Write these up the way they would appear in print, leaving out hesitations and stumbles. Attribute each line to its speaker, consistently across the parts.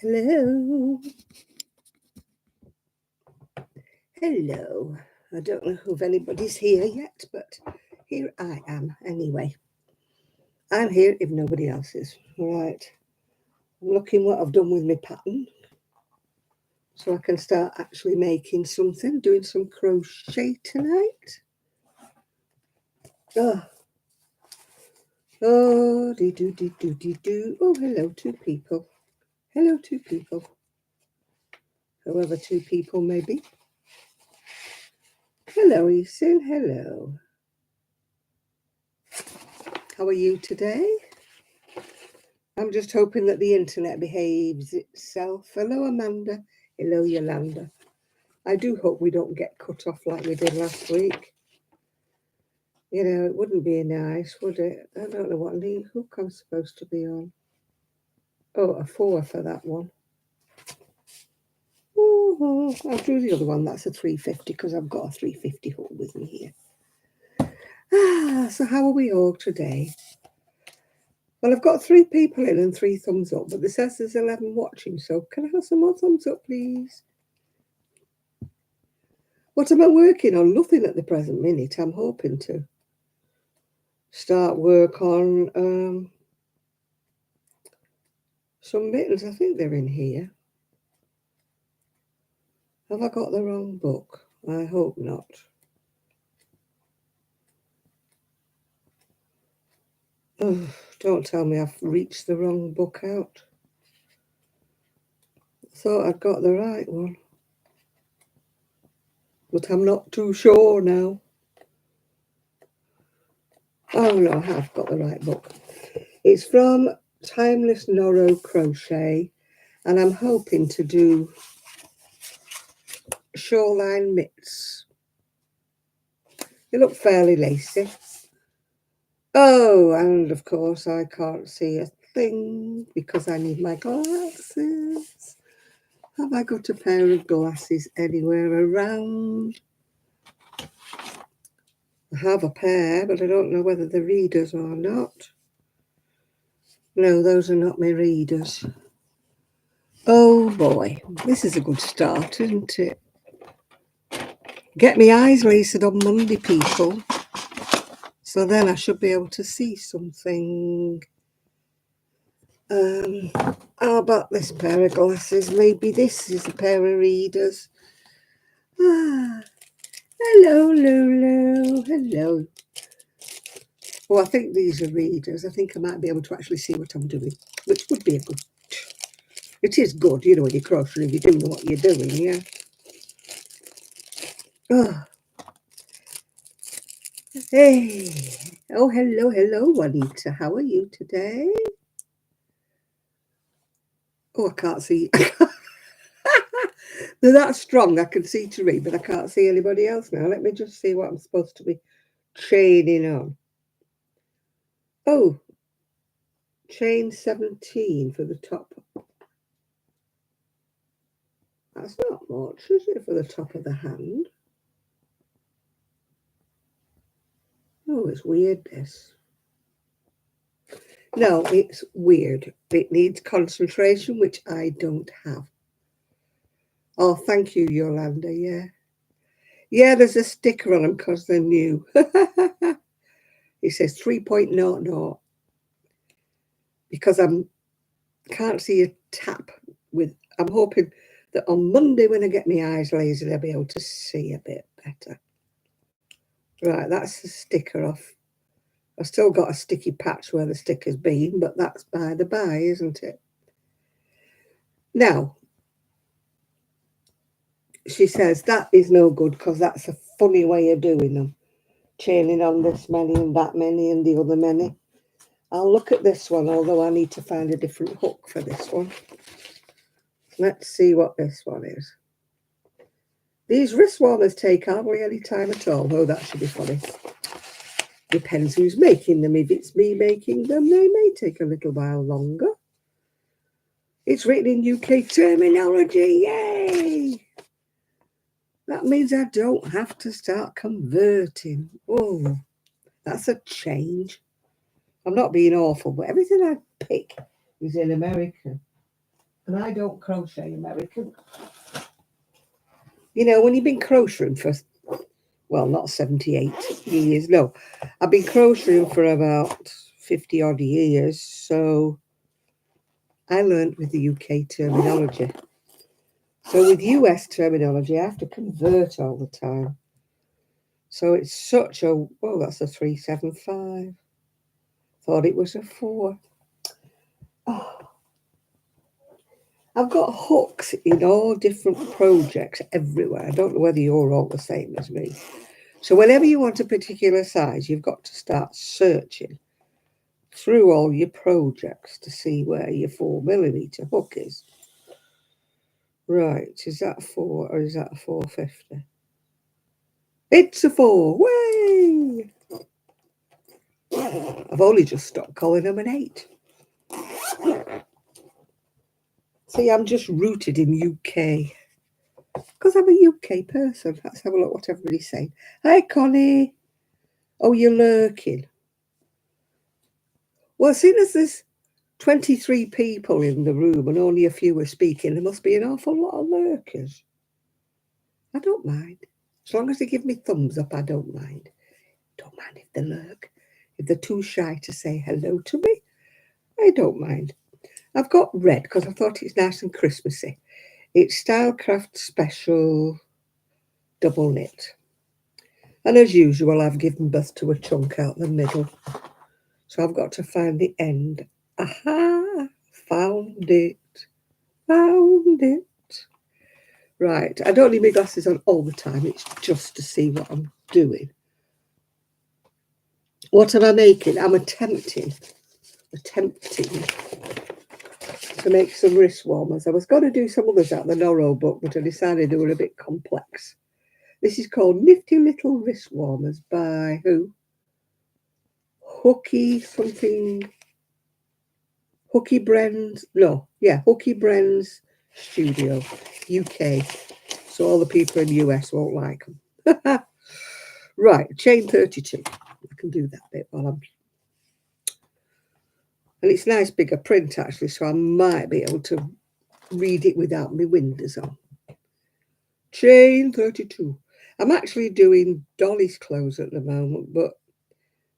Speaker 1: Hello. Hello. I don't know if anybody's here yet, but here I am anyway. I'm here if nobody else is. Right. I'm looking what I've done with my pattern so I can start actually making something, doing some crochet tonight. Oh, do. Oh, hello, two people. Hello, two people. Whoever two people may be. Hello, Eason. Hello. How are you today? I'm just hoping that the internet behaves itself. Hello, Amanda. Hello, Yolanda. I do hope we don't get cut off like we did last week. You know, it wouldn't be nice, would it? I don't know what hook I'm supposed to be on. Oh, a 4 for that one. Ooh, I'll do the other one. That's a 350 because I've got a 350 hook with me here. So how are we all today? Well, I've got 3 people in and 3 thumbs up, but it says there's 11 watching, so can I have some more thumbs up, please? What am I working on? Nothing at the present minute. I'm hoping to start work on some mittens. I think they're in here. Have I got the wrong book? I hope not. Oh, don't tell me I've reached the wrong book out. I thought I'd got the right one. But I'm not too sure now. Oh no, I have got the right book. It's from Timeless Norrow Crochet, and I'm hoping to do shoreline mitts. They look fairly lacy. Oh, and of course I can't see a thing because I need my glasses. Have I got a pair of glasses anywhere around? I have a pair, but I don't know whether they're readers or not. No, those are not my readers. Oh boy, this is a good start, isn't it? Get me eyes laced on Monday, people. So then I should be able to see something. How about this pair of glasses? Maybe this is a pair of readers. Hello, Lulu. Hello. Oh, I think these are readers. I think I might be able to actually see what I'm doing, which would be a good... It is good, you know, when you're crocheting, you do know what you're doing, yeah. Oh. Hey. Oh, hello, Juanita. How are you today? Oh, I can't see. They're that strong. I can see to read, but I can't see anybody else now. Let me just see what I'm supposed to be chaining on. Oh, chain 17 for the top. That's not much, is it, for the top of the hand? Oh, it's weird, this. No, it's weird. It needs concentration, which I don't have. Oh, thank you, Yolanda, yeah. Yeah, there's a sticker on them because they're new. It says 3.00 because I can't see a tap with... I'm hoping that on Monday when I get my eyes lasered, I'll be able to see a bit better. Right, that's the sticker off. I've still got a sticky patch where the sticker's been, but that's by the by, isn't it? Now, she says that is no good because that's a funny way of doing them. Chaining on this many and that many and the other many. I'll look at this one, although I need to find a different hook for this one. Let's see what this one is. These wrist warmers take hardly any time at all. Oh, that should be funny. Depends who's making them. If it's me making them, they may take a little while longer. It's written in UK terminology. Yay! That means I don't have to start converting. Oh, that's a change. I'm not being awful, but everything I pick is in America. And I don't crochet American. You know, when you've been crocheting for, well, not 78 years, no. I've been crocheting for about 50 odd years, so I learned with the UK terminology. So with US terminology, I have to convert all the time. So it's such a, oh, that's a 375. Thought it was a 4. Oh, I've got hooks in all different projects everywhere. I don't know whether you're all the same as me. So whenever you want a particular size, you've got to start searching through all your projects to see where your 4mm hook is. Right, is that 4 or is that a 450? It's a 4. Way! I've only just stopped calling them an 8. See, I'm just rooted in UK. Because I'm a UK person. Let's have a look what everybody's saying. Hi, Connie. Oh, you're lurking. Well, as soon as there's 23 people in the room and only a few are speaking, there must be an awful lot of lurkers. I don't mind. As long as they give me thumbs up, I don't mind. Don't mind if they lurk. If they're too shy to say hello to me, I don't mind. I've got red because I thought it's nice and Christmassy. It's Stylecraft Special Double Knit. And as usual, I've given birth to a chunk out the middle. So I've got to find the end. Aha! Found it. Found it. Right. I don't need my glasses on all the time. It's just to see what I'm doing. What am I making? I'm attempting to make some wrist warmers. I was going to do some others out of the Norro book, but I decided they were a bit complex. This is called Nifty Little Wrist Warmers by who? Hooky something. Hooky Brens. No, yeah, Hooky Brens Studio, UK. So all the people in the US won't like them. Right, chain 32. I can do that bit while I'm... And it's nice bigger print actually, so I might be able to read it without my windows on. Chain 32. I'm actually doing Dolly's clothes at the moment, but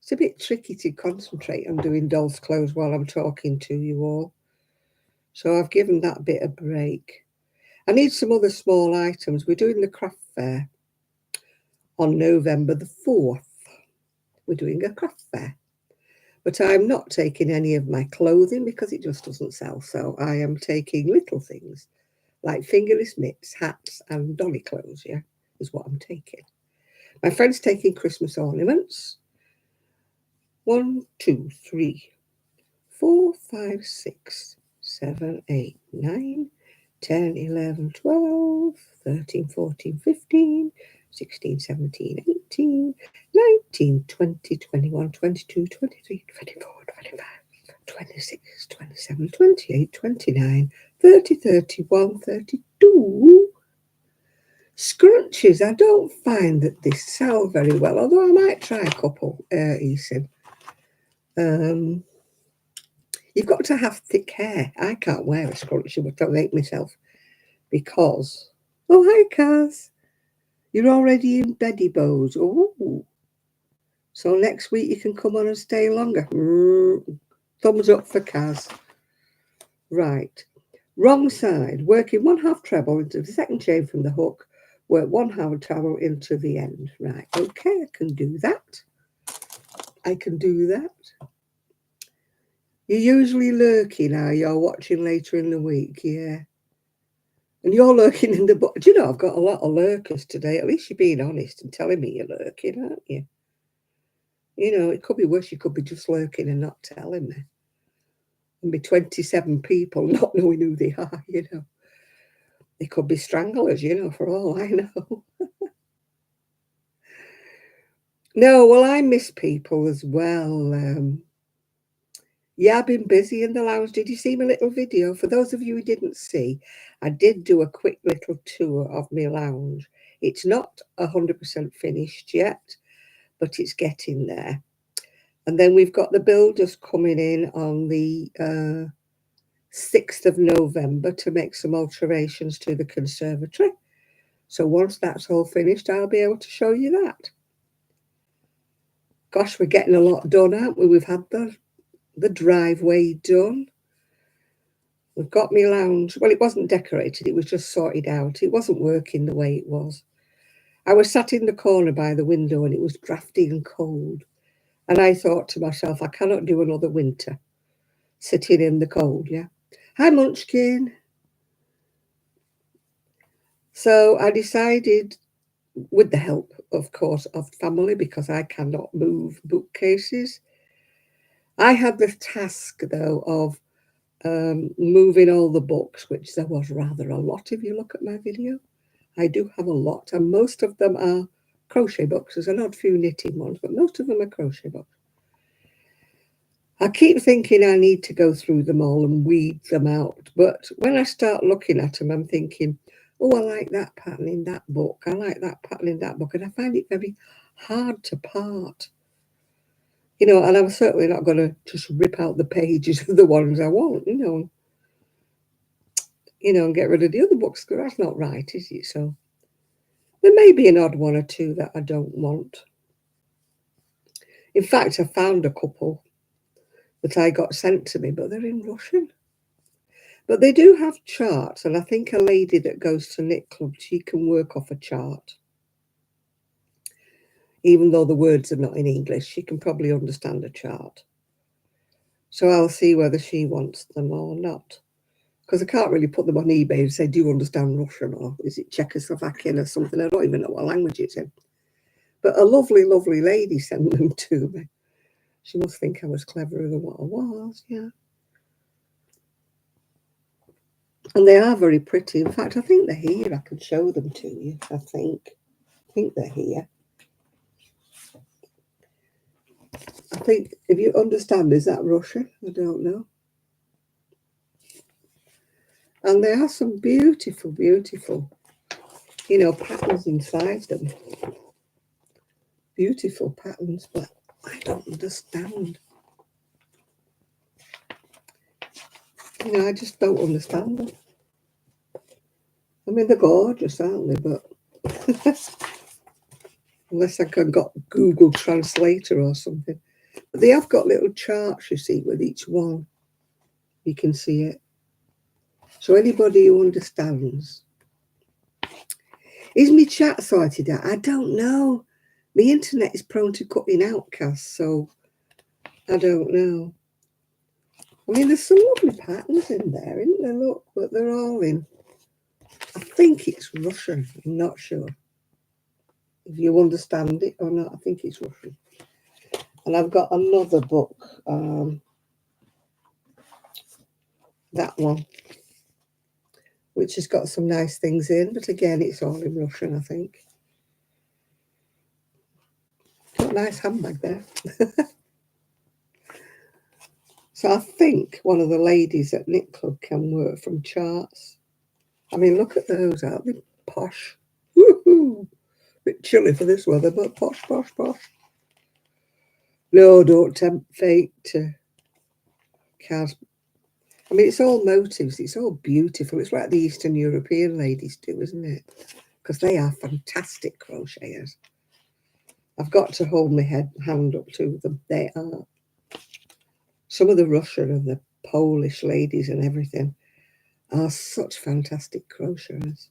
Speaker 1: it's a bit tricky to concentrate on doing Doll's clothes while I'm talking to you all. So I've given that bit a break. I need some other small items. We're doing the craft fair on November the 4th. We're doing a craft fair. But I'm not taking any of my clothing because it just doesn't sell. So I am taking little things like fingerless mitts, hats, and dolly clothes, yeah, is what I'm taking. My friend's taking Christmas ornaments. 1, 2, 3, 4, 5, 6, 7, 8, 9, 10, 11, 12, 13, 14, 15, 16, 17, 18, 19, 20, 21, 22, 23, 24, 25, 26, 27, 28, 29, 30, 31, 32. Scrunchies, I don't find that they sell very well, although I might try a couple, Eason. You've got to have thick hair. I can't wear a scrunchie, but I'll make myself because... Oh, hi, Kaz. You're already in beddy bows. Oh. So next week you can come on and stay longer. Thumbs up for Kaz. Right. Wrong side. Working 1/2 treble into the second chain from the hook. Work 1/2 treble into the end. Right. Okay, I can do that. I can do that. You're usually lurking, are you? You're watching later in the week, yeah. And you're lurking in the... Do you know, I've got a lot of lurkers today. At least you're being honest and telling me you're lurking, aren't you? You know, it could be worse. You could be just lurking and not telling me. And be 27 people not knowing who they are, you know. They could be stranglers, you know, for all I know. No, well, I miss people as well. Yeah, I've been busy in the lounge. Did you see my little video? For those of you who didn't see, I did do a quick little tour of my lounge. It's not 100% finished yet, but it's getting there. And then we've got the builders coming in on the 6th of November to make some alterations to the conservatory. So once that's all finished, I'll be able to show you that. Gosh, we're getting a lot done, aren't we? We've had the driveway done. We've got my lounge. Well, it wasn't decorated. It was just sorted out. It wasn't working the way it was. I was sat in the corner by the window and it was drafty and cold. And I thought to myself, I cannot do another winter sitting in the cold, yeah. Hi, Munchkin. So I decided, with the help, of course, of family, because I cannot move bookcases. I had the task, though, of moving all the books, which there was rather a lot if you look at my video. I do have a lot, and most of them are crochet books. There's an odd few knitting ones, but most of them are crochet books. I keep thinking I need to go through them all and weed them out, but when I start looking at them, I'm thinking, oh, I like that pattern in that book. I like that pattern in that book, and I find it very hard to part. You know, and I'm certainly not going to just rip out the pages of the ones I want, you know, and get rid of the other books, because that's not right, is it? So there may be an odd one or two that I don't want. In fact, I found a couple that I got sent to me, but they're in Russian. But they do have charts, and I think a lady that goes to knit club, she can work off a chart. Even though the words are not in English, she can probably understand a chart. So I'll see whether she wants them or not. Because I can't really put them on eBay and say, do you understand Russian, or is it Czechoslovakian or something? I don't even know what language it's in. But a lovely, lovely lady sent them to me. She must think I was cleverer than what I was, yeah. And they are very pretty. In fact, I think they're here. I can show them to you, I think they're here. I think, if you understand, is that Russian? I don't know. And there are some beautiful, beautiful, patterns inside them. Beautiful patterns, but I don't understand. I just don't understand them. I mean, they're gorgeous, aren't they? But unless I can got Google Translator or something. But they have got little charts, you see, with each one. You can see it. So anybody who understands. Is my chat sorted out? I don't know. My internet is prone to cutting out, Cass, so I don't know. I mean, there's some lovely patterns in there, isn't there? Look, but they're all in. I think it's Russian. I'm not sure. If you understand it or not, I think it's Russian. And I've got another book, that one, which has got some nice things in, but again, it's all in Russian, I think. Got a nice handbag there. So I think one of the ladies at Knit Club can work from charts. I mean, look at those, aren't they posh? Woohoo! Bit chilly for this weather, but posh, posh, posh. No, don't tempt fate to cast. I mean, it's all motifs. It's all beautiful. It's like the Eastern European ladies do, isn't it? Because they are fantastic crocheters. I've got to hold my hand up to them. They are. Some of the Russian and the Polish ladies and everything are such fantastic crocheters.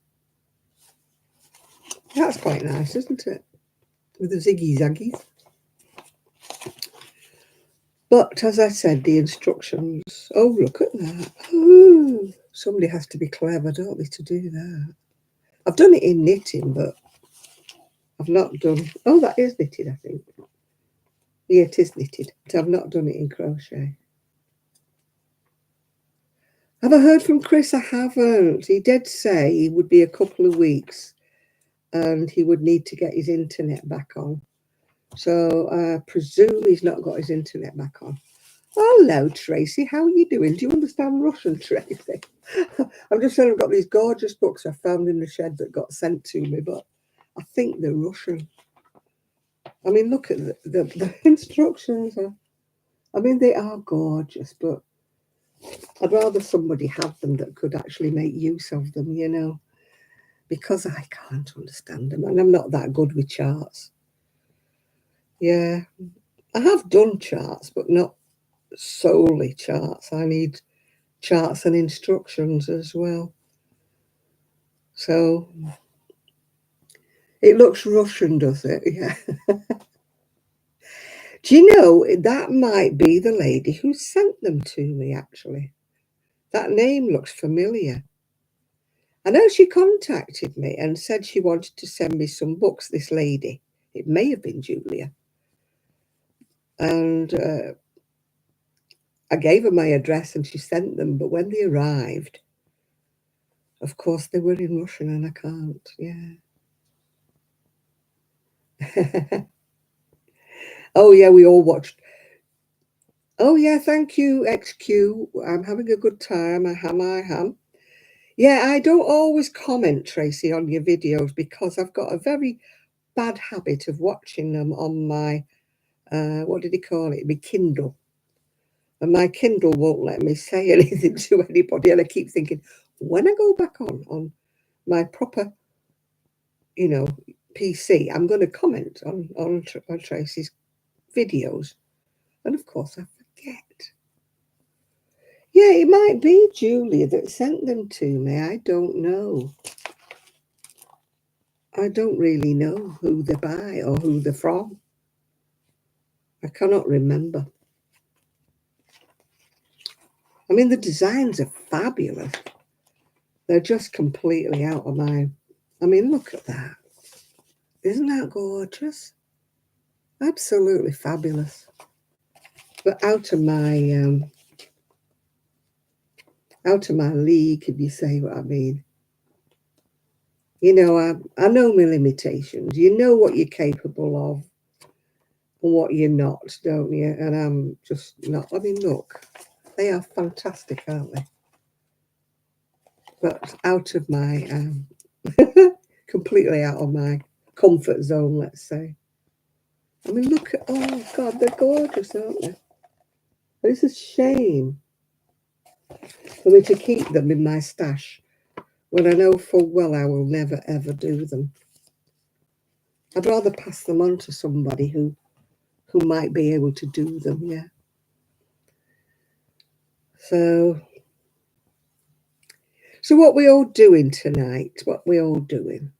Speaker 1: That's quite nice, isn't it? With the ziggy zaggies. But as I said, the instructions. Oh, look at that. Oh, somebody has to be clever, don't they, to do that? I've done it in knitting, but I've not done. Oh, that is knitted, I think. Yeah, it is knitted, but I've not done it in crochet. Have I heard from Chris? I haven't. He did say he would be a couple of weeks and he would need to get his internet back on. So I presume he's not got his internet back on. Hello, Tracy. How are you doing? Do you understand Russian, Tracy? I'm just saying I've got these gorgeous books I found in the shed that got sent to me, but I think they're Russian. I mean, look at the instructions. I mean, they are gorgeous, but I'd rather somebody have them that could actually make use of them, you know, because I can't understand them and I'm not that good with charts. Yeah, I have done charts, but not solely charts. I need charts and instructions as well. So it looks Russian, does it? Yeah. Do you know, that might be the lady who sent them to me, actually. That name looks familiar. I know she contacted me and said she wanted to send me some books, this lady. It may have been Julia. And I gave her my address and she sent them. But when they arrived, of course, they were in Russian and I can't. Yeah. Oh, yeah, we all watched. Oh, yeah, thank you, XQ. I'm having a good time. I am. Yeah, I don't always comment, Tracy, on your videos because I've got a very bad habit of watching them on my, what did he call it? My Kindle. And my Kindle won't let me say anything to anybody. And I keep thinking, when I go back on my proper, you know, PC, I'm going to comment on Tracy's videos. And of course, I forget. Yeah, it might be Julia that sent them to me. I don't know. I don't really know who they're by or who they're from. I cannot remember. I mean, the designs are fabulous. They're just completely out of my... I mean, look at that. Isn't that gorgeous? Absolutely fabulous. But out of my league, if you say what I mean. You know, I know my limitations. You know what you're capable of and what you're not, don't you? And I'm just not. I mean, look, they are fantastic, aren't they? But out of my, completely out of my comfort zone, let's say. I mean, look at, oh God, they're gorgeous, aren't they? It's a shame for me to keep them in my stash when I know full well I will never ever do them. I'd rather pass them on to somebody who might be able to do them, yeah. So what we all doing tonight? What we all doing?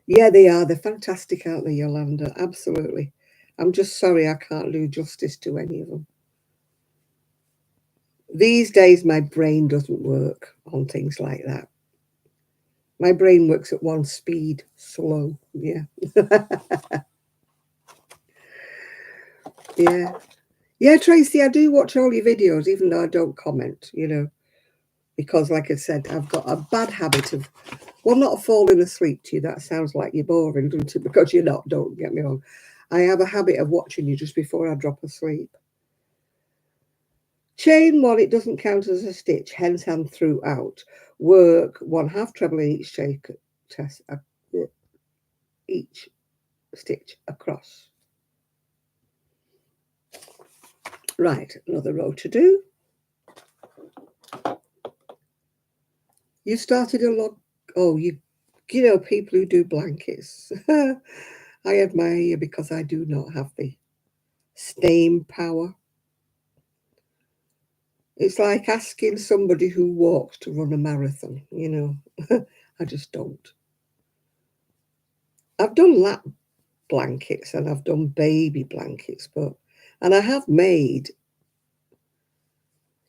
Speaker 1: Yeah, they are. They're fantastic, aren't they, Yolanda? Absolutely. I'm just sorry I can't do justice to any of them. These days, my brain doesn't work on things like that. My brain works at one speed, slow. Yeah. Yeah. Yeah, Tracy, I do watch all your videos, even though I don't comment, you know, because, like I said, I've got a bad habit of, well, not falling asleep to you. That sounds like you're boring, doesn't it? Because you're not, don't get me wrong. I have a habit of watching you just before I drop asleep. Chain one, it doesn't count as a stitch, hence hand throughout. Work one half treble in each stitch across. Right, another row to do. You started a lot. Oh, you know, people who do blankets. I admire you because I do not have the staying power. It's like asking somebody who walks to run a marathon, you know. I just don't. I've done lap blankets and I've done baby blankets, and I have made.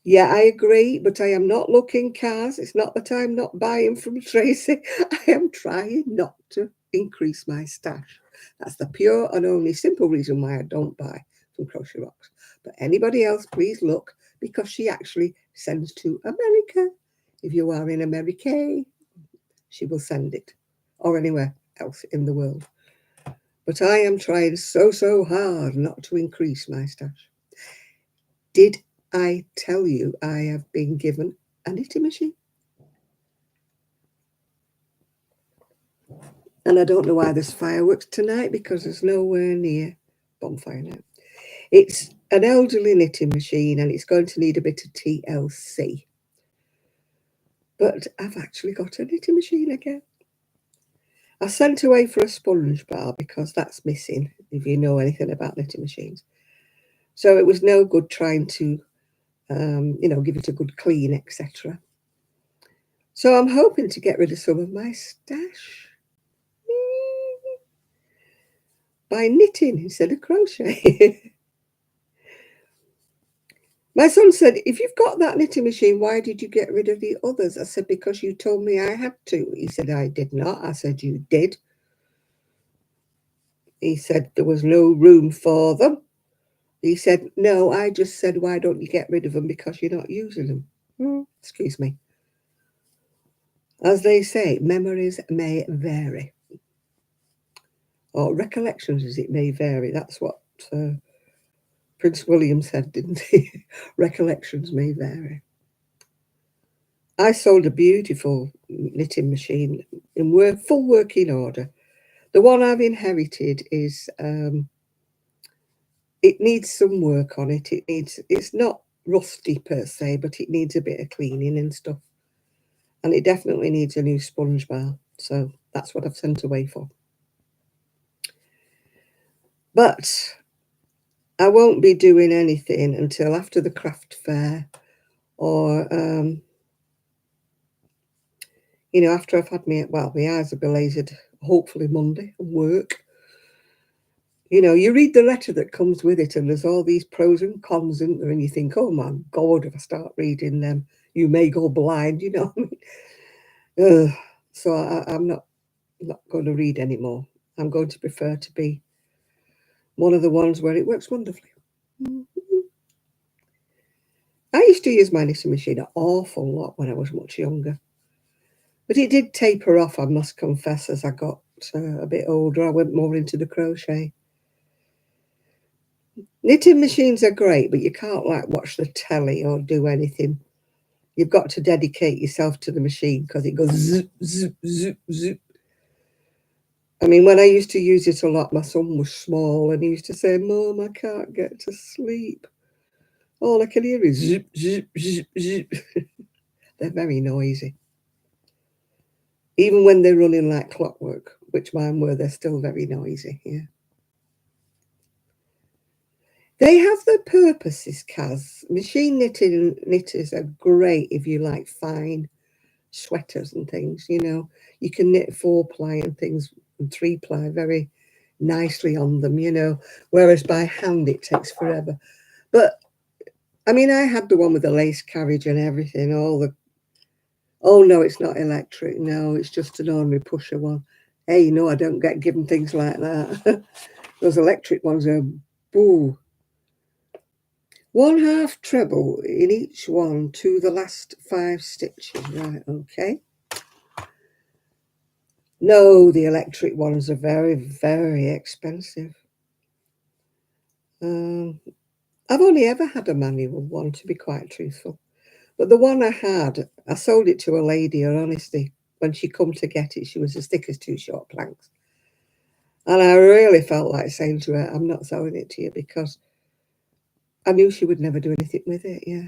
Speaker 1: Yeah, I agree, but I am not looking, Kaz. It's not that I'm not buying from Tracy. I am trying not to increase my stash. That's the pure and only simple reason why I don't buy from Crochet Rocks. But anybody else, please look, because she actually sends to America. If you are in America, she will send it, or anywhere else in the world. But I am trying so hard not to increase my stash. Did I tell you I have been given a knitting machine? And I don't know why there's fireworks tonight because there's nowhere near bonfire now. It's an elderly knitting machine, and it's going to need a bit of TLC. But I've actually got a knitting machine again. I sent away for a sponge bar because that's missing, if you know anything about knitting machines. So it was no good trying to, give it a good clean, etc. So I'm hoping to get rid of some of my stash by knitting instead of crochet. My son said, if you've got that knitting machine, why did you get rid of the others? I said, because you told me I had to. He said, I did not. I said, you did. He said, there was no room for them. He said, no, I just said, why don't you get rid of them because you're not using them? Excuse me. As they say, memories may vary. Or recollections, as it may vary. That's what Prince William said, didn't he? Recollections may vary. I sold a beautiful knitting machine in full working order. The one I've inherited is, it needs some work on it. It's not rusty per se, but it needs a bit of cleaning and stuff. And it definitely needs a new sponge bar. So that's what I've sent away for. But I won't be doing anything until after the craft fair or, after I've had my eyes are belated, hopefully Monday, and work. You read the letter that comes with it, and there's all these pros and cons in there, and you think, oh my God, if I start reading them, you may go blind, So I'm not going to read anymore. I'm going to prefer to be one of the ones where it works wonderfully. I used to use my knitting machine an awful lot when I was much younger. But it did taper off, I must confess, as I got a bit older. I went more into the crochet. Knitting machines are great, but you can't watch the telly or do anything. You've got to dedicate yourself to the machine because it goes zoop, zoop, zoop, zoop. I mean, when I used to use it a lot, my son was small and he used to say, Mum, I can't get to sleep. All I can hear is zoop, zoop, zoop, zoop. They're very noisy. Even when they're running like clockwork, which mine were, they're still very noisy, yeah. They have their purposes, Kaz. Machine knitters are great if you like fine sweaters and things, You can knit 4-ply and things and 3-ply very nicely on them, Whereas by hand it takes forever. But, I mean, I had the one with the lace carriage and everything, oh, no, it's not electric. No, it's just an ordinary pusher one. Hey, no, I don't get given things like that. Those electric ones are, boo. 1/2 treble in each one to the last 5 stitches. Right, okay. No, the electric ones are very, very expensive. I've only ever had a manual one, to be quite truthful. But the one I had, I sold it to a lady, and honestly, when she come to get it, she was as thick as 2 short planks. And I really felt like saying to her, I'm not selling it to you, because I knew she would never do anything with it, yeah.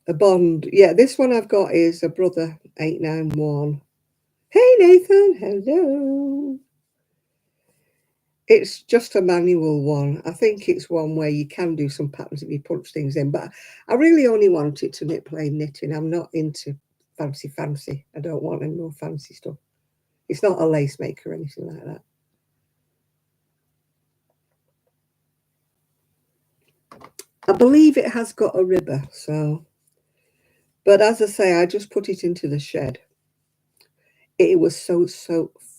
Speaker 1: A bond. Yeah, this one I've got is a Brother 891. Hey, Nathan. Hello. It's just a manual one. I think it's one where you can do some patterns if you punch things in, but I really only want it to knit plain knitting. I'm not into fancy. I don't want any more fancy stuff. It's not a lace maker or anything like that. I believe it has got a ribber, so... But as I say, I just put it into the shed. It was so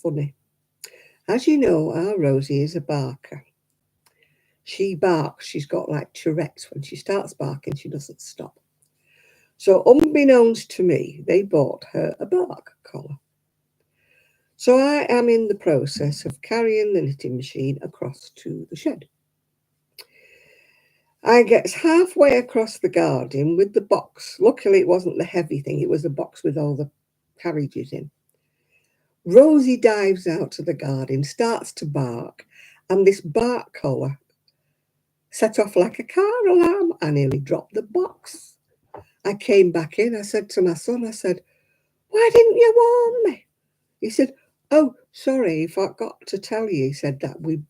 Speaker 1: funny. As you know, our Rosie is a barker. She barks. She's got like Tourette's. When she starts barking, she doesn't stop. So unbeknownst to me, they bought her a bark collar. So I am in the process of carrying the knitting machine across to the shed. I get halfway across the garden with the box. Luckily, it wasn't the heavy thing. It was a box with all the carriages in. Rosie dives out to the garden, starts to bark. and this bark collar set off like a car alarm. I nearly dropped the box. I came back in. I said to my son, I said, "Why didn't you warn me?" He said, "Oh, sorry, forgot to tell you," he said, "that we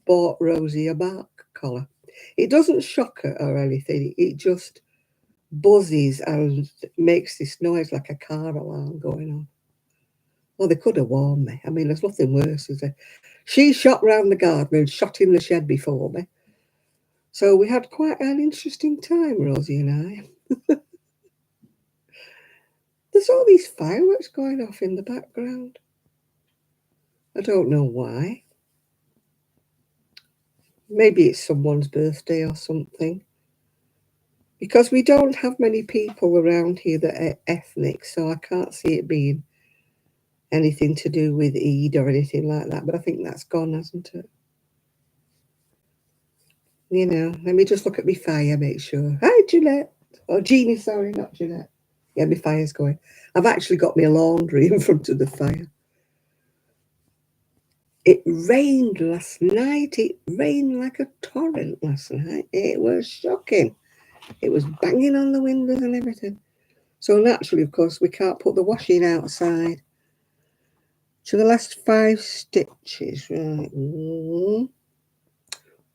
Speaker 1: bought Rosie a bark collar. It doesn't shock her or anything. It just buzzes and makes this noise like a car alarm going on." Well, they could have warned me. I mean, there's nothing worse, is there? She shot round the garden and shot in the shed before me. So we had quite an interesting time, Rosie and I. There's all these fireworks going off in the background. I don't know why. Maybe it's someone's birthday or something. Because we don't have many people around here that are ethnic, so I can't see it being anything to do with Eid or anything like that. But I think that's gone, hasn't it? You know, let me just look at my fire, make sure. Hi, Jeanette. Oh, Jeannie, sorry, not Jeanette. Yeah, my fire's going. I've actually got my laundry in front of the fire. It rained last night. It rained like a torrent last night. It was shocking. It was banging on the windows and everything. So naturally, of course, we can't put the washing outside. So the last 5 stitches, right?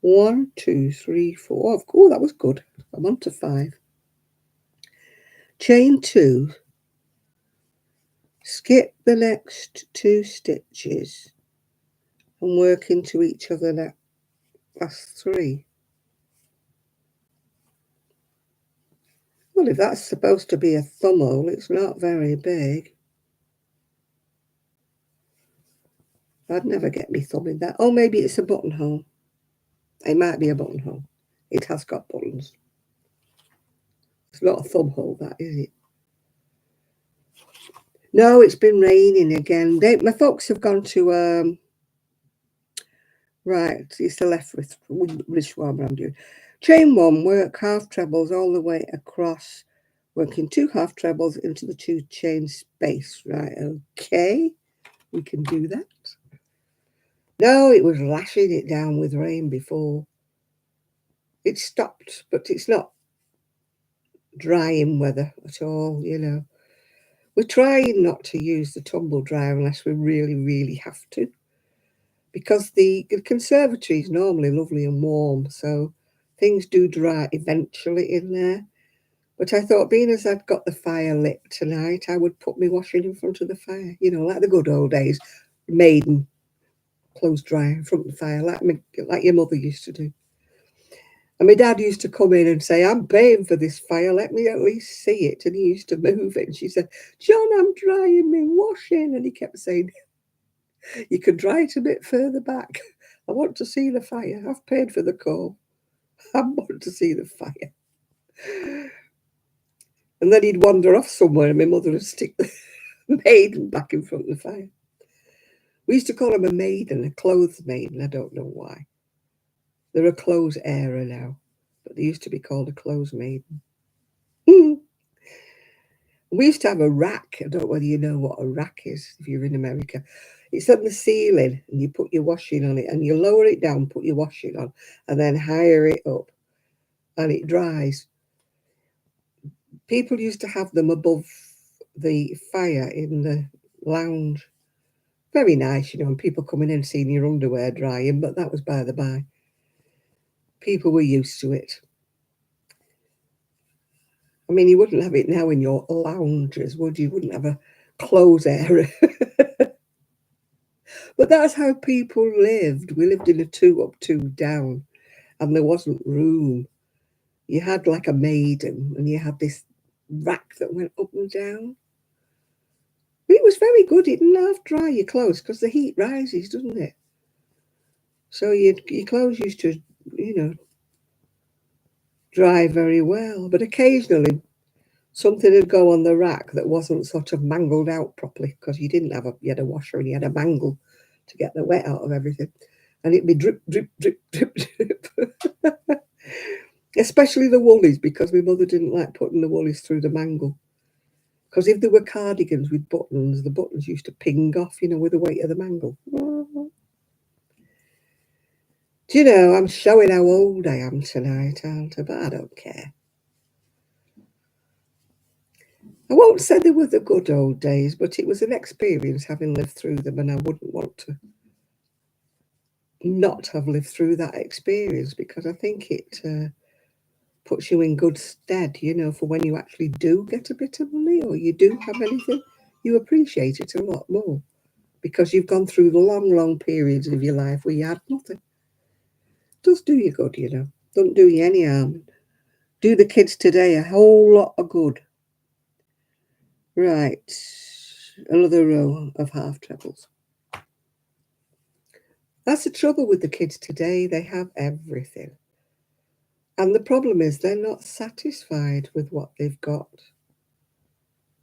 Speaker 1: 1, 2, 3, 4. Oh, that was good. I'm on to 5. Chain 2. Skip the next 2 stitches and work into each other that last 3. Well, if that's supposed to be a thumb hole, it's not very big. I'd never get me thumb in that. Oh, maybe it's a buttonhole. It might be a buttonhole. It has got buttons. It's not a thumb hole, that, is it? No, it's been raining again. My folks have gone to, right, it's the left with which one I'm doing. Chain 1, work half trebles all the way across, working 2 half trebles into the 2 chain space. Right, okay, we can do that. No, it was lashing it down with rain before. It stopped, but it's not drying weather at all, you know. We're trying not to use the tumble dryer unless we really, really have to. Because the conservatory is normally lovely and warm, so things do dry eventually in there. But I thought, being as I'd got the fire lit tonight, I would put my washing in front of the fire, you know, like the good old days, maiden clothes dryer in front of the fire, like your mother used to do. And my dad used to come in and say, "I'm paying for this fire, let me at least see it." And he used to move it. And she said, "John, I'm drying my washing." And he kept saying, "You can dry it a bit further back. I want to see the fire. I've paid for the coal. I want to see the fire." And then he'd wander off somewhere and my mother would stick the maiden back in front of the fire. We used to call him a maiden, a clothes maiden. I don't know why. They're a clothes era now, but they used to be called a clothes maiden. We used to have a rack. I don't know whether you know what a rack is if you're in America. It's on the ceiling and you put your washing on it and you lower it down, put your washing on, and then higher it up and it dries. People used to have them above the fire in the lounge. Very nice, you know, and people coming in seeing your underwear drying, but that was by the by. People were used to it. I mean, you wouldn't have it now in your lounges, would you? You wouldn't have a clothes area. But that's how people lived. We lived in a 2 up, 2 down, and there wasn't room. You had like a maiden, and you had this rack that went up and down. It was very good. It didn't half dry your clothes because the heat rises, doesn't it? So your clothes used to, you know, dry very well. But occasionally something would go on the rack that wasn't sort of mangled out properly because you had a washer and you had a mangle to get the wet out of everything. And it'd be drip, drip, drip, drip, drip. Especially the woolies, because my mother didn't like putting the woolies through the mangle. Because if there were cardigans with buttons, the buttons used to ping off, you know, with the weight of the mangle. Do you know, I'm showing how old I am tonight, aren't I? But I don't care. I won't say they were the good old days, but it was an experience having lived through them, and I wouldn't want to not have lived through that experience because I think it puts you in good stead, you know, for when you actually do get a bit of money or you do have anything, you appreciate it a lot more because you've gone through the long, long periods of your life where you had nothing. It does do you good, you know. Don't do you any harm. Do the kids today a whole lot of good. Right, another row of half trebles. That's the trouble with the kids today. They have everything. And the problem is they're not satisfied with what they've got.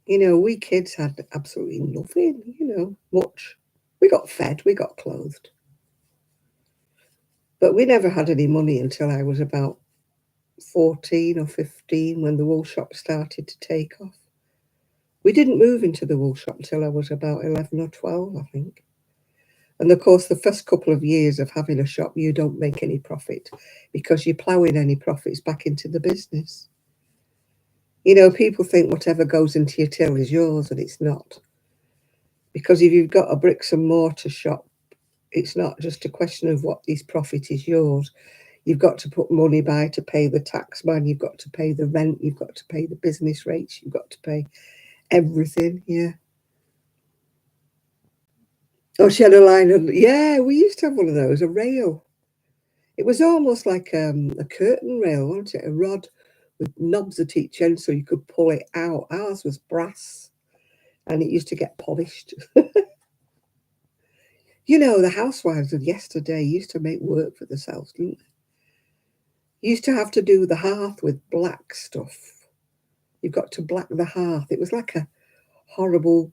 Speaker 1: You know, we kids had absolutely nothing, you know, much. We got fed, we got clothed. But we never had any money until I was about 14 or 15 when the wool shop started to take off. We didn't move into the wool shop until I was about 11 or 12, I think. And of course, the first couple of years of having a shop, you don't make any profit because you're ploughing any profits back into the business. You know, people think whatever goes into your till is yours, and it's not. Because if you've got a bricks and mortar shop, it's not just a question of what this profit is yours. You've got to put money by to pay the tax man, you've got to pay the rent, you've got to pay the business rates, you've got to pay everything, yeah. Oh, she had a line of, yeah, we used to have one of those, a rail. It was almost like a curtain rail, wasn't it? A rod with knobs at each end so you could pull it out. Ours was brass and it used to get polished. You know, the housewives of yesterday used to make work for themselves, didn't they? Used to have to do the hearth with black stuff. You've got to black the hearth. It was like a horrible,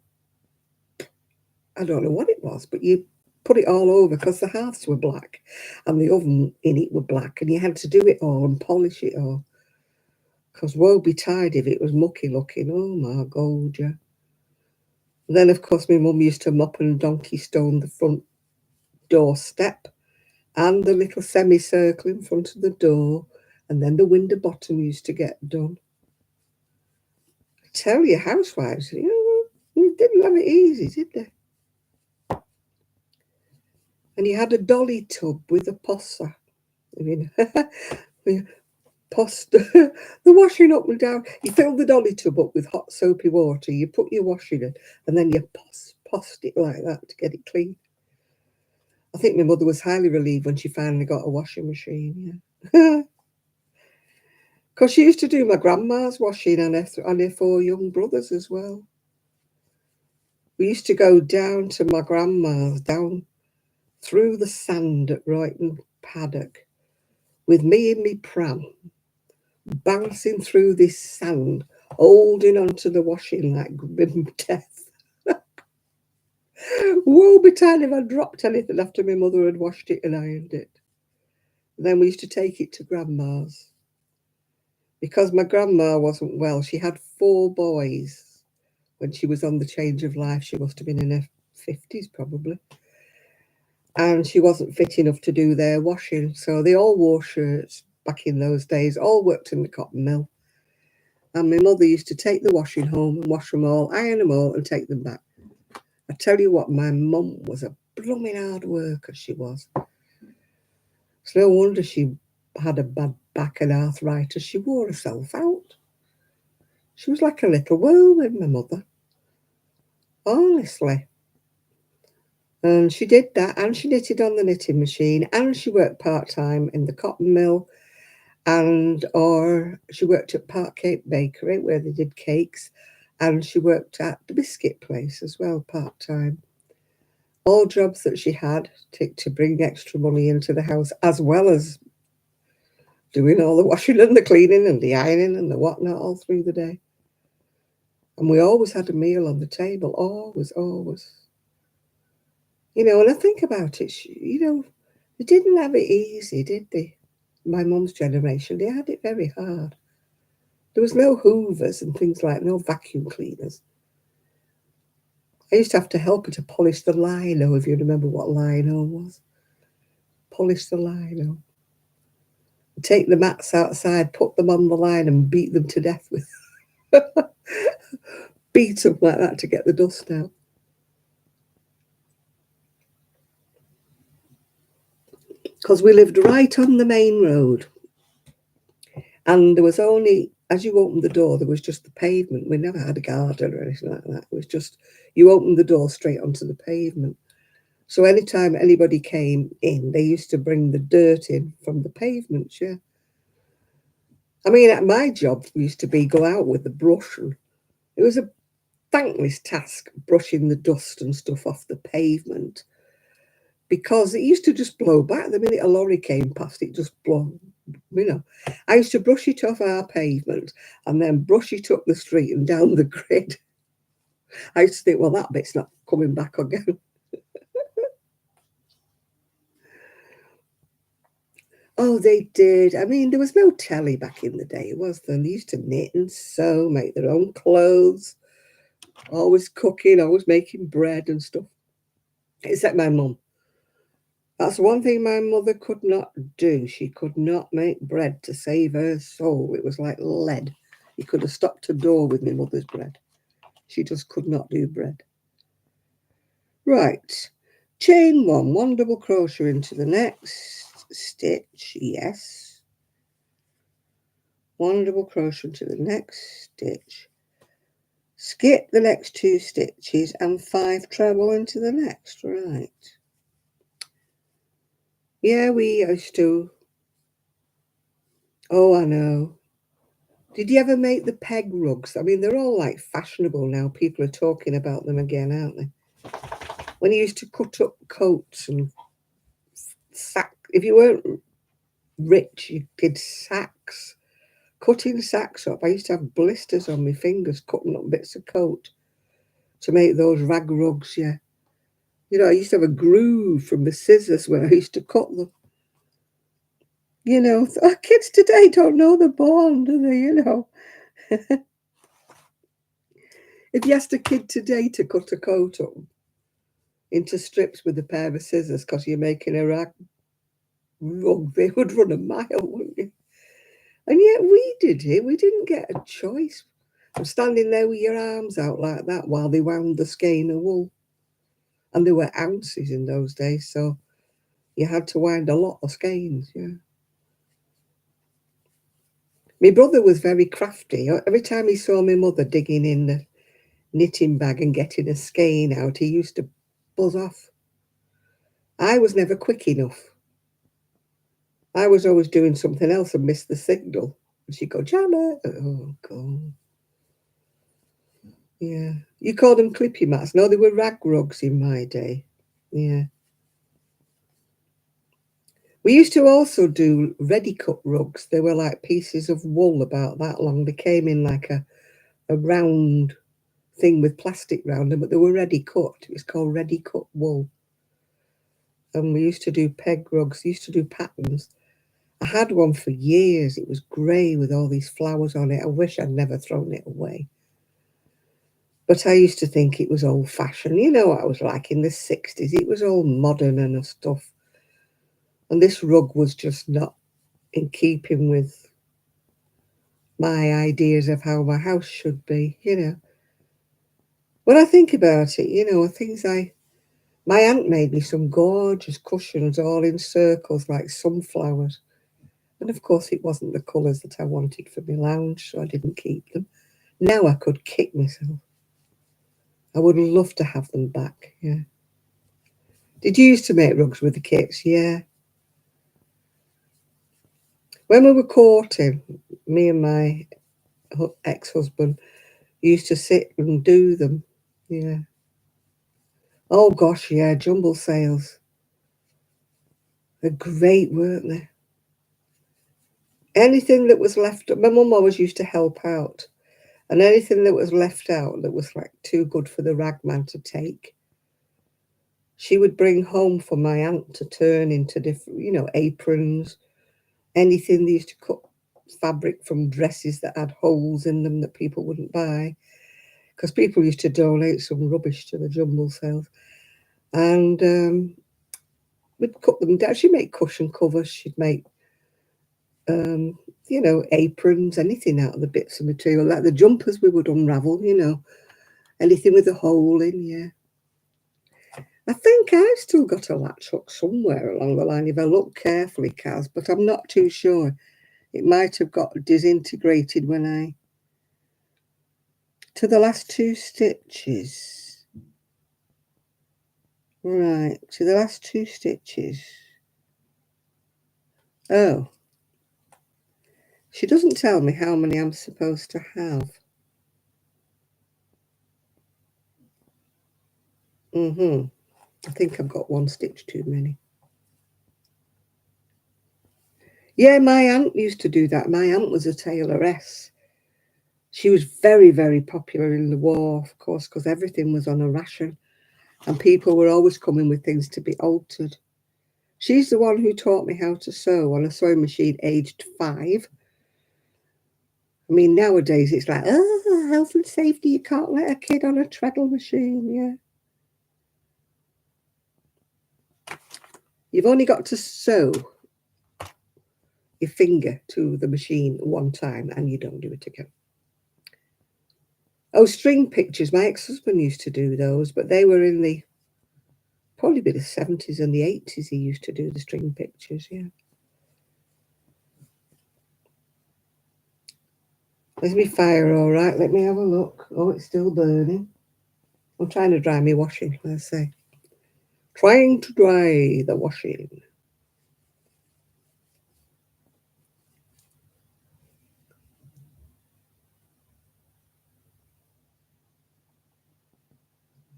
Speaker 1: I don't know what it was, but you put it all over because the hearths were black and the oven in it were black and you had to do it all and polish it all. Because woe betide if it was mucky looking. Oh my God, yeah. Then, of course, my mum used to mop and donkey stone the front doorstep and the little semicircle in front of the door, and then the window bottom used to get done. I tell you, housewives, you know, they didn't have it easy, did they? And you had a dolly tub with a posser. I mean, the the washing up and down. You filled the dolly tub up with hot soapy water. You put your washing in, and then you possed it like that to get it clean. I think my mother was highly relieved when she finally got a washing machine. Yeah, because she used to do my grandma's washing and her four young brothers as well. We used to go down to my grandma's, down through the sand at Royton Paddock, with me in me pram, bouncing through this sand, holding onto the washing like grim death. Woe betide if I dropped anything after my mother had washed it and ironed it. Then we used to take it to grandma's. Because my grandma wasn't well, she had four boys when she was on the change of life. She must have been in her 50s probably. And she wasn't fit enough to do their washing. So they all wore shirts back in those days, all worked in the cotton mill. And my mother used to take the washing home and wash them all, iron them all, and take them back. I tell you what, my mum was a blooming hard worker, she was. It's no wonder she had a bad back and arthritis. She wore herself out. She was like a little whirlwind, my mother. Honestly. And she did that, and she knitted on the knitting machine, and she worked part-time in the cotton mill, or she worked at Parkgate Bakery where they did cakes, and she worked at the biscuit place as well part-time. All jobs that she had to bring extra money into the house, as well as doing all the washing and the cleaning and the ironing and the whatnot all through the day. And we always had a meal on the table, always, always. You know, and I think about it, you know, they didn't have it easy, did they? My mum's generation, they had it very hard. There was no hoovers and things like no vacuum cleaners. I used to have to help her to polish the lino, if you remember what lino was. polish the line off. Take the mats outside, put them on the line and beat them to death with. Beat them like that to get the dust out. Because we lived right on the main road. And there was only, as you opened the door, there was just the pavement. We never had a garden or anything like that. It was just, you opened the door straight onto the pavement. So anytime anybody came in, they used to bring the dirt in from the pavement, yeah. I mean, at my job used to be go out with the brush. And it was a thankless task brushing the dust and stuff off the pavement, because it used to just blow back. The minute a lorry came past, it just blew. I used to brush it off our pavement and then brush it up the street and down the grid. I used to think, well, that bit's not coming back again. Oh, they did. I mean, there was no telly back in the day, was there? They used to knit and sew, make their own clothes, always cooking, always making bread and stuff. Except my mum. That's one thing my mother could not do. She could not make bread to save her soul. It was like lead. You could have stopped a door with my mother's bread. She just could not do bread. Right. Chain one double crochet into the next stitch. Yes. One double crochet into the next stitch. Skip the next 2 stitches and 5 treble into the next. Right. Yeah, we used to. Oh, I know. Did you ever make the peg rugs? I mean, they're all like fashionable now. People are talking about them again, aren't they? When you used to cut up coats and sack, if you weren't rich, you did sacks. Cutting sacks up. I used to have blisters on my fingers cutting up bits of coat to make those rag rugs, yeah. I used to have a groove from the scissors when I used to cut them. Kids today don't know the bond, do they, If you asked a kid today to cut a coat up into strips with a pair of scissors because you're making a rag rug, they would run a mile, wouldn't you? And yet we did it. We didn't get a choice. I'm standing there with your arms out like that while they wound the skein of wool. And there were ounces in those days, so you had to wind a lot of skeins, yeah. My brother was very crafty. Every time he saw my mother digging in the knitting bag and getting a skein out, he used to buzz off. I was never quick enough. I was always doing something else and missed the signal. And she'd go, Janet. Oh, God. Yeah. You called them clippy mats. No, they were rag rugs in my day. Yeah. We used to also do ready-cut rugs. They were like pieces of wool about that long. They came in like a round thing with plastic round them, but they were ready-cut. It was called ready-cut wool. And we used to do peg rugs. Used to do patterns. I had one for years. It was grey with all these flowers on it. I wish I'd never thrown it away. But I used to think it was old-fashioned. You know what I was like in the 60s. It was all modern and stuff. And this rug was just not in keeping with my ideas of how my house should be, When I think about it, my aunt made me some gorgeous cushions all in circles like sunflowers. And of course it wasn't the colours that I wanted for my lounge, so I didn't keep them. Now I could kick myself. I would love to have them back, yeah. Did you used to make rugs with the kits? Yeah. When we were courting, me and my ex-husband used to sit and do them, yeah. Oh gosh, yeah, jumble sales. They're great, weren't they? Anything that was left, my mum always used to help out. And anything that was left out that was like too good for the ragman to take, she would bring home for my aunt to turn into different, aprons, anything. They used to cut fabric from dresses that had holes in them that people wouldn't buy, because people used to donate some rubbish to the jumble sales. And We'd cut them down. She'd make cushion covers. She'd make, you know, aprons, anything out of the bits of material. Like the jumpers we would unravel, you know, anything with a hole in, yeah. I think I've still got a latch hook somewhere along the line if I look carefully, Kaz, but I'm not too sure. It might have got disintegrated when I... To the last 2 stitches. Right, to the last 2 stitches. Oh. She doesn't tell me how many I'm supposed to have. I think I've got 1 stitch too many. Yeah, my aunt used to do that. My aunt was a tailoress. She was very, very popular in the war, of course, because everything was on a ration and people were always coming with things to be altered. She's the one who taught me how to sew on a sewing machine aged 5. I mean, nowadays it's like, oh, health and safety, you can't let a kid on a treadle machine, yeah. You've only got to sew your finger to the machine 1 time and you don't do it again. Oh, string pictures. My ex-husband used to do those, but they were in the, probably the 70s and the 80s he used to do the string pictures, yeah. There's me fire all right. Let me have a look. Oh, it's still burning. I'm trying to dry my washing, let's say. Trying to dry the washing.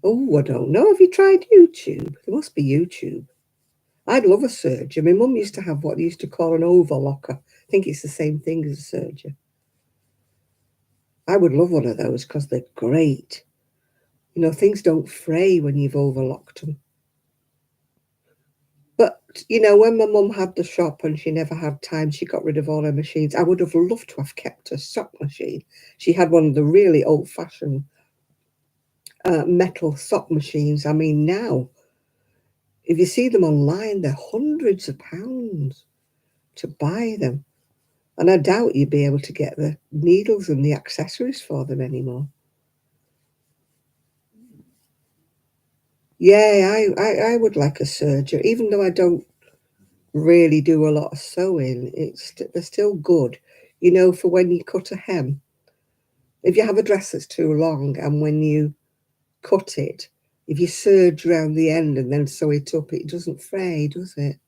Speaker 1: Oh, I don't know. Have you tried YouTube? There must be YouTube. I'd love a serger. My mum used to have what they used to call an overlocker. I think it's the same thing as a serger. I would love one of those because they're great. You know, things don't fray when you've overlocked them. But, you know, when my mum had the shop and she never had time, she got rid of all her machines. I would have loved to have kept her sock machine. She had one of the really old-fashioned metal sock machines. I mean, now, if you see them online, they're hundreds of pounds to buy them. And I doubt you'd be able to get the needles and the accessories for them anymore. Yeah, I would like a serger, even though I don't really do a lot of sewing. They're still good, you know, for when you cut a hem. If you have a dress that's too long and when you cut it, if you serge around the end and then sew it up, it doesn't fray, does it?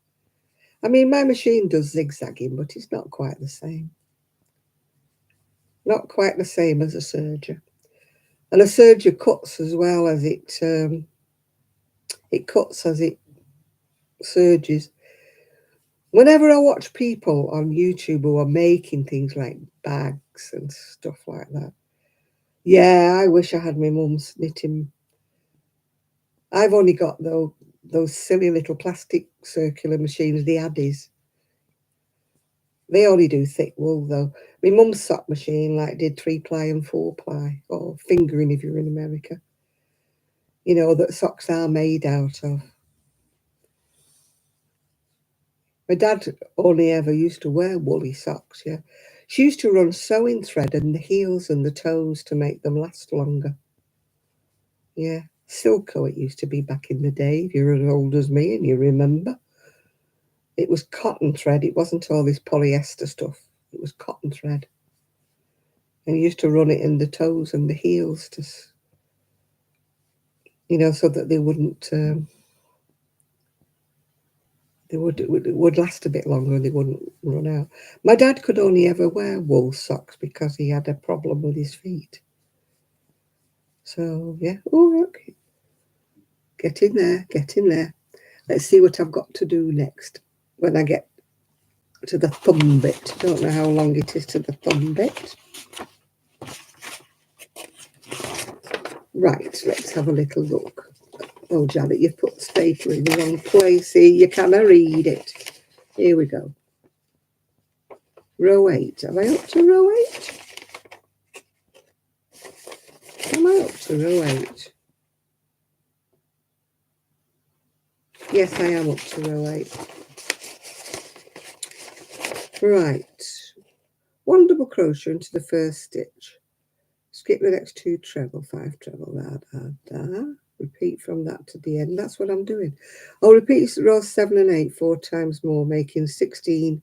Speaker 1: I mean, my machine does zigzagging, but it's not quite the same. Not quite the same as a serger. And a serger cuts as well as it cuts as it serges. Whenever I watch people on YouTube who are making things like bags and stuff like that, yeah, I wish I had my mum's knitting. I've only got those silly little plastic circular machines, the Addies. They only do thick wool though. My mum's sock machine like did 3-ply and 4-ply, or fingering if you're in America. You know, that socks are made out of. My dad only ever used to wear woolly socks, yeah. She used to run sewing thread in the heels and the toes to make them last longer. Yeah, Silco it used to be back in the day, if you're as old as me and you remember. It was cotton thread, it wasn't all this polyester stuff. It was cotton thread. And you used to run it in the toes and the heels to, you know, so that they wouldn't, it would last a bit longer and they wouldn't run out. My dad could only ever wear wool socks because he had a problem with his feet. So, yeah. Oh, okay. Get in there, get in there. Let's see what I've got to do next when I get to the thumb bit. Don't know how long it is to the thumb bit. Right, let's have a little look. Oh, Janet, you've put the stapler in the wrong place. See, you cannot read it. Here we go. Row 8. Am I up to row 8? Am I up to row 8? Yes, I am up to row 8. Right. 1 double crochet into the first stitch. Skip the next 2 treble, 5 treble, da. Repeat from that to the end. That's what I'm doing. I'll repeat rows 7 and 8 4 times more, making 16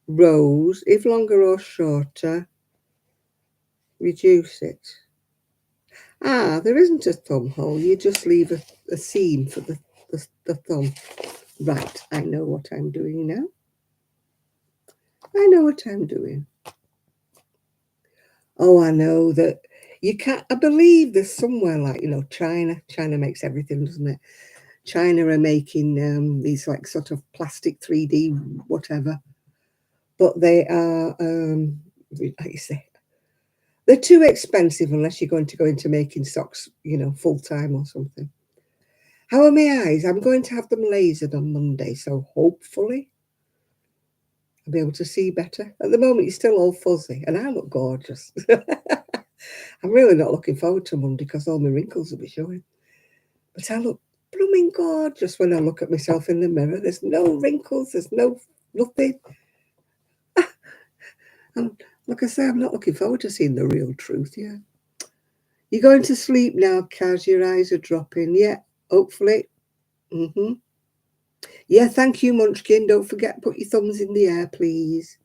Speaker 1: rows. If longer or shorter, reduce it. There isn't a thumb hole. You just leave a seam for the thumb. Right, I know what I'm doing now. I know what I'm doing. Oh, I know that you can't. I believe there's somewhere like, China. China makes everything, doesn't it? China are making these like sort of plastic 3D whatever, but they are, like you say, they're too expensive unless you're going to go into making socks, full time or something. How are my eyes? I'm going to have them lasered on Monday, so hopefully I'll be able to see better. At the moment, you're still all fuzzy, and I look gorgeous. I'm really not looking forward to Monday because all my wrinkles will be showing. But I look blooming gorgeous when I look at myself in the mirror. There's no wrinkles, there's nothing. And like I say, I'm not looking forward to seeing the real truth, yeah. You're going to sleep now, Kaz. Your eyes are dropping. Yeah, hopefully. Yeah, thank you, Munchkin. Don't forget to put your thumbs in the air, please.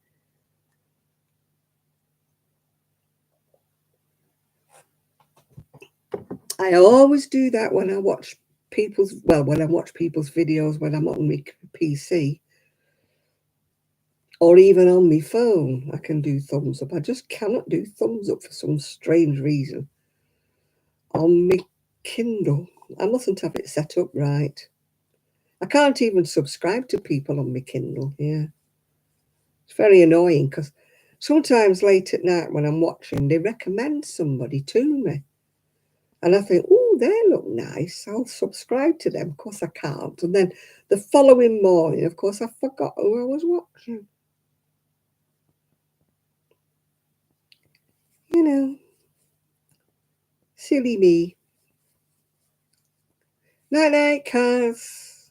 Speaker 1: I always do that when I watch people's videos when I'm on my PC or even on my phone. I can do thumbs up. I just cannot do thumbs up for some strange reason. On my Kindle, I mustn't have it set up right. I can't even subscribe to people on my Kindle. Yeah, it's very annoying because sometimes late at night when I'm watching, they recommend somebody to me. And I think, oh, they look nice. I'll subscribe to them. Of course, I can't. And then the following morning, of course, I forgot who I was watching. Silly me. Night-night, Kaz.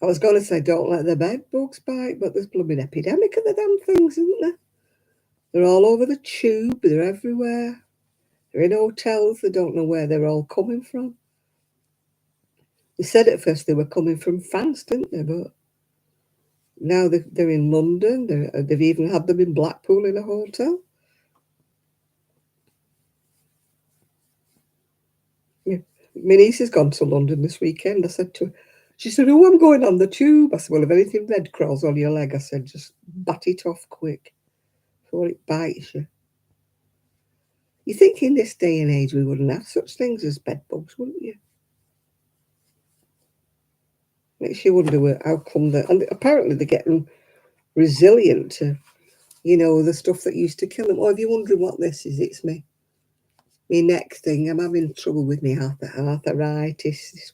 Speaker 1: I was going to say don't let the bed bugs bite, but there's blooming epidemic of the damn things, isn't there? They're all over the tube. They're everywhere. They're in hotels. They don't know where they're all coming from. They said at first they were coming from France, didn't they? But now they're in London. They've even had them in Blackpool in a hotel. Yeah. My niece has gone to London this weekend. I said to her, she said, oh, I'm going on the tube. I said, well, if anything red crawls on your leg, I said, just bat it off quick before it bites you. You think in this day and age we wouldn't have such things as bed bugs, wouldn't you? Makes you wonder how come that. And apparently they're getting resilient to, the stuff that used to kill them. Or if you're wondering what this is, it's me. My neck thing. I'm having trouble with my arthritis.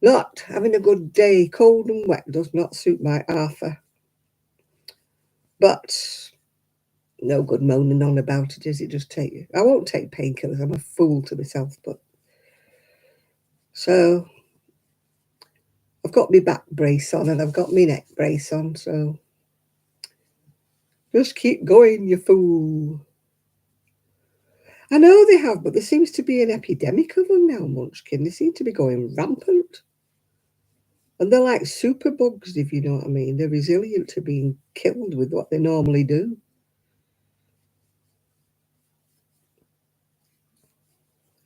Speaker 1: Not having a good day. Cold and wet does not suit my Arthur. But no good moaning on about it, is it? Just take you. I won't take painkillers. I'm a fool to myself. But so I've got my back brace on and I've got my neck brace on. So just keep going, you fool. I know they have, but there seems to be an epidemic of them now, Munchkin. They seem to be going rampant. And they're like super bugs, if you know what I mean. They're resilient to being killed with what they normally do.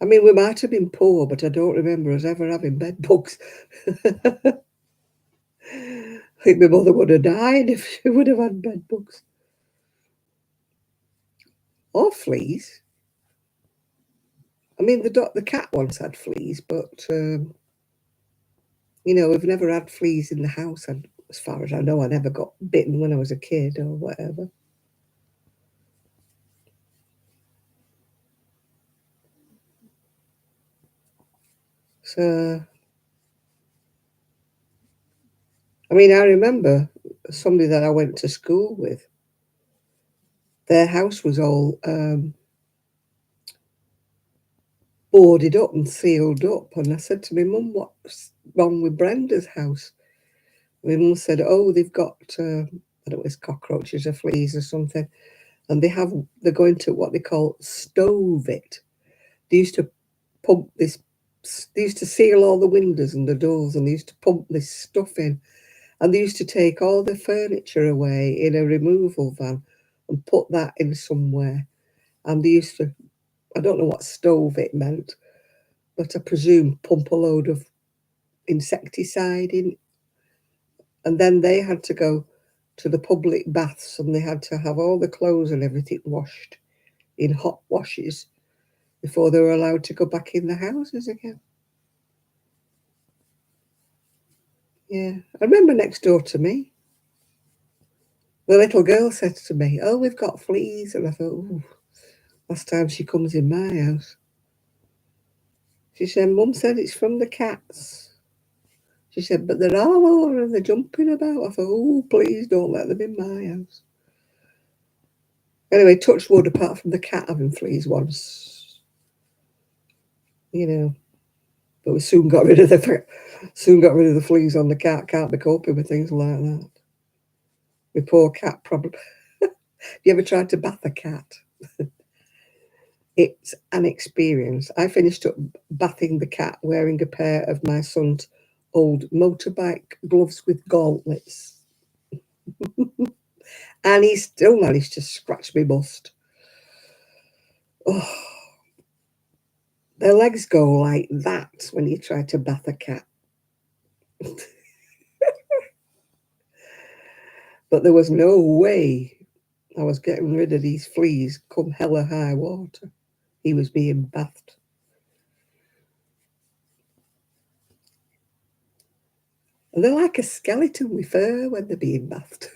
Speaker 1: I mean, we might have been poor, but I don't remember us ever having bed bugs. I think my mother would have died if she would have had bed bugs. Or fleas. I mean, the cat once had fleas, but, we've never had fleas in the house. And as far as I know, I never got bitten when I was a kid or whatever. So, I mean, I remember somebody that I went to school with, their house was all boarded up and sealed up. And I said to my mum, what's wrong with Brenda's house? My mum said, oh, they've got, I don't know, it's cockroaches or fleas or something. And they're going to what they call stove it. They used to pump this, they used to seal all the windows and the doors, and they used to pump this stuff in. And they used to take all the furniture away in a removal van and put that in somewhere. And they used to, I don't know what stove it meant, but I presume pump a load of insecticide in. And then they had to go to the public baths, and they had to have all the clothes and everything washed in hot washes before they were allowed to go back in the houses again. Yeah. I remember next door to me, the little girl said to me, oh, we've got fleas. And I thought, ooh, last time she comes in my house. She said, Mum said it's from the cats. She said, but they're all over and they're jumping about. I thought, oh, please don't let them in my house. Anyway, touch wood, apart from the cat having fleas once, you know. But we soon got rid of the fleas on the cat. Can't be coping with things like that. My poor cat probably. You ever tried to bath a cat? It's an experience. I finished up bathing the cat wearing a pair of my son's old motorbike gloves with gauntlets. And he still managed to scratch me bust. Oh, their legs go like that when you try to bath a cat. But there was no way I was getting rid of these fleas come hell or high water. He was being bathed. And they're like a skeleton with fur when they're being bathed.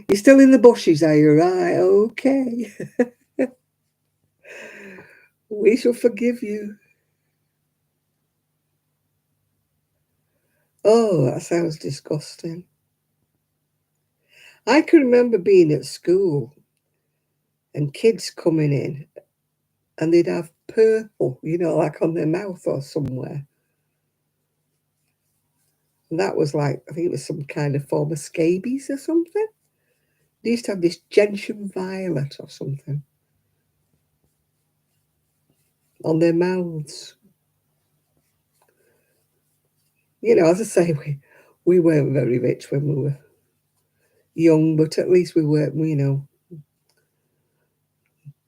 Speaker 1: You're still in the bushes, are you? Right, okay. We shall forgive you. Oh, that sounds disgusting. I can remember being at school and kids coming in and they'd have purple, like on their mouth or somewhere. And that was like, I think it was some kind of form of scabies or something. They used to have this gentian violet or something on their mouths. As I say, we weren't very rich when we were young, but at least we weren't, we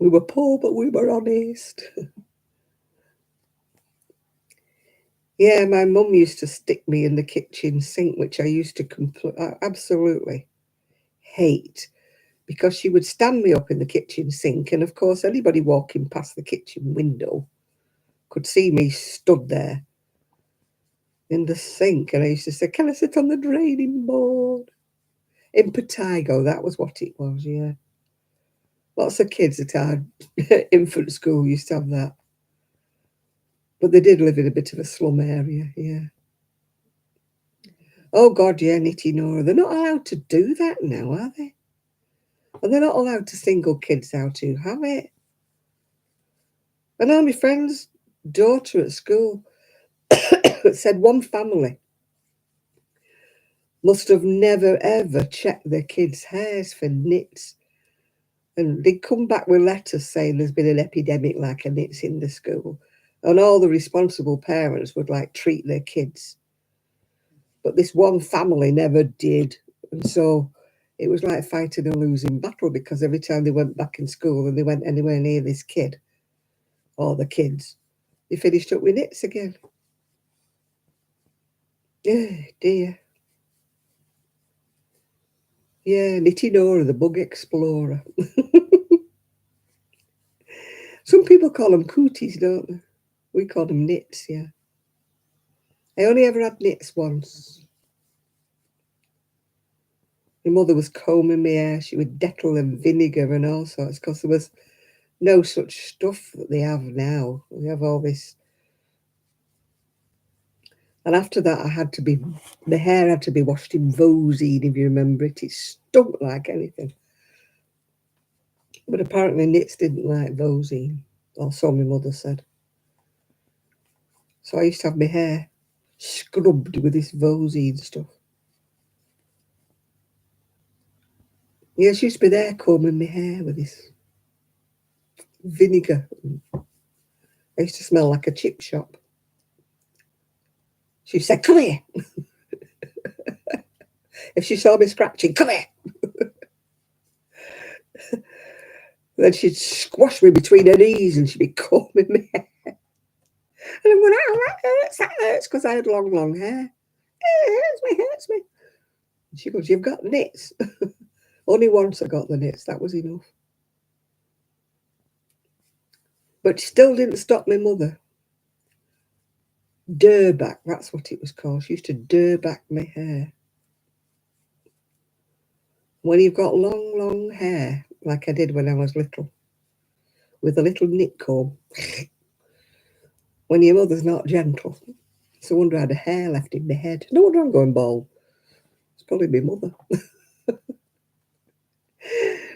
Speaker 1: were poor, but we were honest. Yeah, my mum used to stick me in the kitchen sink, which I used to absolutely hate, because she would stand me up in the kitchen sink, and of course anybody walking past the kitchen window could see me stood there in the sink, and I used to say, can I sit on the draining board? Impetigo, that was what it was, yeah. Lots of kids at our infant school used to have that. But they did live in a bit of a slum area, yeah. Oh, God, yeah, Nitty Nora. They're not allowed to do that now, are they? And they're not allowed to single kids out who have it. I know my friend's daughter at school said one family must have never, ever checked their kids' hairs for nits. And they'd come back with letters saying there's been an epidemic like a nits in the school. And all the responsible parents would treat their kids. But this one family never did. And so it was like fighting a losing battle, because every time they went back in school and they went anywhere near this kid or the kids, they finished up with nits again. Yeah, dear. Yeah, Nitty Nora, the bug explorer. Some people call them cooties, don't they? We call them nits, yeah. I only ever had nits once. My mother was combing my hair. She would Dettol and vinegar and all sorts, because there was no such stuff that they have now. They have all this. And after that, the hair had to be washed in Vosine, if you remember it. It stunk like anything. But apparently nits didn't like Vosine. Or so my mother said. So I used to have my hair scrubbed with this Vosine stuff. Yeah, she used to be there combing my hair with this vinegar. I used to smell like a chip shop. She said, "Come here." If she saw me scratching, "Come here." Then she'd squash me between her knees and she'd be combing my hair. And I'm going, "Oh, that hurts," because I had long, long hair. It hurts me. And she goes, "You've got nits." Only once I got the nits, that was enough. But still didn't stop my mother. Durback, that's what it was called. She used to durback my hair. When you've got long, long hair, like I did when I was little, with a little knit comb, when your mother's not gentle, it's a wonder I had a hair left in my head. No wonder I'm going bald. It's probably my mother.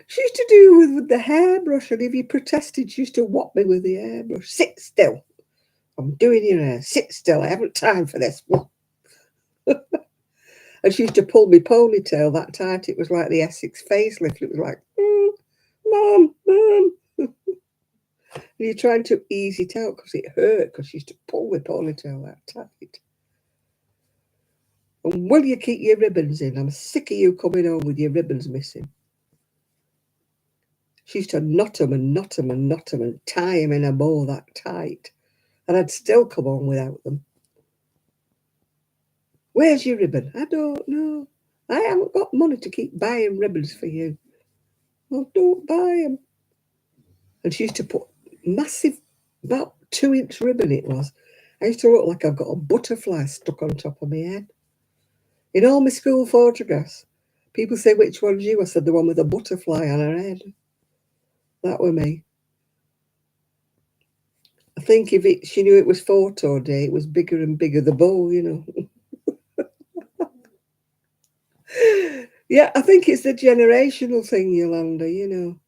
Speaker 1: She used to do with the hairbrush, and if you protested, she used to whop me with the hairbrush. "Sit still. I'm doing your hair. Sit still. I haven't time for this." And she used to pull my ponytail that tight. It was like the Essex facelift. It was like, "Mom, Mom." And you're trying to ease it out because it hurt, because she used to pull my ponytail that tight. "And will you keep your ribbons in? I'm sick of you coming home with your ribbons missing." She used to knot them and knot them and knot them and tie them in a bow that tight. And I'd still come home without them. "Where's your ribbon?" "I don't know. I haven't got money to keep buying ribbons for you." "Well, don't buy them." And she used to put massive, about 2-inch ribbon it was. I used to look like I've got a butterfly stuck on top of my head. In all my school photographs, people say, "Which one's you?" I said, "The one with a butterfly on her head." That were me. I think if she knew it was photo day, it was bigger and bigger, the bow, you know. Yeah, I think it's the generational thing, Yolanda, you know.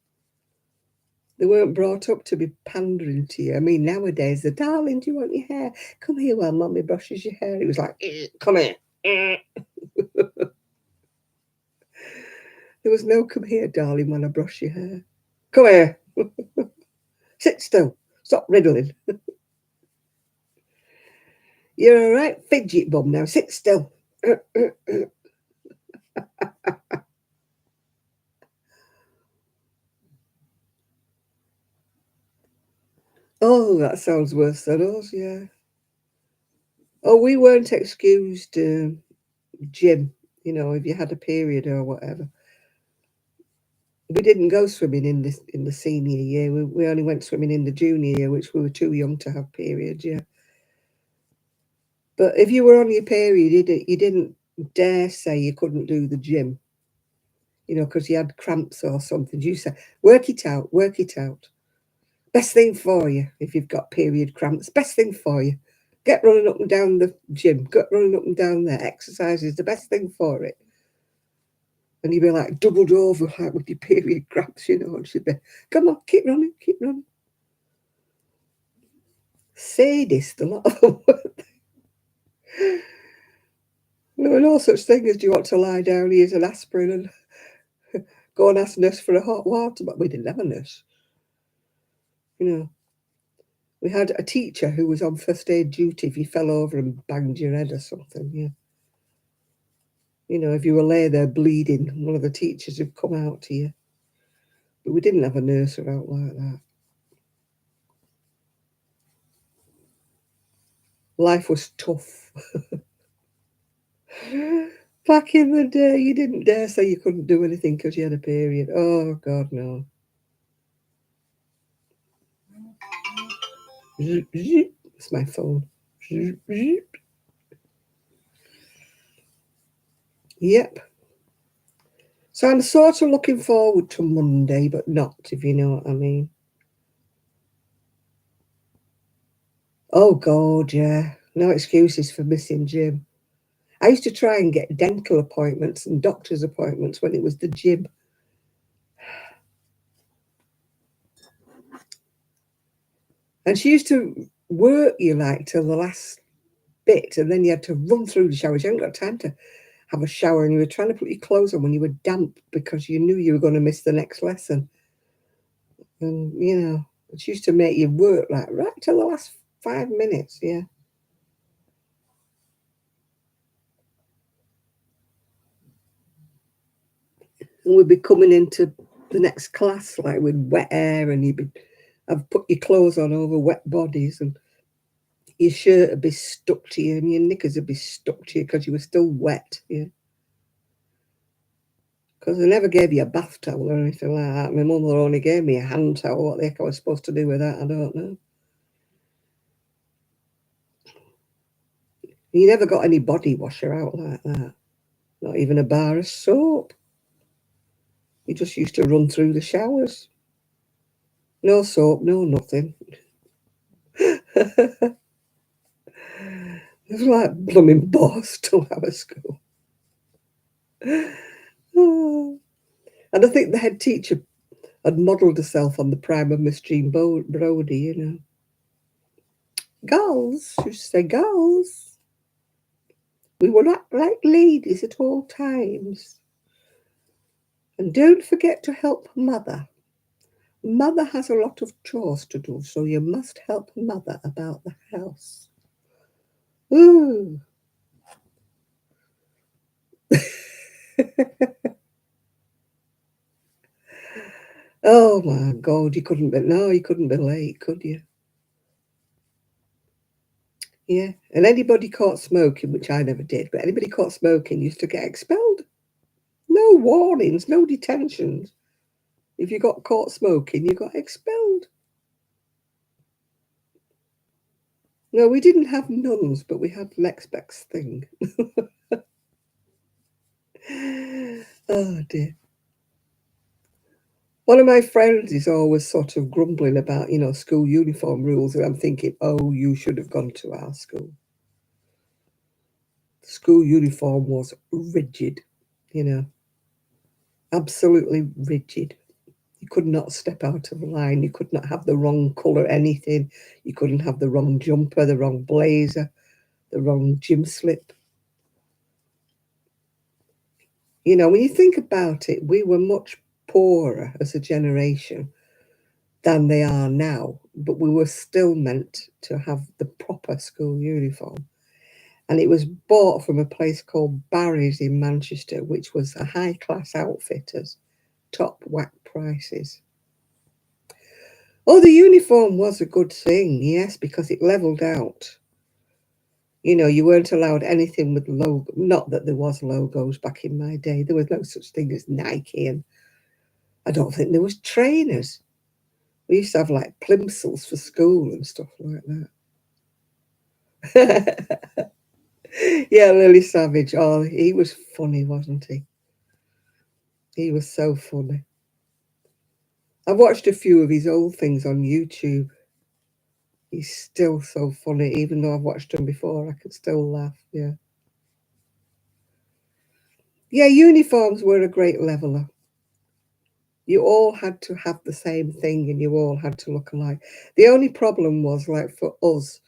Speaker 1: They weren't brought up to be pandering to you. I mean, nowadays, the "Darling, do you want your hair? Come here while Mummy brushes your hair." It was like, "Come here." There was no "come here, darling, when I brush your hair." "Come here." "Sit still. Stop riddling." "You're a right fidget bum now. Sit still." Oh, that sounds worse than us, yeah. Oh, we weren't excused, gym, you know, if you had a period or whatever. We didn't go swimming in the senior year. We only went swimming in the junior year, which we were too young to have periods, yeah. But if you were on your period, you didn't dare say you couldn't do the gym, you know, because you had cramps or something. You said, "Work it out, work it out. Best thing for you if you've got period cramps. Best thing for you. Get running up and down the gym. Get running up and down there. Exercise is the best thing for it." And you'd be like doubled over like with your period cramps, you know, and she'd be, "Come on, keep running, keep running." Sadist, a lot of them. There were no such thing as, "Do you want to lie down? Here's an aspirin and go and ask nurse for a hot water." But we didn't have a nurse. You know, we had a teacher who was on first aid duty if you fell over and banged your head or something. Yeah. You know, if you were lay there bleeding, one of the teachers would come out to you. But we didn't have a nurse around like that. Life was tough. Back in the day, you didn't dare say you couldn't do anything because you had a period. Oh, God, no. It's my phone. Yep. So I'm sort of looking forward to Monday, but not, if you know what I mean. Oh, God, yeah. No excuses for missing gym. I used to try and get dental appointments and doctor's appointments when it was the gym. And she used to work you like till the last bit, and then you had to run through the showers. You hadn't got time to have a shower, and you were trying to put your clothes on when you were damp because you knew you were going to miss the next lesson. And it used to make you work like right till the last 5 minutes. Yeah. And we'd be coming into the next class like with wet hair, and you'd be have put your clothes on over wet bodies, and your shirt would be stuck to you, and your knickers would be stuck to you because you were still wet. Yeah. Because they never gave you a bath towel or anything like that. My mum only gave me a hand towel. What the heck I was supposed to do with that, I don't know. You never got any body washer out like that. Not even a bar of soap. You just used to run through the showers. No soap, no nothing. It was like blooming boss to our school. Oh. And I think the head teacher had modelled herself on the prime of Miss Jean Brodie. Girls, she used to say, girls, we will act like ladies at all times. And don't forget to help mother. Mother has a lot of chores to do, so you must help mother about the house. Ooh. Oh my God, you couldn't be late, could you? Yeah. And anybody caught smoking, which I never did, but anybody caught smoking used to get expelled. No warnings, no detentions. If you got caught smoking, you got expelled. No, we didn't have nuns, but we had Lex Beck's thing. Oh dear. One of my friends is always sort of grumbling about, school uniform rules, and I'm thinking, oh, you should have gone to our school. The school uniform was rigid, absolutely rigid. You could not step out of line. You could not have the wrong colour anything. You couldn't have the wrong jumper, the wrong blazer, the wrong gym slip. When you think about it, we were much poorer as a generation than they are now, but we were still meant to have the proper school uniform. And it was bought from a place called Barry's in Manchester, which was a high-class outfitters, top whack prices. Oh, the uniform was a good thing, yes, because it levelled out. You weren't allowed anything with logo. Not that there was logos back in my day. There was no such thing as Nike, and I don't think there was trainers. We used to have like plimsolls for school and stuff like that. Yeah, Lily Savage. Oh, he was funny, wasn't he? He was so funny. I've watched a few of his old things on YouTube. He's still so funny, even though I've watched him before. I can still laugh. Yeah. Yeah, uniforms were a great leveler. You all had to have the same thing and you all had to look alike. The only problem was, like, for us,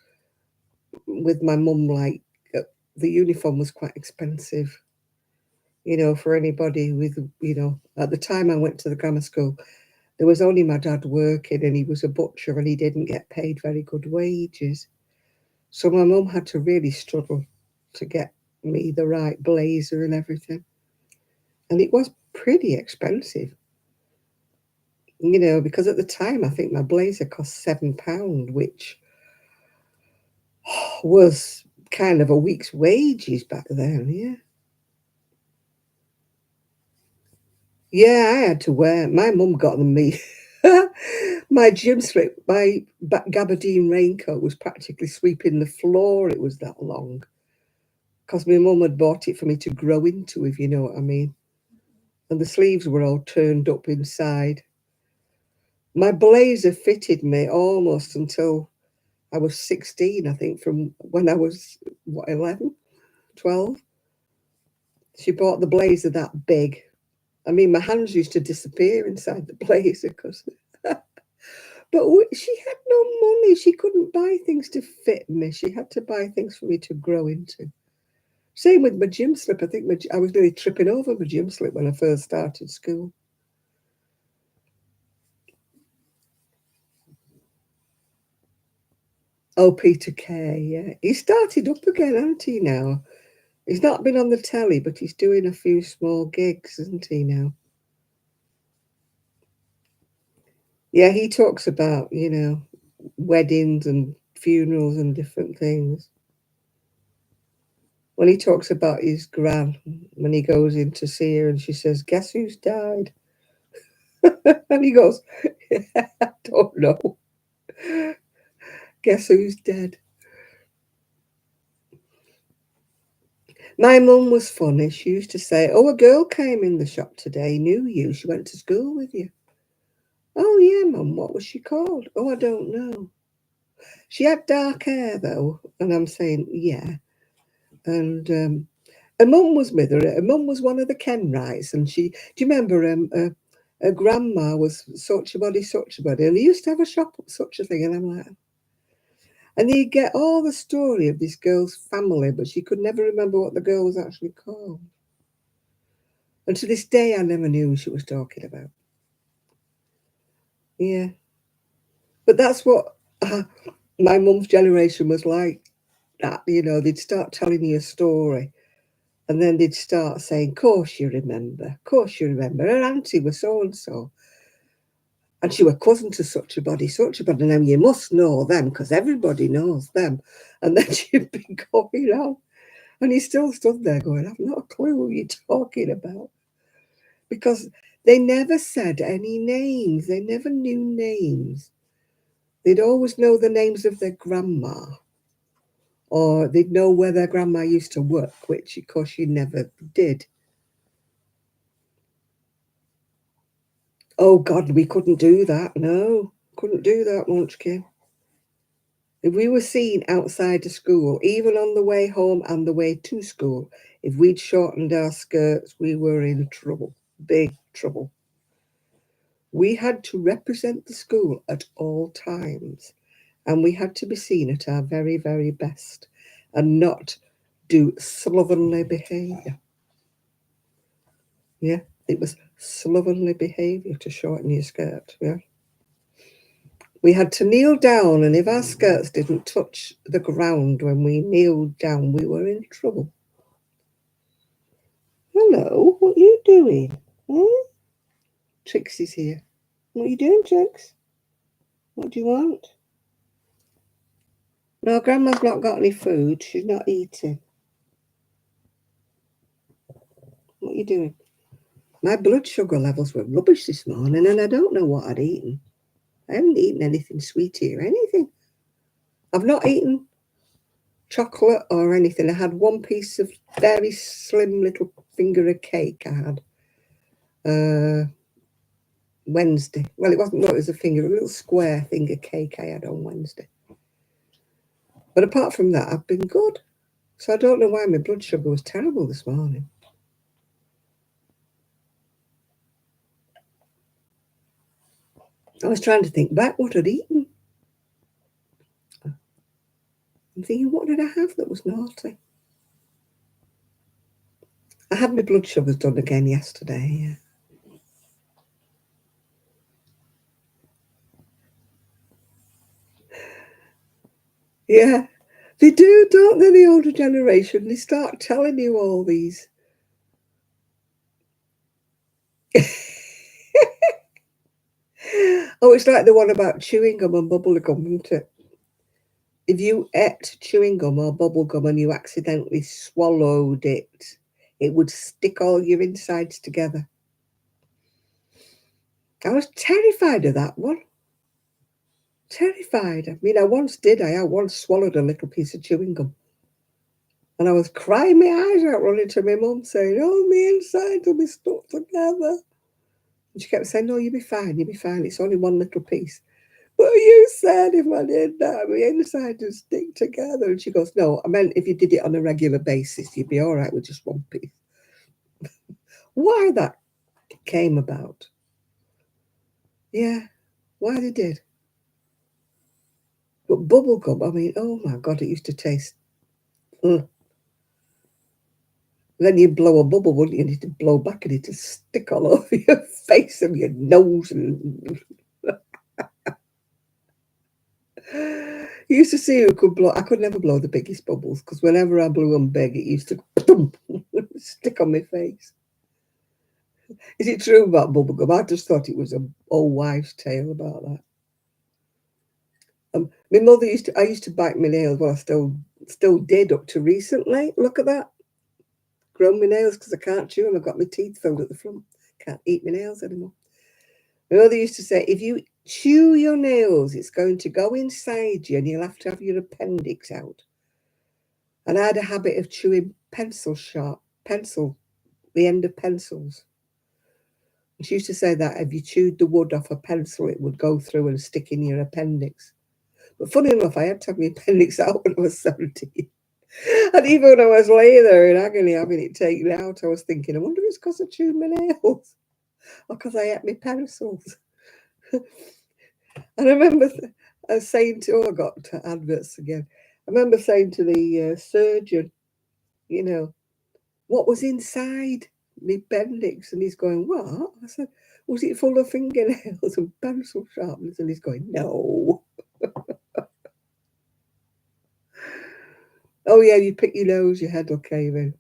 Speaker 1: with my mum, like, the uniform was quite expensive, for anybody with, at the time I went to the grammar school, there was only my dad working and he was a butcher and he didn't get paid very good wages. So my mum had to really struggle to get me the right blazer and everything. And it was pretty expensive, because at the time I think my blazer cost £7, which was kind of a week's wages back then. Yeah. Yeah, I had to wear. My mum got them me. My gym slip, my gabardine raincoat was practically sweeping the floor. It was that long because my mum had bought it for me to grow into, if you know what I mean. And the sleeves were all turned up inside. My blazer fitted me almost until I was 16, I think, from when I was, what, 11, 12. She bought the blazer that big. I mean, my hands used to disappear inside the blazer because But she had no money. She couldn't buy things to fit me. She had to buy things for me to grow into. Same with my gym slip. I think I was nearly tripping over my gym slip when I first started school. Oh, Peter Kay, yeah. He started up again, hasn't he, now? He's not been on the telly, but he's doing a few small gigs, isn't he, now? Yeah, he talks about, weddings and funerals and different things. When he talks about his gran, when he goes in to see her and she says, "Guess who's died?" And he goes, "I don't know. Guess who's dead?" My mum was funny. She used to say, "Oh, a girl came in the shop today, knew you. She went to school with you." "Oh, yeah, mum. What was she called?" "Oh, I don't know. She had dark hair, though." And I'm saying, "Yeah." And her mum was with her. Her mum was one of the Kenwrights. And do you remember her grandma was such a body, such a body. And they used to have a shop at such a thing. And I'm like, and you get all the story of this girl's family, but she could never remember what the girl was actually called. And to this day, I never knew who she was talking about. Yeah. But that's what my mum's generation was like. That, they'd start telling you a story. And then they'd start saying, "Course you remember. Course you remember. Her auntie was so and so. And she were cousin to such a body, such a body. Now you must know them because everybody knows them." And then she'd be going on. And he still stood there going, "I've not a clue who you're talking about." Because they never said any names. They never knew names. They'd always know the names of their grandma. Or they'd know where their grandma used to work, which, of course, she never did. Oh, God, we couldn't do that. No, couldn't do that, Munchkin. If we were seen outside the school, even on the way home and the way to school, if we'd shortened our skirts, we were in trouble. Big trouble. We had to represent the school at all times, and we had to be seen at our very, very best and not do slovenly behaviour. Yeah, it was slovenly behaviour to shorten your skirt. Yeah. We had to kneel down, and if our skirts didn't touch the ground when we kneeled down, we were in trouble. Hello, what are you doing? Hmm? Trixie's here. What are you doing, Trix? What do you want? No, Grandma's not got any food. She's not eating. What are you doing? My blood sugar levels were rubbish this morning, and I don't know what I'd eaten. I haven't eaten anything sweetie or anything. I've not eaten chocolate or anything. I had one piece of very slim little finger of cake I had Wednesday. Well, it wasn't, no, it was a little square finger cake I had on Wednesday. But apart from that, I've been good. So I don't know why my blood sugar was terrible this morning. I was trying to think back what I'd eaten. I'm thinking, what did I have that was naughty? I had my blood sugars done again yesterday, yeah. Yeah, they do, don't they, the older generation? They start telling you all these. Oh, it's like the one about chewing gum and bubble gum, isn't it? If you ate chewing gum or bubble gum and you accidentally swallowed it, it would stick all your insides together. I was terrified of that one. Terrified. I mean, I once swallowed a little piece of chewing gum. And I was crying my eyes out, running to my mum, saying, "Oh, my insides will be stuck together." And she kept saying, "No, you'll be fine, you'll be fine. It's only one little piece." "But you said if I did that, my insides would stick together." And she goes, "No, I meant if you did it on a regular basis, you'd be all right with just one piece." Why that came about? Yeah, why they did. But bubble gum, I mean, oh my God, it used to taste. Then you'd blow a bubble, wouldn't you? And it'd blow back and it'd stick all over your face and your nose. And you used to see who could blow. I could never blow the biggest bubbles because whenever I blew them big, it used to stick on my face. Is it true about bubblegum? I just thought it was an old wives' tale about that. My mother I used to bite my nails. Well, I still did up to recently. Look at that. Grown my nails because I can't chew them. I've got my teeth filled at the front. Can't eat my nails anymore. My mother used to say, if you chew your nails, it's going to go inside you and you'll have to have your appendix out. And I had a habit of chewing the end of pencils. And she used to say that if you chewed the wood off a pencil, it would go through and stick in your appendix. But funny enough, I had to have my appendix out when I was 17. And even when I was laying there in agony having it taken out, I was thinking, I wonder if it's because I chewed my nails or because I ate my pencils. And I remember saying to, I got to adverts again. I remember saying to the surgeon, what was inside my appendix? And he's going, what? I said, was it full of fingernails and pencil sharpeners? And he's going, no. Oh, yeah, you pick your nose, your head will cave in.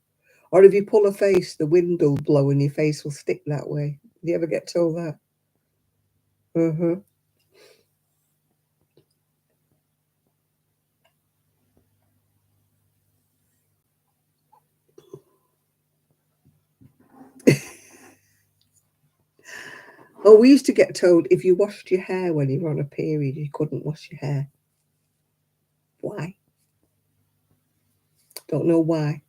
Speaker 1: Or if you pull a face, the wind will blow and your face will stick that way. Do you ever get told that? Uh-huh. Oh, we used to get told if you washed your hair when you were on a period, you couldn't wash your hair. Why? Don't know why.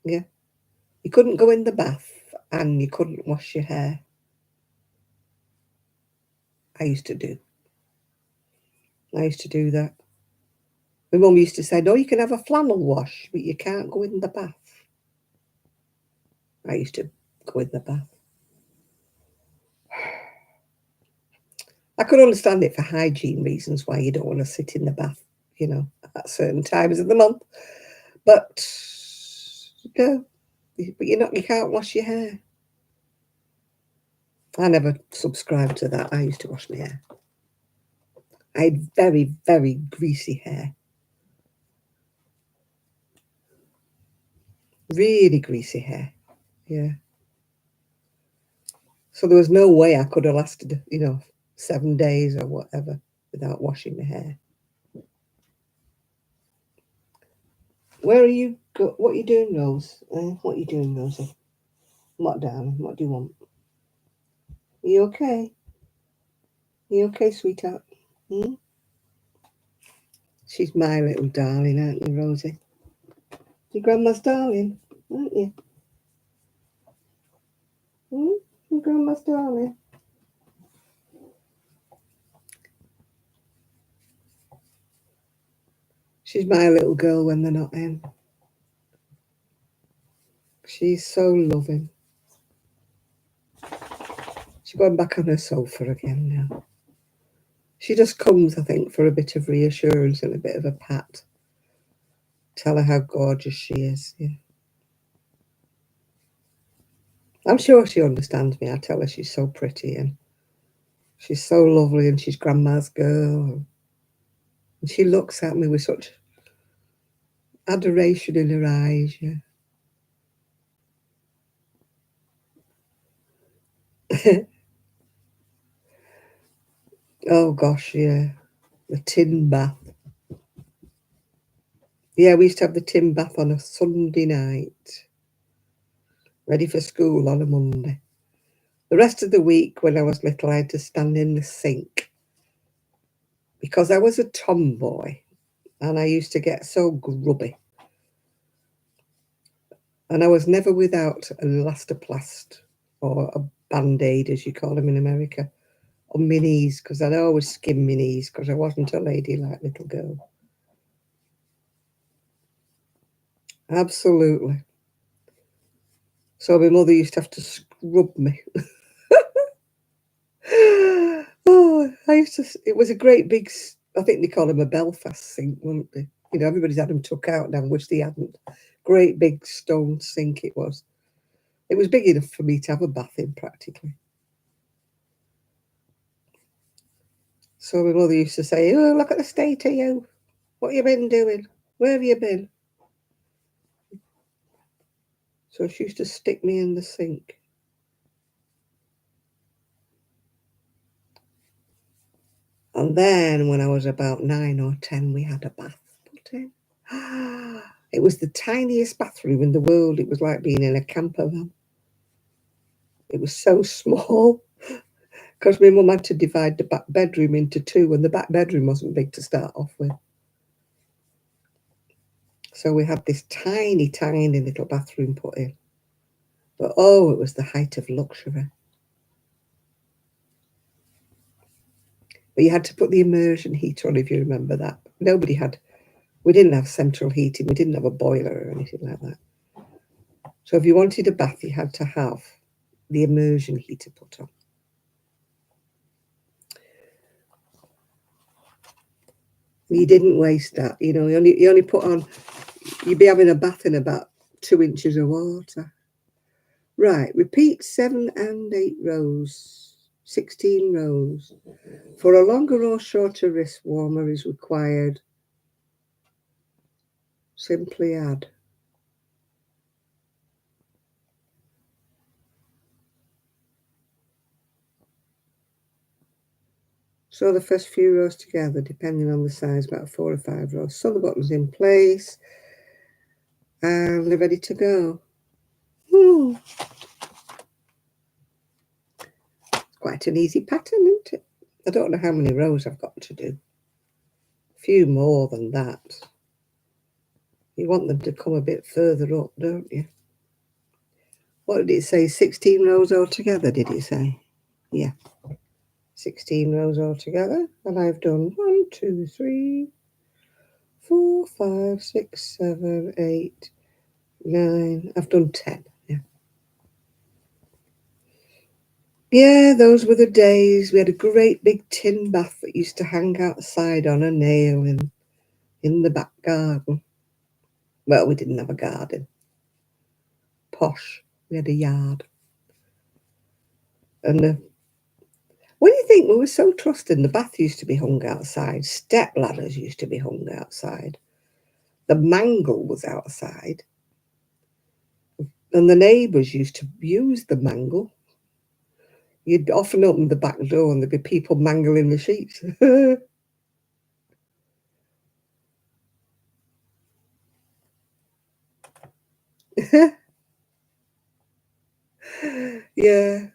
Speaker 1: Yeah. You couldn't go in the bath and you couldn't wash your hair. I used to do that. My mum used to say, no, you can have a flannel wash, but you can't go in the bath. I used to go in the bath. I could understand it for hygiene reasons why you don't want to sit in the bath, at certain times of the month. But no, you can't wash your hair. I never subscribed to that. I used to wash my hair. I had very, very greasy hair. Really greasy hair. Yeah. So there was no way I could have lasted, 7 days or whatever without washing my hair. Where are you? What are you doing, Rose? What are you doing, Rosie? What, darling? What do you want? Are you okay? Are you okay, sweetheart? Hmm? She's my little darling, aren't you, Rosie? Your grandma's darling, aren't you? Hmm? Your grandma's darling. She's my little girl when they're not in. She's so loving. She's going back on her sofa again now. She just comes, I think, for a bit of reassurance and a bit of a pat. Tell her how gorgeous she is. Yeah. I'm sure she understands me. I tell her she's so pretty and she's so lovely and she's grandma's girl. And she looks at me with such adoration in her eyes. Yeah. Oh gosh, yeah. The tin bath. Yeah, we used to have the tin bath on a Sunday night. Ready for school on a Monday. The rest of the week when I was little, I had to stand in the sink because I was a tomboy and I used to get so grubby. And I was never without a elastoplast or a band-aid, as you call them in America, on my knees because I'd always skin my knees because I wasn't a ladylike little girl. Absolutely. So my mother used to have to scrub me. Oh, it was a great big I think they call them a Belfast sink, wouldn't they? You know, everybody's had them took out now, wish they hadn't. Great big stone sink it was. It was big enough for me to have a bath in practically. So my mother used to say, "Oh, look at the state of you. What you been doing? Where have you been?" So she used to stick me in the sink. And then when I was about 9 or 10, we had a bath put in. It was the tiniest bathroom in the world. It was like being in a camper van. It was so small because my mum had to divide the back bedroom into two, and the back bedroom wasn't big to start off with. So we had this tiny, tiny little bathroom put in. But oh, it was the height of luxury. But you had to put the immersion heater on, if you remember that. We didn't have central heating. We didn't have a boiler or anything like that. So if you wanted a bath, you had to have the immersion heater put on. You didn't waste that. You know, you only put on, you'd be having a bath in about 2 inches of water. Right, repeat 7 and 8 rows, 16 rows. For a longer or shorter wrist warmer is required, simply add. Sew the first few rows together, depending on the size, about 4 or 5 rows. Sew the bottoms in place, and they're ready to go. It's quite an easy pattern, isn't it? I don't know how many rows I've got to do. A few more than that. You want them to come a bit further up, don't you? What did it say? 16 rows altogether, did it say? Yeah. 16 rows altogether. And I've done 1, 2, 3, 4, 5, 6, 7, 8, 9. I've done 10. Yeah. Yeah, those were the days. We had a great big tin bath that used to hang outside on a nail in the back garden. Well, we didn't have a garden. Posh. We had a yard. And what do you think? We were so trusting. The bath used to be hung outside. Step ladders used to be hung outside. The mangle was outside. And the neighbours used to use the mangle. You'd often open the back door and there'd be people mangling the sheets. Yeah.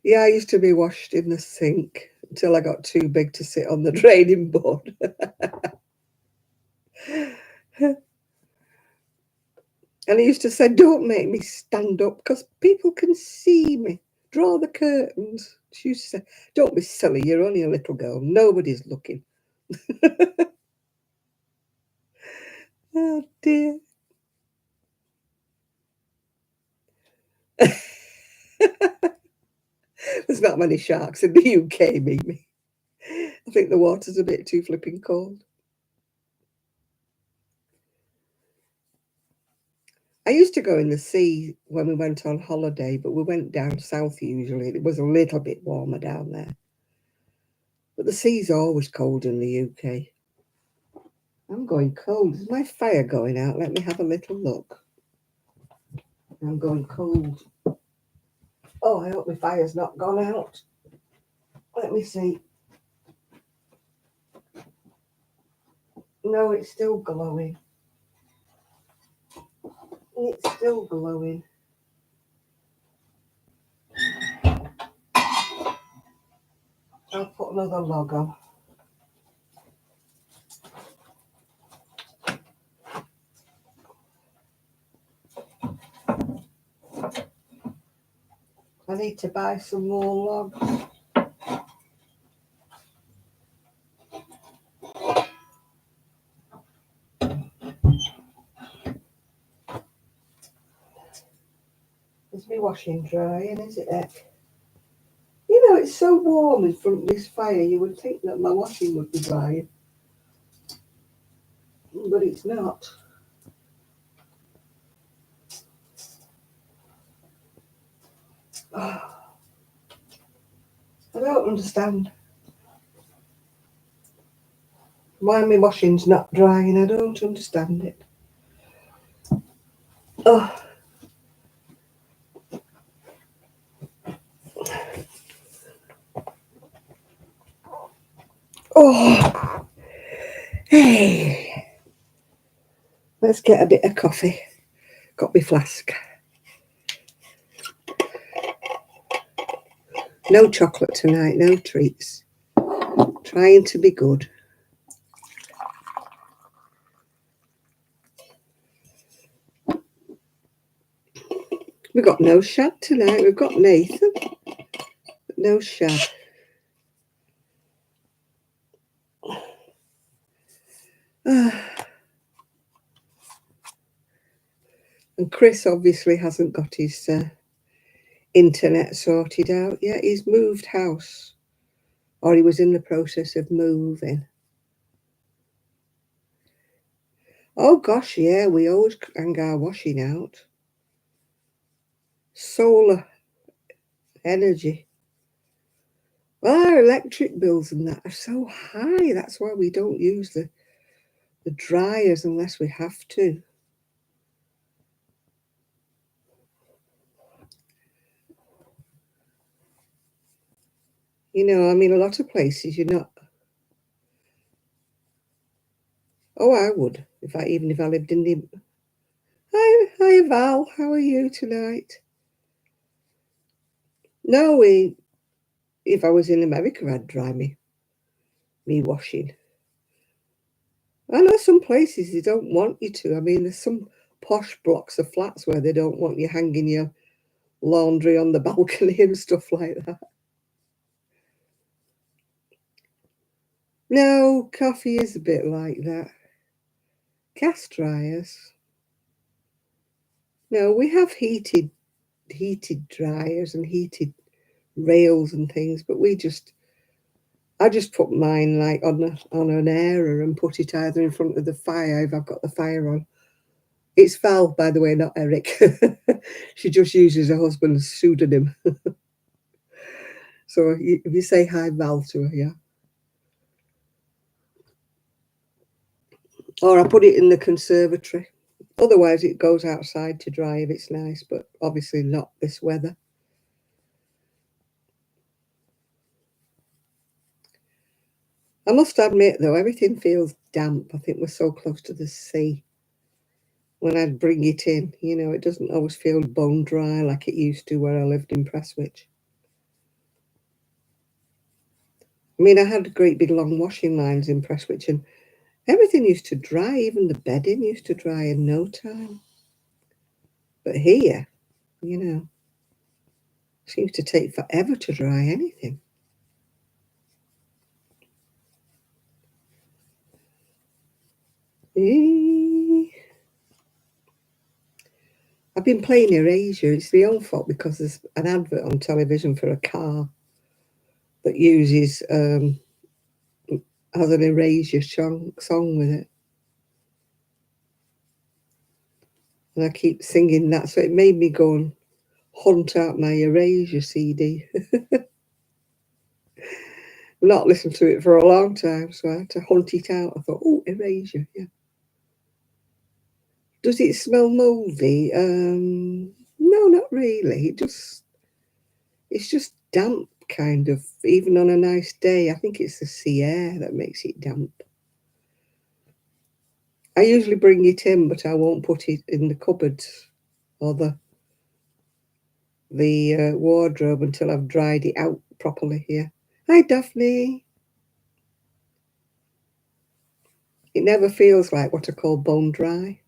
Speaker 1: Yeah, I used to be washed in the sink until I got too big to sit on the draining board. And he used to say, "Don't make me stand up because people can see me. Draw the curtains." She used to say, "Don't be silly. You're only a little girl. Nobody's looking." Oh, dear. There's not many sharks in the UK, Mimi. I think the water's a bit too flipping cold. I used to go in the sea when we went on holiday, but we went down south usually. It was a little bit warmer down there. But the sea's always cold in the UK. I'm going cold. Is my fire going out? Let me have a little look. I'm going cold. Oh, I hope my fire's not gone out. Let me see. No, it's still glowing. It's still glowing. I'll put another log on. I need to buy some more logs. Is my washing drying, is it? You know, it's so warm in front of this fire, you would think that my washing would be drying. But it's not. I don't understand why my washing's not drying. I don't understand it. Oh, oh, hey. Let's get a bit of coffee. Got my flask. No chocolate tonight, no treats. Trying to be good. We've got no Shad tonight. We've got Nathan, but no Shad. And Chris obviously hasn't got his internet sorted out yet. He's moved house, or he was in the process of moving. Oh gosh, yeah, we always hang our washing out. Solar energy. Well, our electric bills and that are so high. That's why we don't use the dryers unless we have to. You know, I mean, a lot of places you're not. Oh, I would even if I lived in the. Hi, Val. How are you tonight? No, if I was in America, I'd dry me washing. I know some places they don't want you to. I mean, there's some posh blocks of flats where they don't want you hanging your laundry on the balcony and stuff like that. No, coffee is a bit like that. Gas dryers. No, we have heated dryers and heated rails and things, but I just put mine like on an airer and put it either in front of the fire if I've got the fire on. It's Val, by the way, not Eric. She just uses her husband's pseudonym. So if you say hi, Val, to her, yeah. Or I put it in the conservatory. Otherwise, it goes outside to dry if it's nice, but obviously not this weather. I must admit, though, everything feels damp. I think we're so close to the sea. When I bring it in, you know, it doesn't always feel bone dry like it used to where I lived in Prestwich. I mean, I had great big long washing lines in Prestwich and everything used to dry. Even the bedding used to dry in no time. But here, you know, seems to take forever to dry anything. I've been playing Erasure. It's my own fault because there's an advert on television for a car that uses has an Erasure song with it, and I keep singing that, so it made me go and hunt out my Erasure CD. Not listened to it for a long time, so I had to hunt it out. I thought, oh, Erasure, yeah. Does it smell mouldy? No, not really. It's just damp, kind of. Even on a nice day, I think it's the sea air that makes it damp. I usually bring it in, but I won't put it in the cupboards or the wardrobe until I've dried it out properly here. Hi, Daphne. It never feels like what I call bone dry.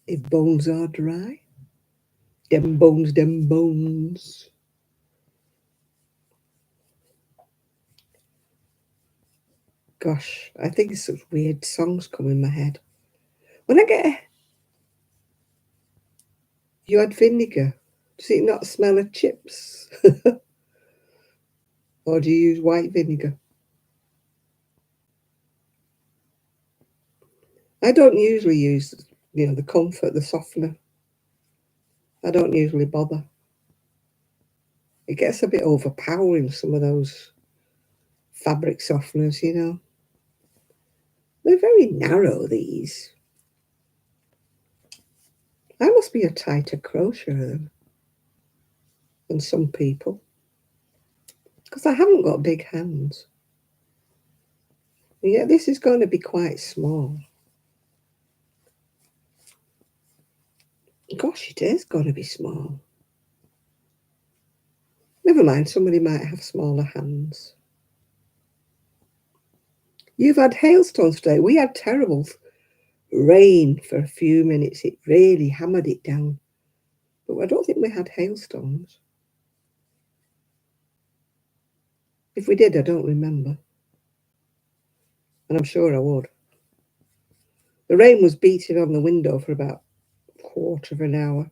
Speaker 1: If bones are dry. Dem bones, dem bones. Gosh, I think such weird songs come in my head. When I get... You had vinegar. Does it not smell of chips? Or do you use white vinegar? I don't usually use, the comfort, the softener. I don't usually bother. It gets a bit overpowering, some of those fabric softeners. They're very narrow, these. I must be a tighter crocheter than some people, because I haven't got big hands. Yeah, this is going to be quite small. Gosh, it is going to be small. Never mind, somebody might have smaller hands. You've had hailstones today. We had terrible rain for a few minutes. It really hammered it down. But I don't think we had hailstones. If we did, I don't remember. And I'm sure I would. The rain was beating on the window for about a quarter of an hour.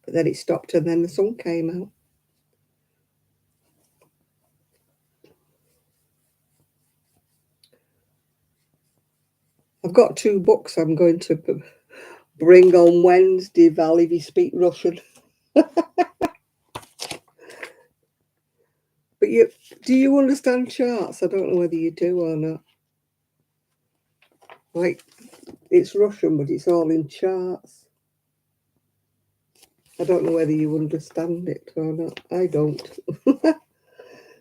Speaker 1: But then it stopped and then the sun came out. I've got 2 books I'm going to bring on Wednesday, Val, if you speak Russian. But do you understand charts? I don't know whether you do or not. Like, it's Russian, but it's all in charts. I don't know whether you understand it or not. I don't.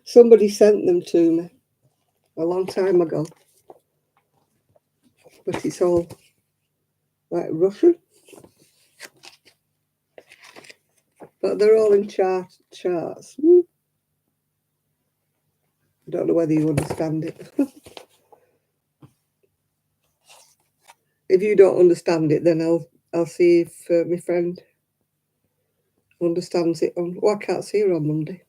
Speaker 1: Somebody sent them to me a long time ago. But it's all like Russian. But they're all in charts. I don't know whether you understand it. If you don't understand it, then I'll see if my friend understands it. I can't see her on Monday.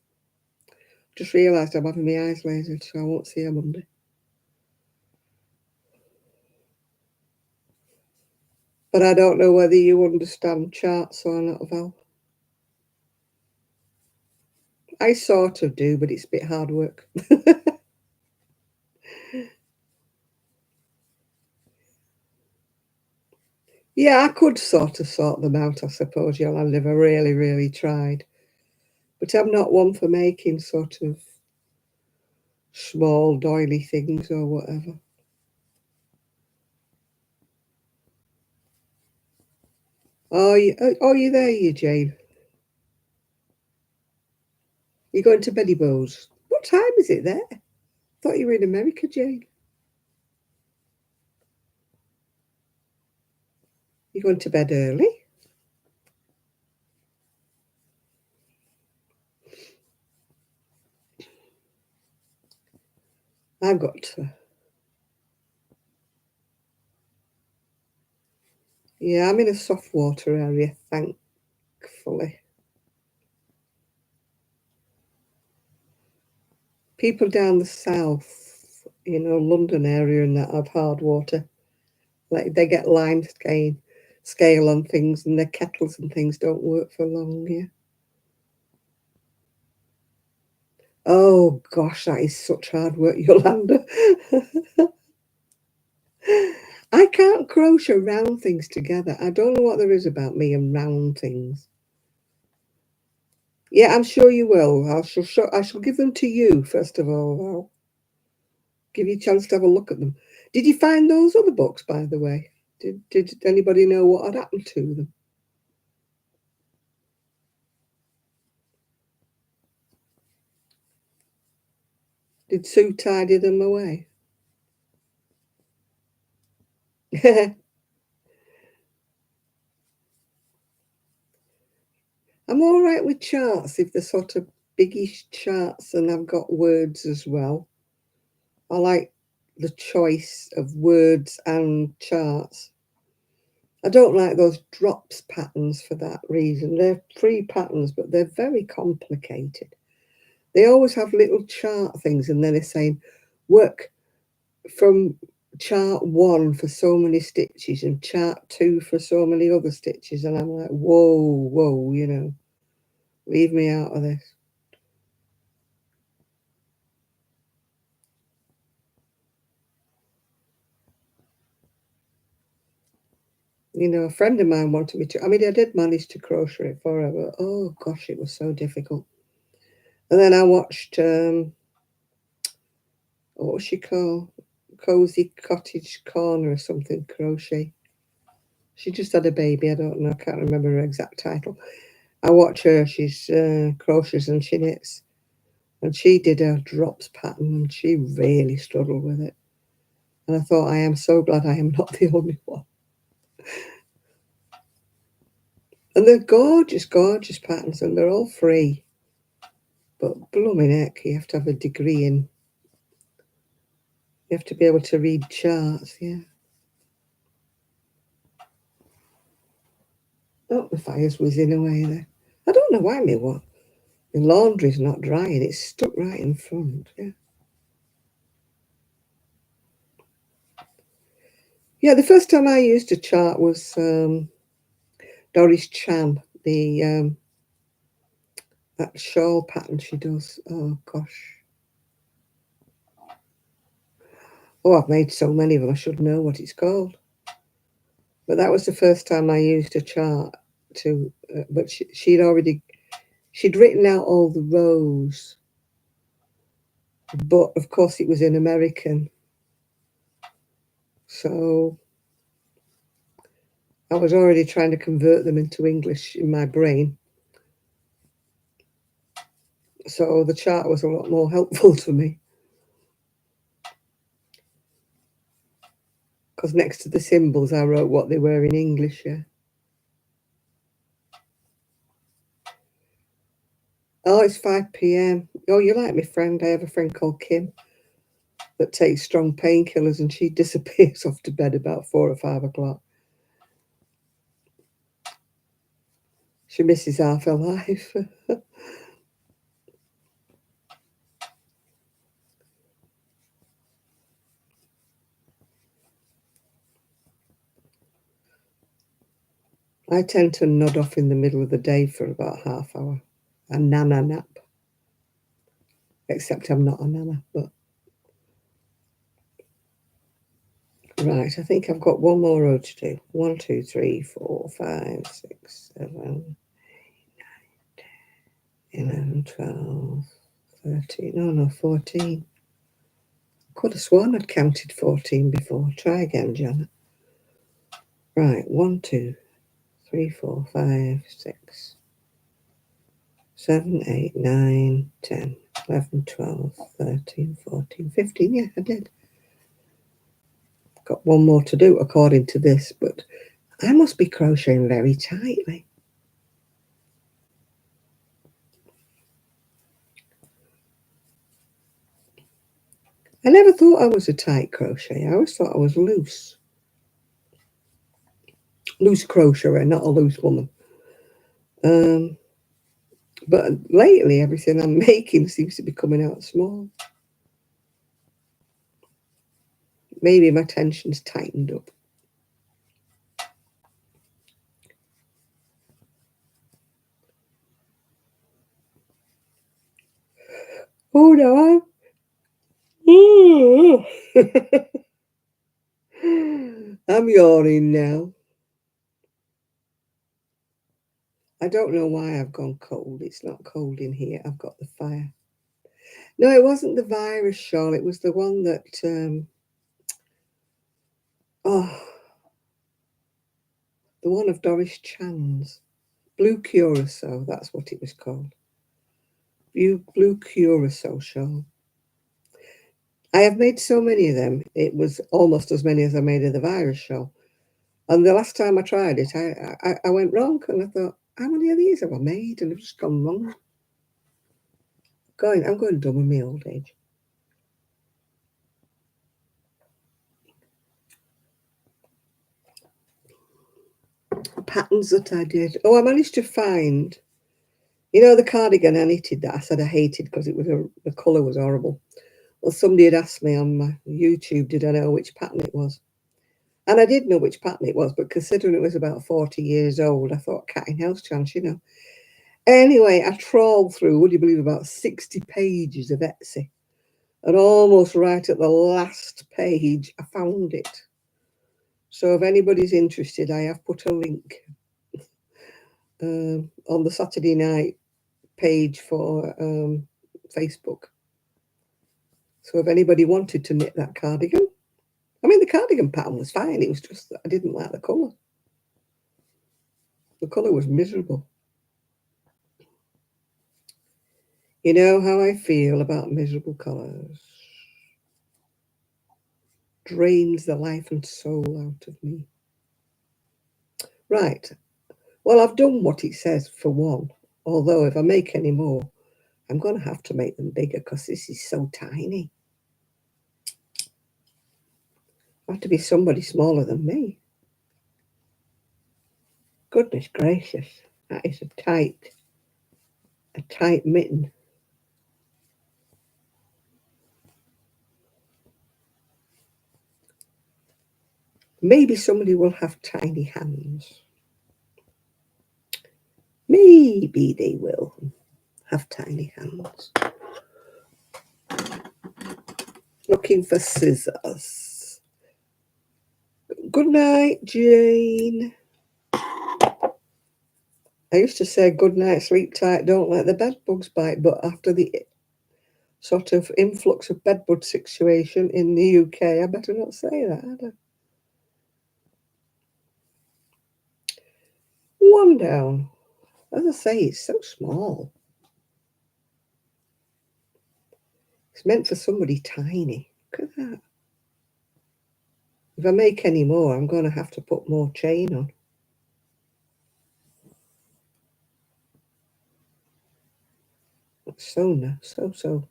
Speaker 1: Just realised I'm having my eyes lasered, so I won't see her Monday. But I don't know whether you understand charts or not, Val. I sort of do, but it's a bit hard work. Yeah, I could sort them out, I suppose, Yolanda, if I really, really tried. But I'm not one for making sort of small doily things or whatever. Are you there, you Jane? You going to Betty Bo's? What time is it there? I thought you were in America, Jane. You going to bed early? I've got to. Yeah, I'm in a soft water area, thankfully. People down the south, London area and that have hard water. Like they get lime scale on things and their kettles and things don't work for long, yeah. Oh gosh, that is such hard work, Yolanda. I can't crochet round things together. I don't know what there is about me and round things. Yeah, I'm sure you will. I shall give them to you first of all. I'll give you a chance to have a look at them. Did you find those other books, by the way? Did anybody know what had happened to them? Did Sue tidy them away? I'm all right with charts if they're sort of biggish charts and I've got words as well. I like the choice of words and charts. I don't like those drops patterns for that reason. They're free patterns, but they're very complicated. They always have little chart things and then they're saying work from chart 1 for so many stitches and chart 2 for so many other stitches. And I'm like, whoa, Leave me out of this. You know, a friend of mine wanted me to. I mean, I did manage to crochet it for her, but oh gosh, it was so difficult. And then I watched, what was she called? Cozy Cottage Corner or something, crochet. She just had a baby. I don't know. I can't remember her exact title. I watch her. She's crochets and she knits. And she did a drops pattern and she really struggled with it. And I thought, I am so glad I am not the only one. And they're gorgeous, gorgeous patterns and they're all free. But blooming heck, you have to have a degree in, you have to be able to read charts, yeah. Oh, the fire's whizzing away there. I don't know why my laundry's not drying. It's stuck right in front, yeah. Yeah, the first time I used a chart was Doris Chan, the that shawl pattern she does. Oh gosh. Oh, I've made so many of them. I should know what it's called. But that was the first time I used a chart to. But she'd written out all the rows. But of course, it was in American, so I was already trying to convert them into English in my brain. So the chart was a lot more helpful to me. Because next to the symbols, I wrote what they were in English, yeah. Oh, it's 5 p.m. Oh, you're like my friend. I have a friend called Kim that takes strong painkillers and she disappears off to bed about 4 or 5 o'clock. She misses half her life. I tend to nod off in the middle of the day for about half hour. A nana nap. Except I'm not a nana, but right, I think I've got one more row to do. 1, 2, 3, 4, 5, 6, 7, 11, 12, 13. Oh no, 14. Could have sworn I'd counted 14 before. Try again, Janet. Right, 1, 2, 3, 4, 5, 6, 7, 8, 9, 10, 11, 12, 13, 14, 15. Yeah, I did. Got one more to do according to this, but I must be crocheting very tightly. I never thought I was a tight crochet. I always thought I was loose. Loose crocheter, not a loose woman. But lately, everything I'm making seems to be coming out small. Maybe my tension's tightened up. Oh no, I'm yawning now. I don't know why I've gone cold. It's not cold in here. I've got the fire. No, it wasn't the virus shawl. It was the one that, oh, the one of Doris Chan's. Blue Curacao, that's what it was called. Blue Curacao shawl. I have made so many of them. It was almost as many as I made of the virus shawl. And the last time I tried it, I went wrong and I thought, how many of these have I made? And I've just gone wrong. I'm going dumb in my old age. Patterns that I did. Oh, I managed to find, you know, the cardigan I knitted that I said I hated because the colour was horrible. Well, somebody had asked me on my YouTube, did I know which pattern it was? And I did know which pattern it was, but considering it was about 40 years old, I thought, cat in house chance, you know. Anyway, I trawled through, would you believe, about 60 pages of Etsy. And almost right at the last page, I found it. So if anybody's interested, I have put a link on the Saturday night page for Facebook. So if anybody wanted to knit that cardigan, I mean, the cardigan pattern was fine. It was just that I didn't like the colour. The colour was miserable. You know how I feel about miserable colours. Drains the life and soul out of me. Right. Well, I've done what it says for one. Although if I make any more, I'm going to have to make them bigger because this is so tiny. I have to be somebody smaller than me. Goodness gracious. That is a tight mitten. Maybe somebody will have tiny hands. Maybe they will have tiny hands. Looking for scissors. Good night, Jane. I used to say good night, sleep tight, don't let the bed bugs bite, but after the sort of influx of bedbug situation in the UK, I better not say that, had I? One down. As I say, it's so small. It's meant for somebody tiny. Look at that. If I make any more, I'm going to have to put more chain on. So nice, so.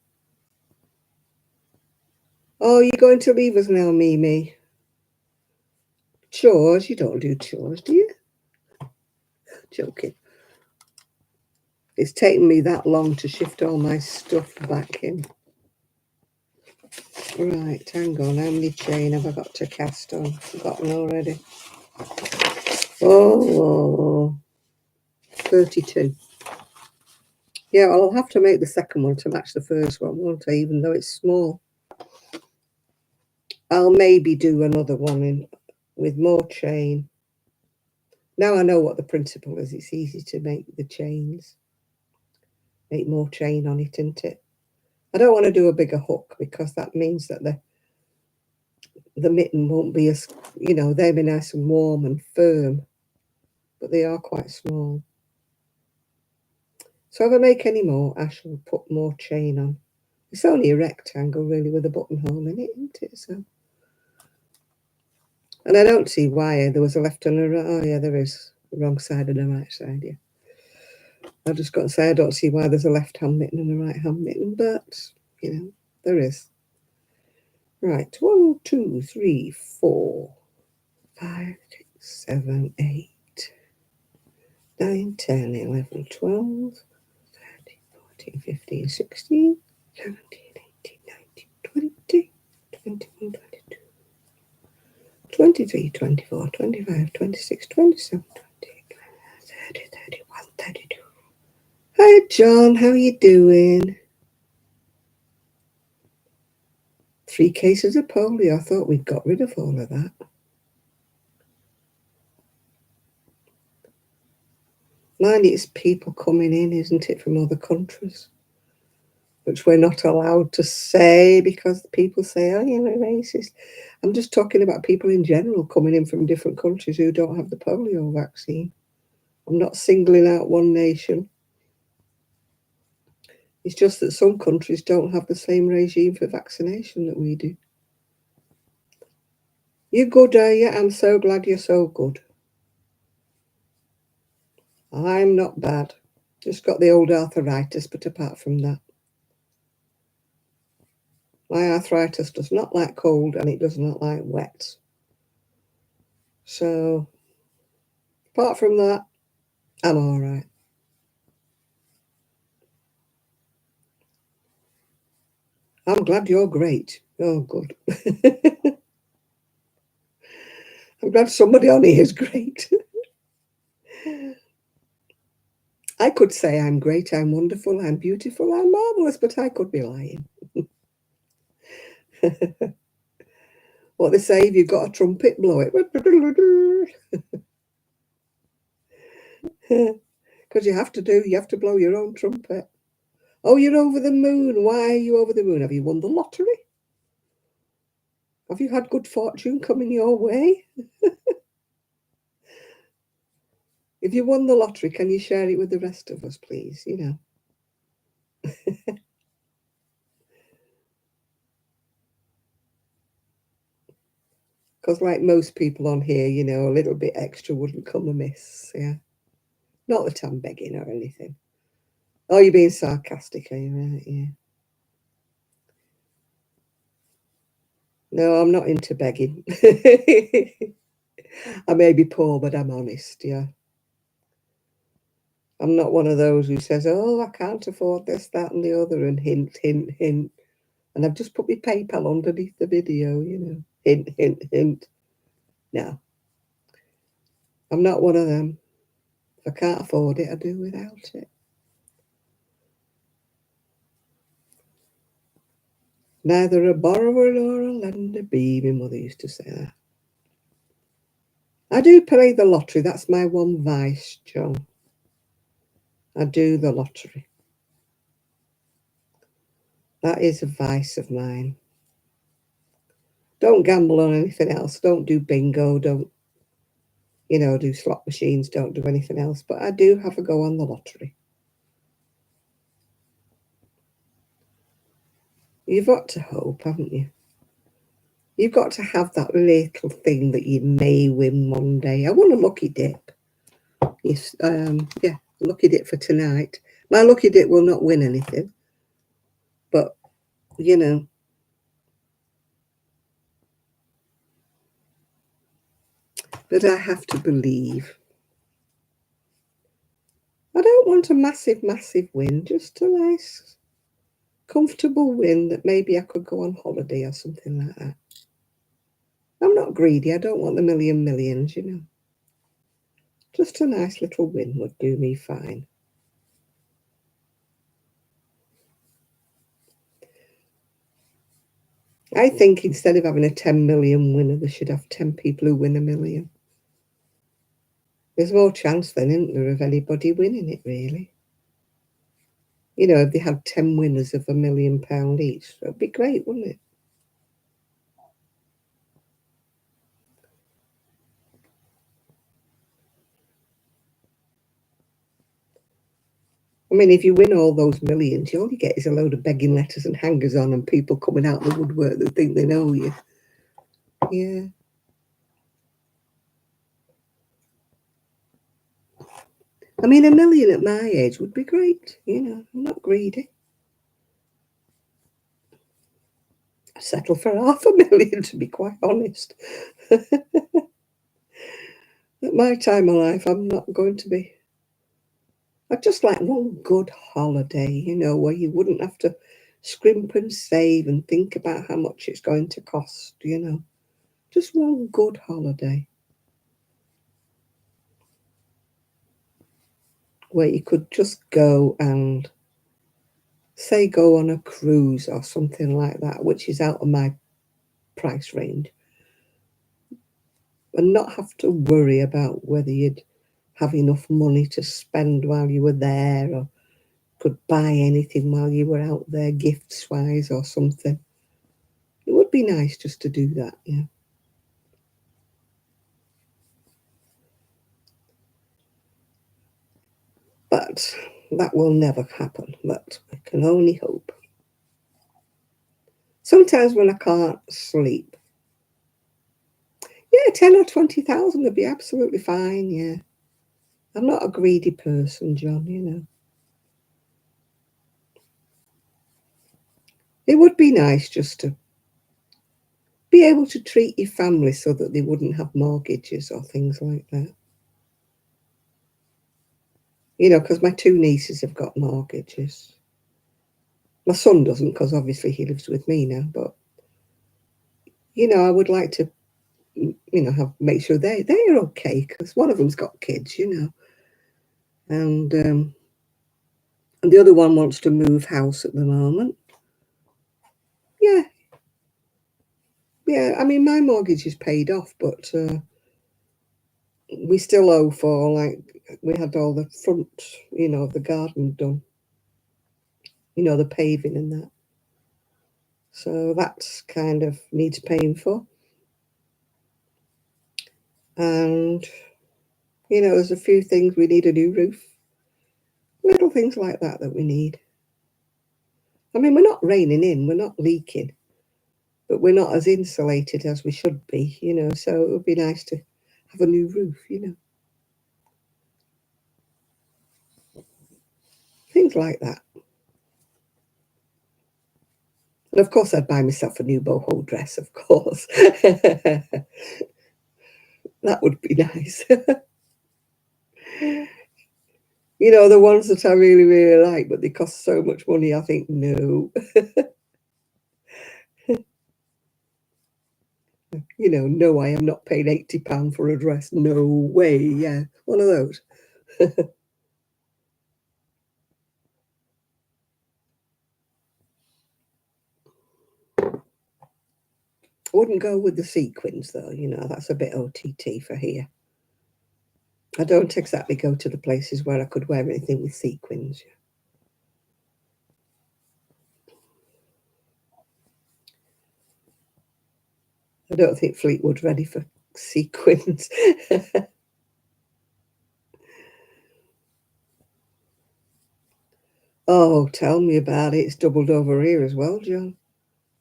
Speaker 1: Oh, you're going to leave us now, Mimi? Chores? You don't do chores, do you? Joking. It's taken me that long to shift all my stuff back in. Right, hang on. How many chain have I got to cast on? Forgotten already. Oh, 32. Yeah, I'll have to make the second one to match the first one, won't I? Even though it's small. I'll maybe do another one in with more chain. Now I know what the principle is. It's easy to make the chains. Make more chain on it, isn't it? I don't want to do a bigger hook because that means that the mitten won't be as, they'll be nice and warm and firm, but they are quite small. So if I make any more, I shall put more chain on. It's only a rectangle, really, with a buttonhole in it, isn't it? So, and I don't see why there was a left and a right. Oh, yeah, there is. The wrong side and the right side, yeah. I've just got to say I don't see why there's a left-hand mitten and a right-hand mitten, but, there is. Right, 1, 2, 3, 4, 5, 6, 7, 8, 9, 10, 11, 12, 13, 14, 15, 16, 17, 18, 19, 20, 21, 22, 23, 24, 25, 26, 27, 28, 30, 31, 32. Hi, John. How are you doing? 3 cases of polio. I thought we'd got rid of all of that. Mind it's people coming in, isn't it, from other countries, which we're not allowed to say because people say, oh, you're racist. I'm just talking about people in general coming in from different countries who don't have the polio vaccine. I'm not singling out one nation. It's just that some countries don't have the same regime for vaccination that we do. You're good, are you? I'm so glad you're so good. I'm not bad. Just got the old arthritis, but apart from that, my arthritis does not like cold and it does not like wet. So, apart from that, I'm all right. I'm glad you're great. Oh, good. I'm glad somebody on here is great. I could say I'm great, I'm wonderful, I'm beautiful, I'm marvellous, but I could be lying. What they say, if you've got a trumpet, blow it. Because you have to blow your own trumpet. Oh, you're over the moon. Why are you over the moon? Have you won the lottery? Have you had good fortune coming your way? If you won the lottery, can you share it with the rest of us, please? You know. Because like most people on here, you know, a little bit extra wouldn't come amiss. Yeah. Not that I'm begging or anything. Oh, you're being sarcastic, are you? Right, yeah. No, I'm not into begging. I may be poor, but I'm honest, yeah. I'm not one of those who says, oh, I can't afford this, that, and the other, and hint, hint, hint. And I've just put my PayPal underneath the video, you know. Hint, hint, hint. No, I'm not one of them. If I can't afford it, I do without it. Neither a borrower nor a lender be, my mother used to say that. I do play the lottery. That's my one vice, John. I do the lottery. That is a vice of mine. Don't gamble on anything else. Don't do bingo. Don't, you know, do slot machines. Don't do anything else. But I do have a go on the lottery. You've got to hope, haven't you? You've got to have that little thing that you may win one day. I want a lucky dip. Yes, yeah, lucky dip for tonight. My lucky dip will not win anything, but you know, but I have to believe. I don't want a massive, massive win. Just a nice, comfortable win that maybe I could go on holiday or something like that. I'm not greedy. I don't want the millions, you know. Just a nice little win would do me fine. I think instead of having a 10 million winner, they should have 10 people who win a million. There's more chance then, isn't there, of anybody winning it, really? You know, if they had 10 winners of £1 million each, that'd be great, wouldn't it? I mean, if you win all those millions, all you get is a load of begging letters and hangers on and people coming out of the woodwork that think they know you. Yeah. I mean, 1 million at my age would be great. You know, I'm not greedy. I'd settle for £500,000, to be quite honest. At my time of life, I'm not going to be. I'd just like one good holiday, you know, where you wouldn't have to scrimp and save and think about how much it's going to cost, you know. Just one good holiday where you could just go and, say, go on a cruise or something like that, which is out of my price range, and not have to worry about whether you'd have enough money to spend while you were there or could buy anything while you were out there, gifts wise or something. It would be nice just to do that, yeah. But that will never happen, but I can only hope. Sometimes when I can't sleep, yeah, 10 or 20,000 would be absolutely fine, yeah. I'm not a greedy person, John, you know. It would be nice just to be able to treat your family so that they wouldn't have mortgages or things like that. You know, because my two nieces have got mortgages. My son doesn't, because obviously he lives with me now, but, you know, I would like to, you know, make sure they're okay, because one of them's got kids, you know. And And the other one wants to move house at the moment. Yeah, yeah. I mean, my mortgage is paid off, but we still owe for, like, we had all the front, of the garden done. The paving and that. So that's kind of needs paying for. And, there's a few things we need a new roof. Little things like that we need. I mean, we're not raining in, we're not leaking, but we're not as insulated as we should be, so it would be nice to have a new roof. Things like that. And of course, I'd buy myself a new boho dress, of course. That would be nice. The ones that I really, really like, but they cost so much money, I think, no. No, I am not paying £80 for a dress. No way. Yeah, one of those. I wouldn't go with the sequins, though. That's a bit OTT for here. I don't exactly go to the places where I could wear anything with sequins. I don't think Fleetwood's ready for sequins. Oh, tell me about it. It's doubled over here as well, John.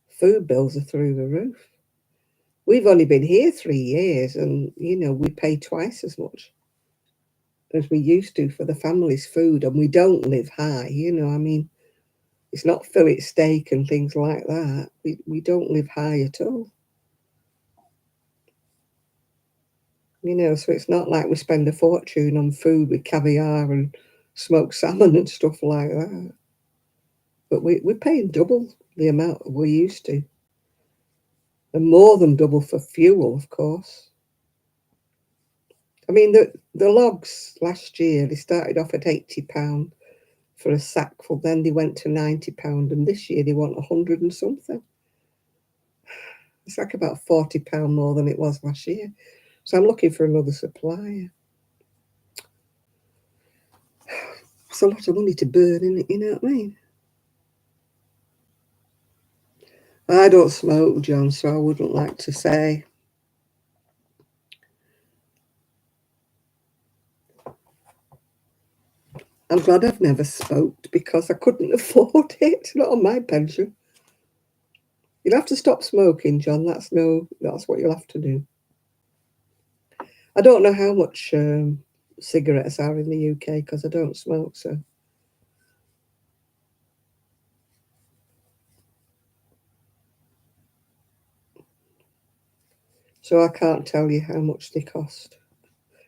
Speaker 1: Food bills are through the roof. We've only been here 3 years and, we pay twice as much as we used to for the family's food, and we don't live high, I mean, it's not fillet steak and things like that. We don't live high at all. So it's not like we spend a fortune on food with caviar and smoked salmon and stuff like that. But we're paying double the amount we used to. And more than double for fuel, of course. I mean, the logs last year, they started off at £80 for a sackful, then they went to £90, and this year they want 100 and something. It's like about £40 more than it was last year. So I'm looking for another supplier. It's a lot of money to burn, isn't it? You know what I mean? I don't smoke, John, so I wouldn't like to say. I'm glad I've never smoked because I couldn't afford it. Not on my pension. You'll have to stop smoking, John. That's what you'll have to do. I don't know how much cigarettes are in the UK because I don't smoke, so I can't tell you how much they cost.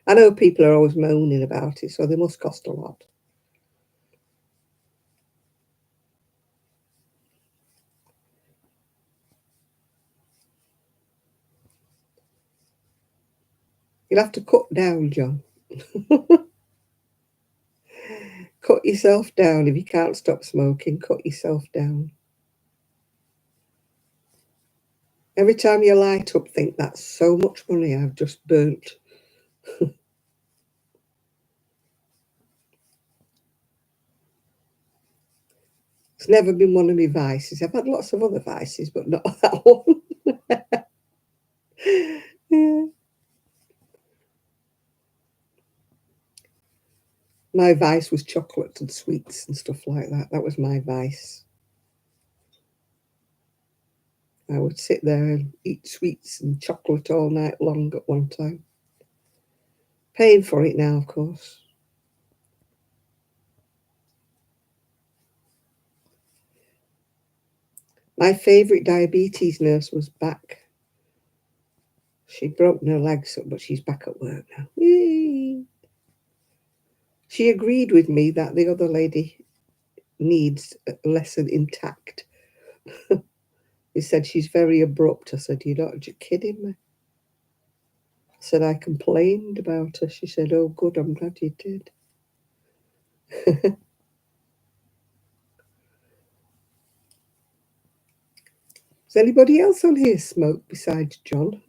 Speaker 1: I know people are always moaning about it, so they must cost a lot. You'll have to cut down, John. Cut yourself down. If you can't stop smoking, cut yourself down. Every time you light up, think that's so much money I've just burnt. It's never been one of my vices. I've had lots of other vices, but not that one. Yeah. My vice was chocolate and sweets and stuff like that. That was my vice. I would sit there and eat sweets and chocolate all night long at one time. Paying for it now, of course. My favourite diabetes nurse was back. She'd broken her legs up, but she's back at work now. Yay. She agreed with me that the other lady needs a lesson intact. He said she's very abrupt. I said, you're not kidding me. I said, I complained about her. She said, oh, good, I'm glad you did. Does anybody else on here smoke besides John?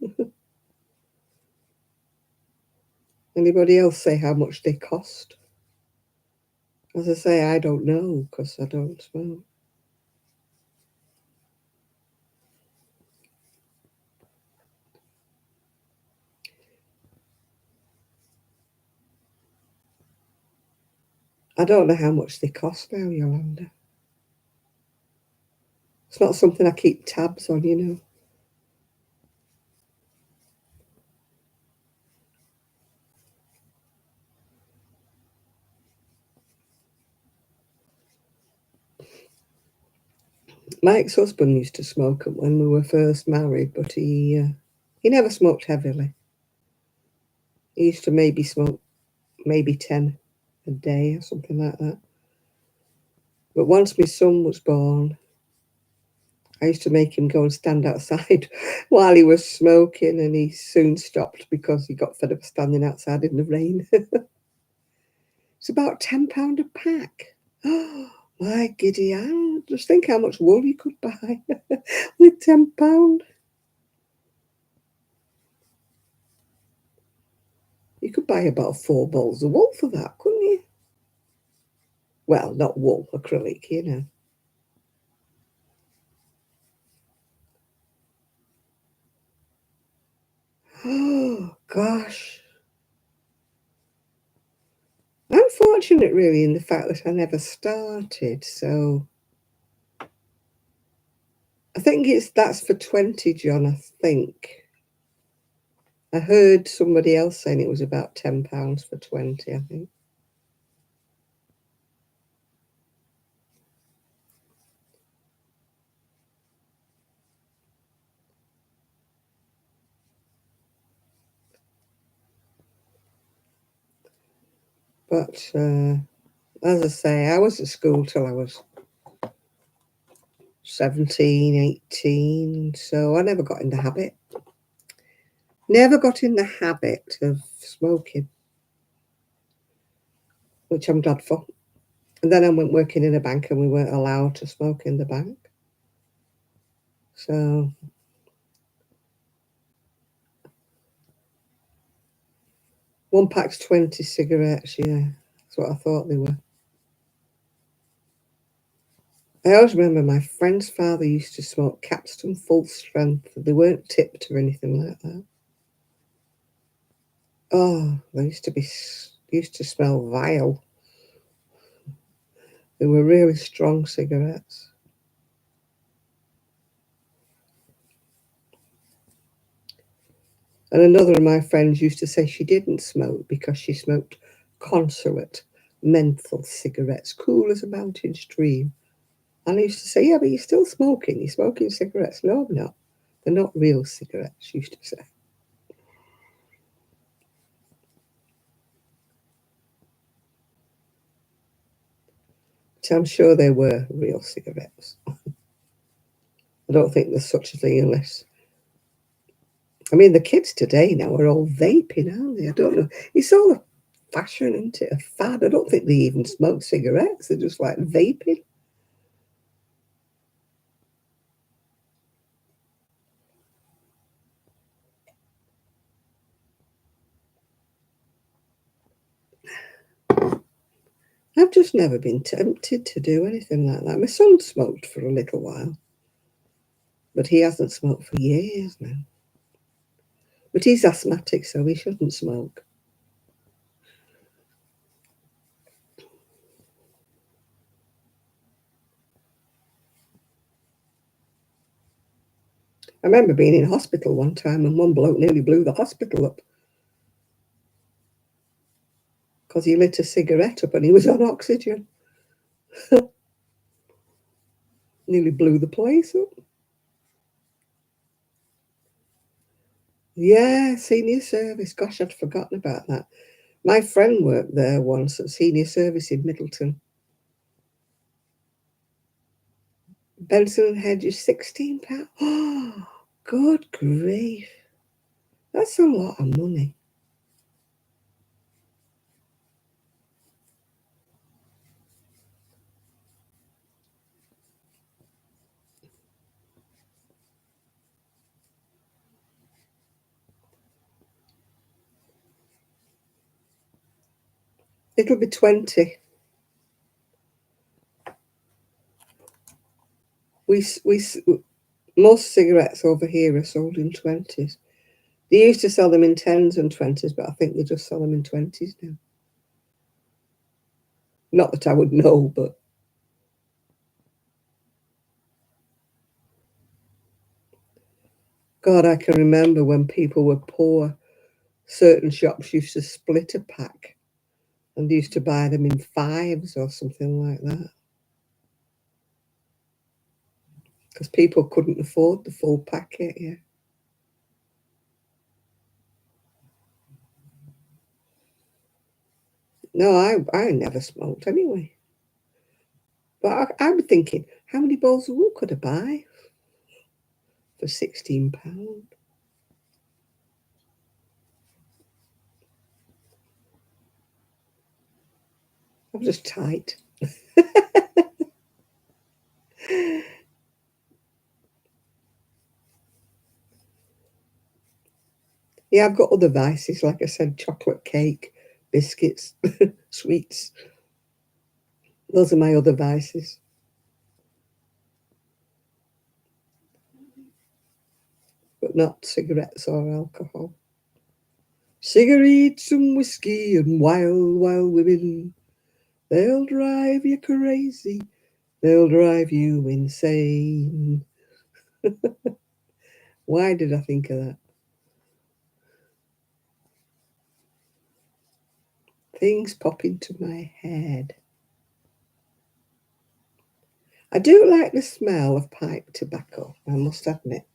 Speaker 1: Anybody else say how much they cost? As I say, I don't know because I don't smoke. I don't know how much they cost now, Yolanda. It's not something I keep tabs on, you know. My ex-husband used to smoke when we were first married, but he never smoked heavily. He used to maybe smoke maybe 10 a day or something like that. But once my son was born, I used to make him go and stand outside while he was smoking, and he soon stopped because he got fed up standing outside in the rain. It's about £10 a pack. Oh, my giddy aunt. Just think how much wool you could buy with £10. You could buy about 4 balls of wool for that, couldn't you? Well, not wool, acrylic, you know. Oh, gosh. I'm fortunate, really, in the fact that I never started. So I think that's for 20, John, I think. I heard somebody else saying it was about £10 for 20, I think. But as I say, I was at school till I was 17, 18, so I never got in the habit. Never got in the habit of smoking, which I'm glad for. And then I went working in a bank and we weren't allowed to smoke in the bank. So one pack's 20 cigarettes, yeah. That's what I thought they were. I always remember my friend's father used to smoke Capstan full strength. They weren't tipped or anything like that. Oh, they used to smell vile. They were really strong cigarettes. And another of my friends used to say she didn't smoke because she smoked consulate menthol cigarettes, cool as a mountain stream. And I used to say, yeah, but you're still smoking. You're smoking cigarettes. No, I'm not. They're not real cigarettes, she used to say. So I'm sure they were real cigarettes. I don't think there's such a thing unless. I mean, the kids today now are all vaping, aren't they? I don't know. It's all a fashion, isn't it? A fad. I don't think they even smoke cigarettes. They're just like vaping. I've just never been tempted to do anything like that. My son smoked for a little while, but he hasn't smoked for years now. But he's asthmatic, so he shouldn't smoke. I remember being in hospital one time and one bloke nearly blew the hospital up because he lit a cigarette up and he was on oxygen. Nearly blew the place up. Yeah, senior service. Gosh, I'd forgotten about that. My friend worked there once at senior service in Middleton. Benson and Hedges, £16. Oh, good grief. That's a lot of money. It'll be 20. Most cigarettes over here are sold in 20s. They used to sell them in 10s and 20s, but I think they just sell them in 20s now. Not that I would know, but God, I can remember when people were poor, certain shops used to split a pack and used to buy them in 5s or something like that. Because people couldn't afford the full packet, yeah. No, I never smoked anyway. But I'm thinking, how many bowls of wool could I buy for £16? I'm just tight. Yeah, I've got other vices, like I said, chocolate cake, biscuits, sweets. Those are my other vices. But not cigarettes or alcohol. Cigarettes and whiskey and wild, wild women. They'll drive you crazy. They'll drive you insane. Why did I think of that? Things pop into my head. I do like the smell of pipe tobacco, I must admit.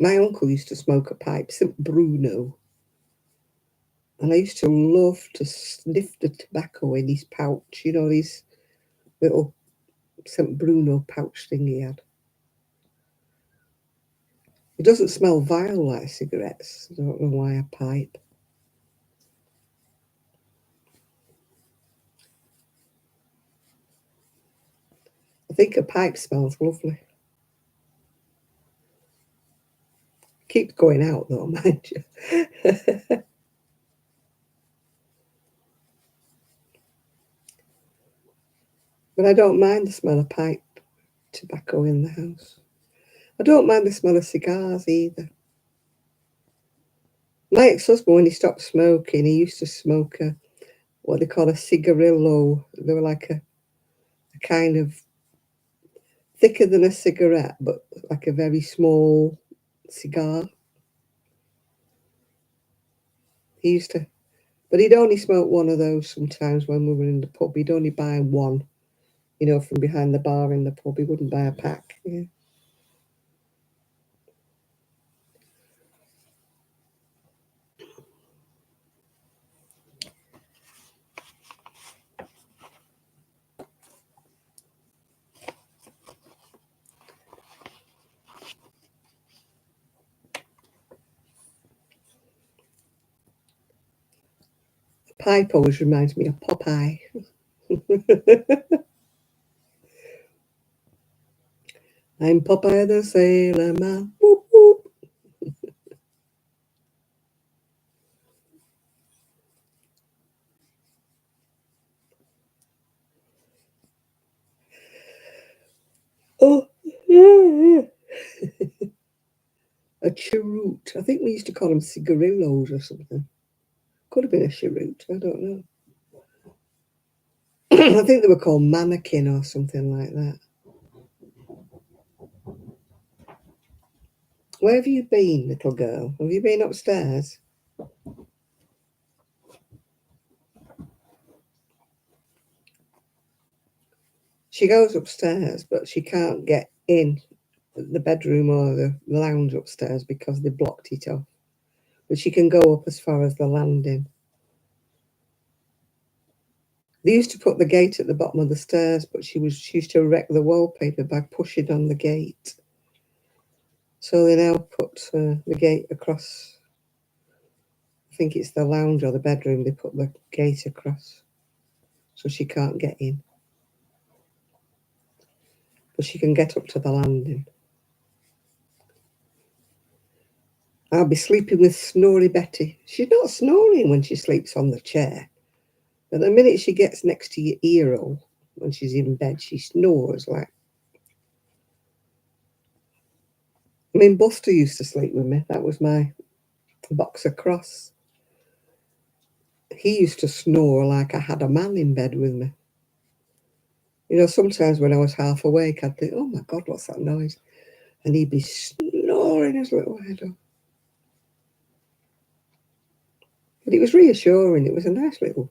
Speaker 1: My uncle used to smoke a pipe, St. Bruno, and I used to love to sniff the tobacco in his pouch, you know, his little St. Bruno pouch thing he had. It doesn't smell vile like cigarettes. I don't know why a pipe. I think a pipe smells lovely. Keeps going out though, mind you. But I don't mind the smell of pipe tobacco in the house. I don't mind the smell of cigars either. My ex-husband, when he stopped smoking, he used to smoke what they call a cigarillo. They were like a kind of thicker than a cigarette, but like a very small cigar. He used to, but he'd only smoke one of those sometimes when we were in the pub. He'd only buy one, you know, from behind the bar in the pub. He wouldn't buy a pack. Yeah. Pipe always reminds me of Popeye. I'm Popeye the Sailor Man. Whoop, whoop. Oh, yeah, yeah. A cheroot. I think we used to call them cigarillos or something. Could have been a cheroot. I don't know. I think they were called mannequin or something like that. Where have you been, little girl? Have you been upstairs? She goes upstairs, but she can't get in the bedroom or the lounge upstairs because they blocked it off. But she can go up as far as the landing. They used to put the gate at the bottom of the stairs, but she used to wreck the wallpaper by pushing on the gate. So they now put the gate across. I think it's the lounge or the bedroom. They put the gate across, so she can't get in, but she can get up to the landing. I'll be sleeping with Snory Betty. She's not snoring when she sleeps on the chair. But the minute she gets next to your ear hole, when she's in bed, she snores like. I mean, Buster used to sleep with me. That was my boxer cross. He used to snore like I had a man in bed with me. You know, sometimes when I was half awake, I'd think, oh my God, what's that noise? And he'd be snoring his little head off. But it was reassuring. It was a nice little.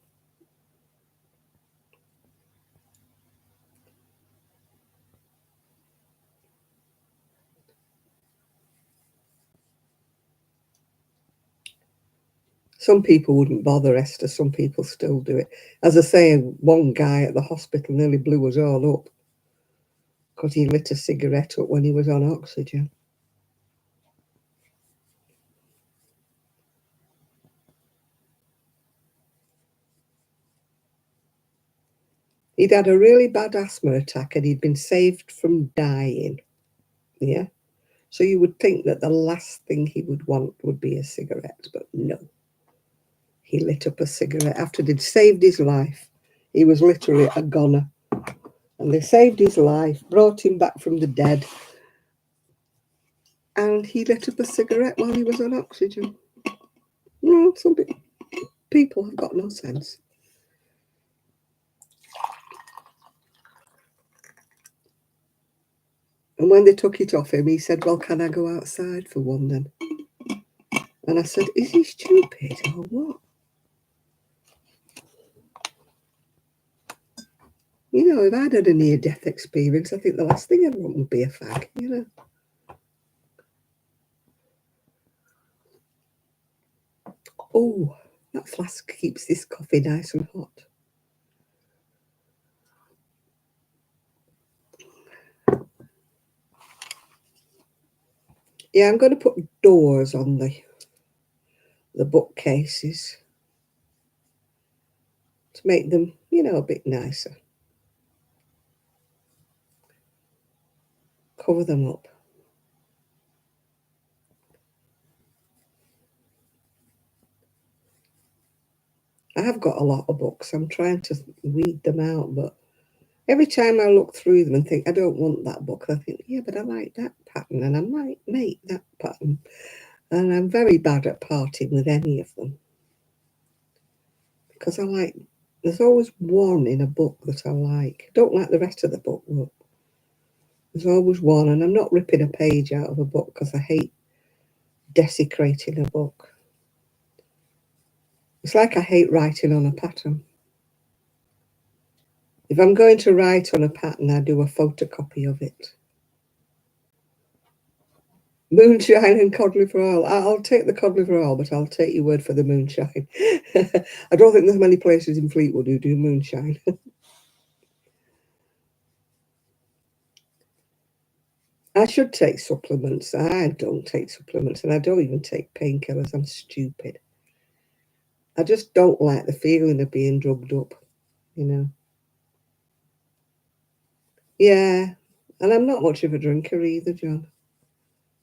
Speaker 1: Some people wouldn't bother, Esther. Some people still do it. As I say, one guy at the hospital nearly blew us all up because he lit a cigarette up when he was on oxygen. He'd had a really bad asthma attack and he'd been saved from dying. Yeah. So you would think that the last thing he would want would be a cigarette, but no. He lit up a cigarette after they'd saved his life. He was literally a goner. And they saved his life, brought him back from the dead, and he lit up a cigarette while he was on oxygen. No, some people have got no sense. And when they took it off him, he said, well, can I go outside for one then? And I said, is he stupid or what? You know, if I'd had a near-death experience, I think the last thing I'd want would be a fag, you know. Oh, that flask keeps this coffee nice and hot. Yeah, I'm going to put doors on the bookcases to make them, you know, a bit nicer. Cover them up. I have got a lot of books. I'm trying to weed them out, but every time I look through them and think, I don't want that book, I think, yeah, but I like that pattern and I might make that pattern. And I'm very bad at parting with any of them. Because I like, there's always one in a book that I like. Don't like the rest of the book, but there's always one. And I'm not ripping a page out of a book because I hate desecrating a book. It's like I hate writing on a pattern. If I'm going to write on a pattern, I do a photocopy of it. Moonshine and cod liver oil. I'll take the cod liver oil, but I'll take your word for the moonshine. I don't think there's many places in Fleetwood who do moonshine. I should take supplements. I don't take supplements, and I don't even take painkillers. I'm stupid. I just don't like the feeling of being drugged up, you know. Yeah, and I'm not much of a drinker either, John.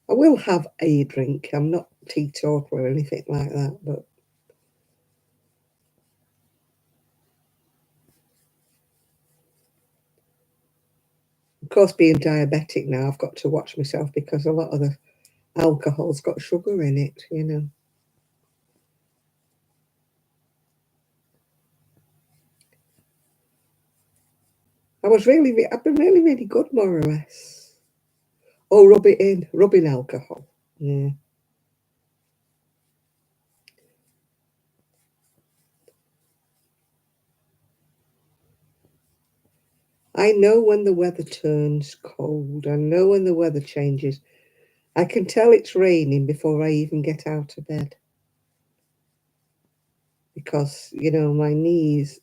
Speaker 1: I will have a drink. I'm not teetotal or anything like that, but of course, being diabetic now, I've got to watch myself because a lot of the alcohol's got sugar in it, you know. I've been really good, more or less. Oh, rubbing alcohol. Yeah. I know when the weather turns cold. I know when the weather changes. I can tell it's raining before I even get out of bed. Because, you know, my knees,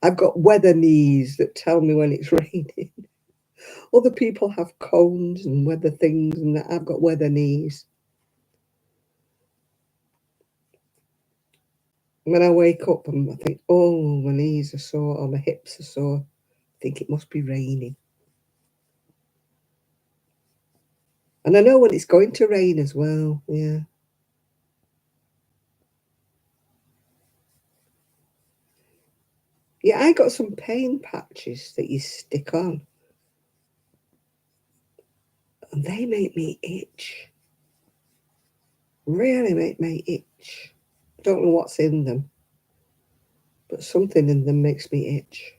Speaker 1: I've got weather knees that tell me when it's raining. Other people have cones and weather things, and I've got weather knees. When I wake up and I think, oh, my knees are sore or my hips are sore, I think it must be raining. And I know when it's going to rain as well. Yeah. Yeah, I got some paint patches that you stick on, and they make me itch. Really make me itch. I don't know what's in them, but something in them makes me itch.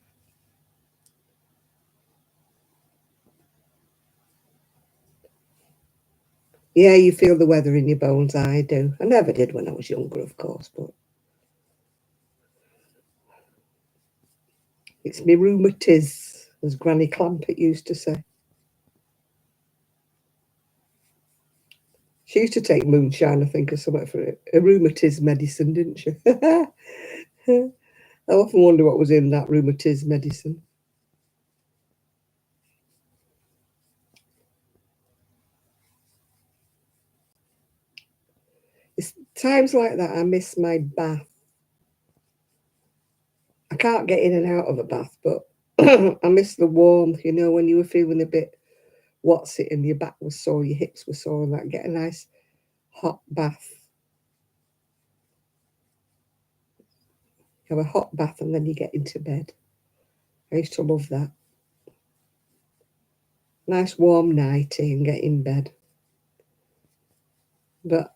Speaker 1: Yeah, you feel the weather in your bones. I do. I never did when I was younger, of course, but it's me rheumatiz, as Granny Clampett used to say. She used to take moonshine, I think, or something for a rheumatiz medicine, didn't she? I often wonder what was in that rheumatiz medicine. It's times like that I miss my bath. I can't get in and out of a bath, but I miss the warmth, when you were feeling a bit what's it and your back was sore, your hips were sore, and that. Get a nice hot bath. Have a hot bath and then you get into bed. I used to love that. Nice warm nighty and get in bed. But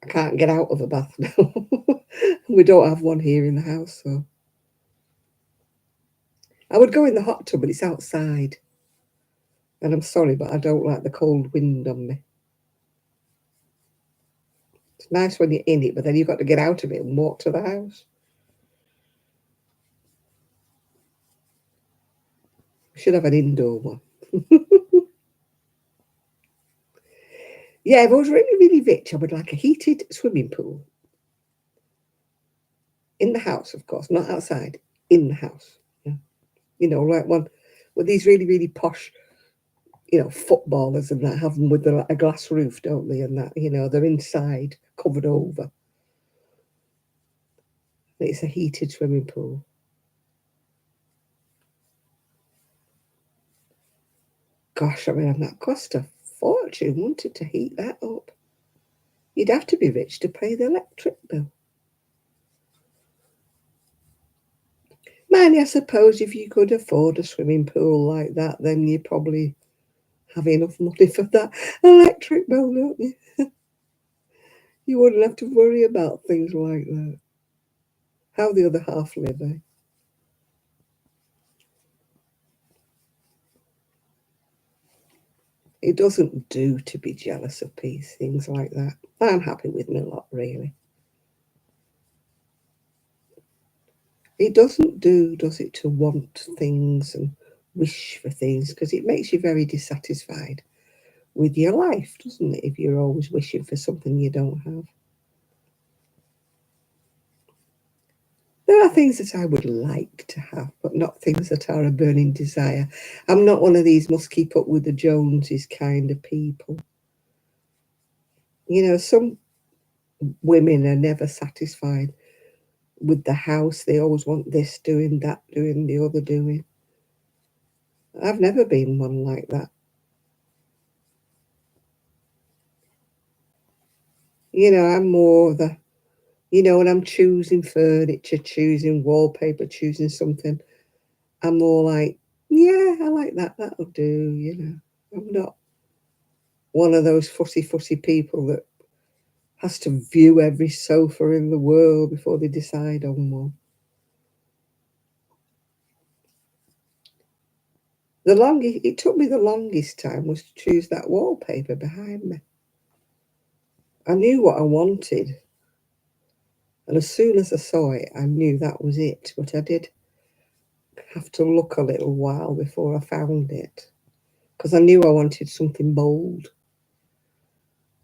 Speaker 1: I can't get out of a bath now. We don't have one here in the house, so I would go in the hot tub, but it's outside. And I'm sorry, but I don't like the cold wind on me. It's nice when you're in it, but then you've got to get out of it and walk to the house. We should have an indoor one. Yeah, if I was really, really rich, I would like a heated swimming pool. In the house, of course, not outside. In the house. Yeah. Like one with these really, really posh, footballers and that have them with a glass roof, don't they? And that, they're inside, covered over. It's a heated swimming pool. Gosh, I mean, that cost a fortune, wouldn't it, to heat that up? You'd have to be rich to pay the electric bill. Man, I suppose if you could afford a swimming pool like that, then you probably have enough money for that electric bill, don't you? You wouldn't have to worry about things like that. How the other half live, eh? It doesn't do to be jealous of peace, things like that. I'm happy with my lot, really. It doesn't do, does it, to want things and wish for things, because it makes you very dissatisfied with your life, doesn't it, if you're always wishing for something you don't have. There are things that I would like to have, but not things that are a burning desire. I'm not one of these must keep up with the Joneses kind of people. Some women are never satisfied with the house. They always want this doing, that doing, the other doing. I've never been one like that. I'm more the, when I'm choosing furniture, choosing wallpaper, choosing something, I'm more like, yeah, I like that. That'll do. I'm not one of those fussy people that has to view every sofa in the world before they decide on one. It took me the longest time was to choose that wallpaper behind me. I knew what I wanted, and as soon as I saw it, I knew that was it. But I did have to look a little while before I found it, because I knew I wanted something bold.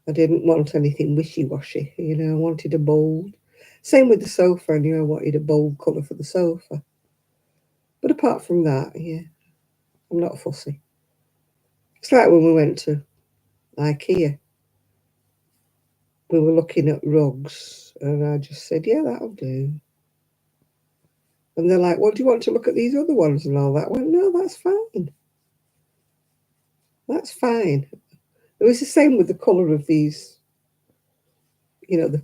Speaker 1: I didn't want anything wishy-washy, I wanted a bold. Same with the sofa, I knew I wanted a bold colour for the sofa. But apart from that, yeah, I'm not fussy. It's like when we went to IKEA, we were looking at rugs, and I just said, yeah, that'll do. And they're like, well, do you want to look at these other ones and all that? I went, no, that's fine. That's fine. It was the same with the colour of these, the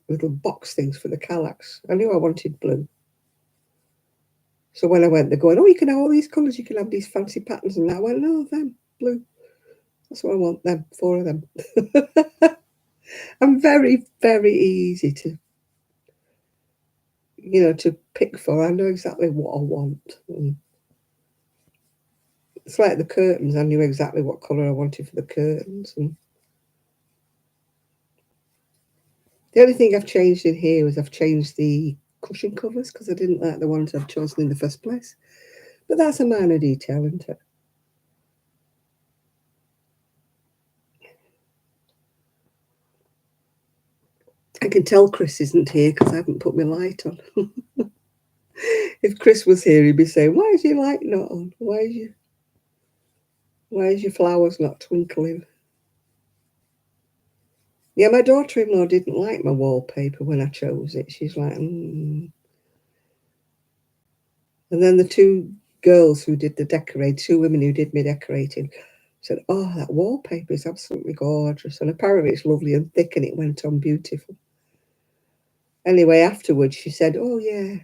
Speaker 1: little box things for the Kallax. I knew I wanted blue. So when I went, they're going, oh, you can have all these colours, you can have these fancy patterns. And I went, no, them, blue. That's what I want, them, 4 of them. I'm very, very easy to pick for. I know exactly what I want. And it's like the curtains. I knew exactly what colour I wanted for the curtains. And the only thing I've changed in here is I've changed the cushion covers because I didn't like the ones I've chosen in the first place. But that's a minor detail, isn't it? I can tell Chris isn't here because I haven't put my light on. If Chris was here, he'd be saying, why is your light not on? Why is your flowers not twinkling? Yeah, my daughter-in-law didn't like my wallpaper when I chose it. She's like, And then the 2 girls who did the decorate, 2 women who did me decorating, said, oh, that wallpaper is absolutely gorgeous. And apparently it's lovely and thick and it went on beautiful. Anyway, afterwards she said, oh, yeah,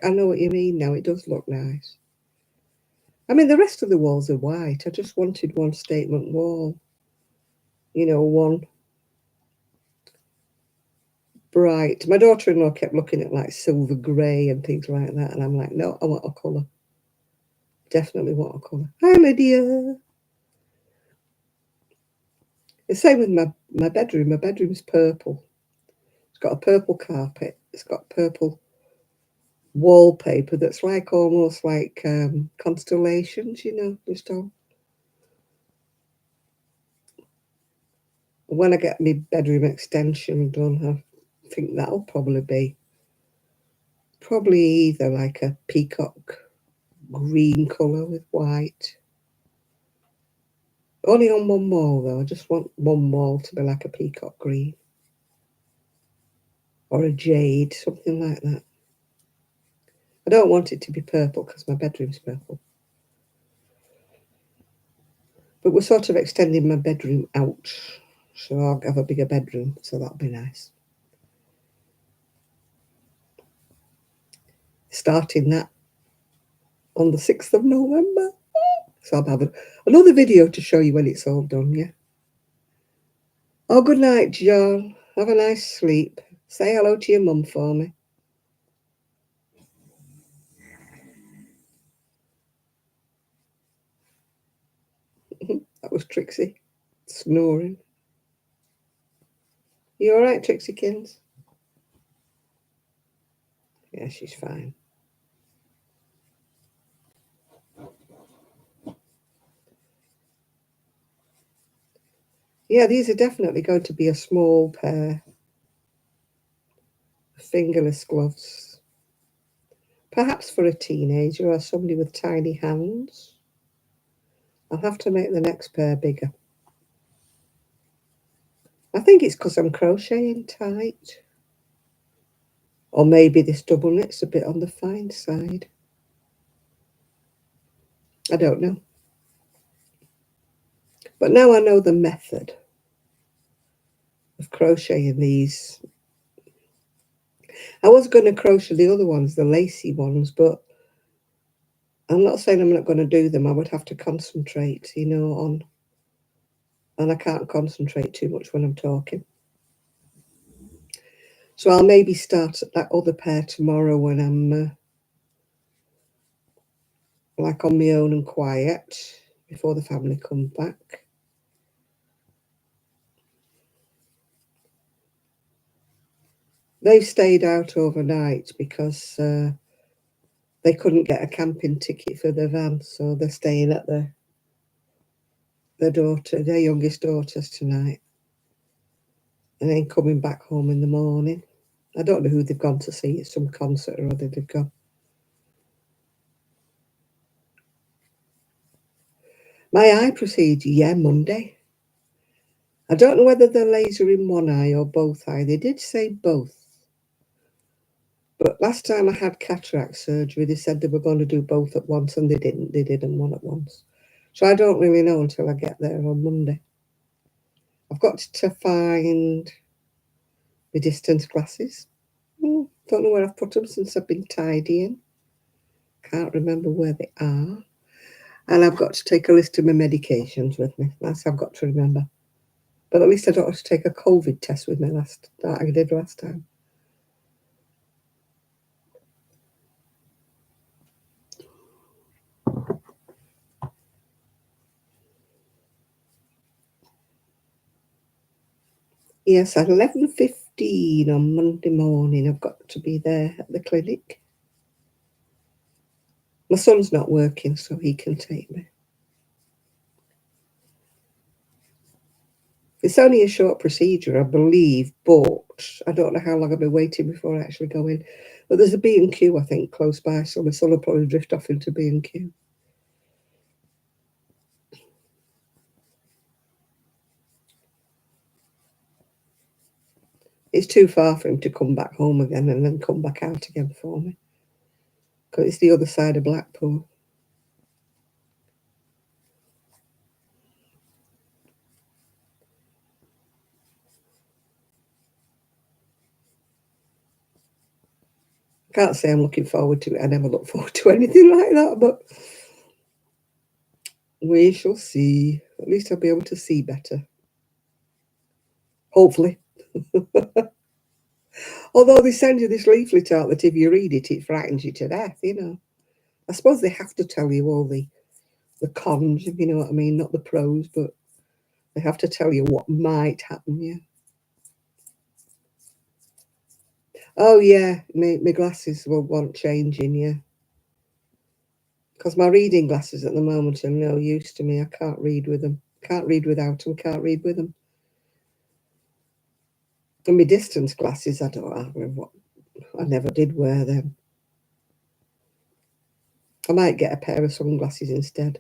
Speaker 1: I know what you mean now. It does look nice. I mean, the rest of the walls are white. I just wanted one statement wall. One bright. My daughter-in-law kept looking at like silver grey and things like that. And I'm like, no, I want a colour. Definitely want a colour. Hi, Lydia. The same with my bedroom. My bedroom's purple. It's got a purple carpet. It's got purple wallpaper that's like almost like constellations, just on. When I get my bedroom extension done, I think that'll probably be either like a peacock green colour with white. Only on one wall though. I just want one wall to be like a peacock green. Or a jade, something like that. I don't want it to be purple because my bedroom's purple. But we're sort of extending my bedroom out. So I'll have a bigger bedroom, so that'll be nice. Starting that on the 6th of November. So I'll have another video to show you when it's all done, yeah? Oh, good night, John. Have a nice sleep. Say hello to your mum for me. That was Trixie snoring. You all right, Trixie Kins? Yeah, she's fine. Yeah, these are definitely going to be a small pair of fingerless gloves. Perhaps for a teenager or somebody with tiny hands. I'll have to make the next pair bigger. I think it's because I'm crocheting tight. Or maybe this double knit's a bit on the fine side. I don't know. But now I know the method of crocheting these. I was going to crochet the other ones, the lacy ones, but I'm not saying I'm not going to do them. I would have to concentrate, on. And I can't concentrate too much when I'm talking. So I'll maybe start at that other pair tomorrow when I'm like on my own and quiet before the family come back. They've stayed out overnight because they couldn't get a camping ticket for their van, so they're staying at their youngest daughter's tonight, and then coming back home in the morning. I don't know who they've gone to see. It's some concert or other they've gone. My eye procedure, yeah, Monday. I don't know whether they're laser in one eye or both eye. They did say both. But last time I had cataract surgery, they said they were going to do both at once, and they didn't. They did them one at once. So I don't really know until I get there on Monday. I've got to find my distance glasses. Don't know where I've put them since I've been tidying. Can't remember where they are. And I've got to take a list of my medications with me. That's I've got to remember. But at least I don't have to take a COVID test with me that I did last time. Yes, at 11:15 on Monday morning, I've got to be there at the clinic. My son's not working, so he can take me. It's only a short procedure, I believe, but I don't know how long I'll be waiting before I actually go in. But there's a B&Q, I think, close by, so my son will probably drift off into B&Q. It's too far for him to come back home again and then come back out again for me. Because it's the other side of Blackpool. Can't say I'm looking forward to it. I never look forward to anything like that, but we shall see. At least I'll be able to see better. Hopefully. Although they send you this leaflet out that if you read it, it frightens you to death, you know. I suppose they have to tell you all the cons, if you know what I mean, not the pros, but they have to tell you what might happen, yeah. Oh, yeah, my glasses will want changing, yeah. Because my reading glasses at the moment are no use to me. I can't read with them. Can't read without them, can't read with them. And my distance glasses, I don't have what. I never did wear them. I might get a pair of sunglasses instead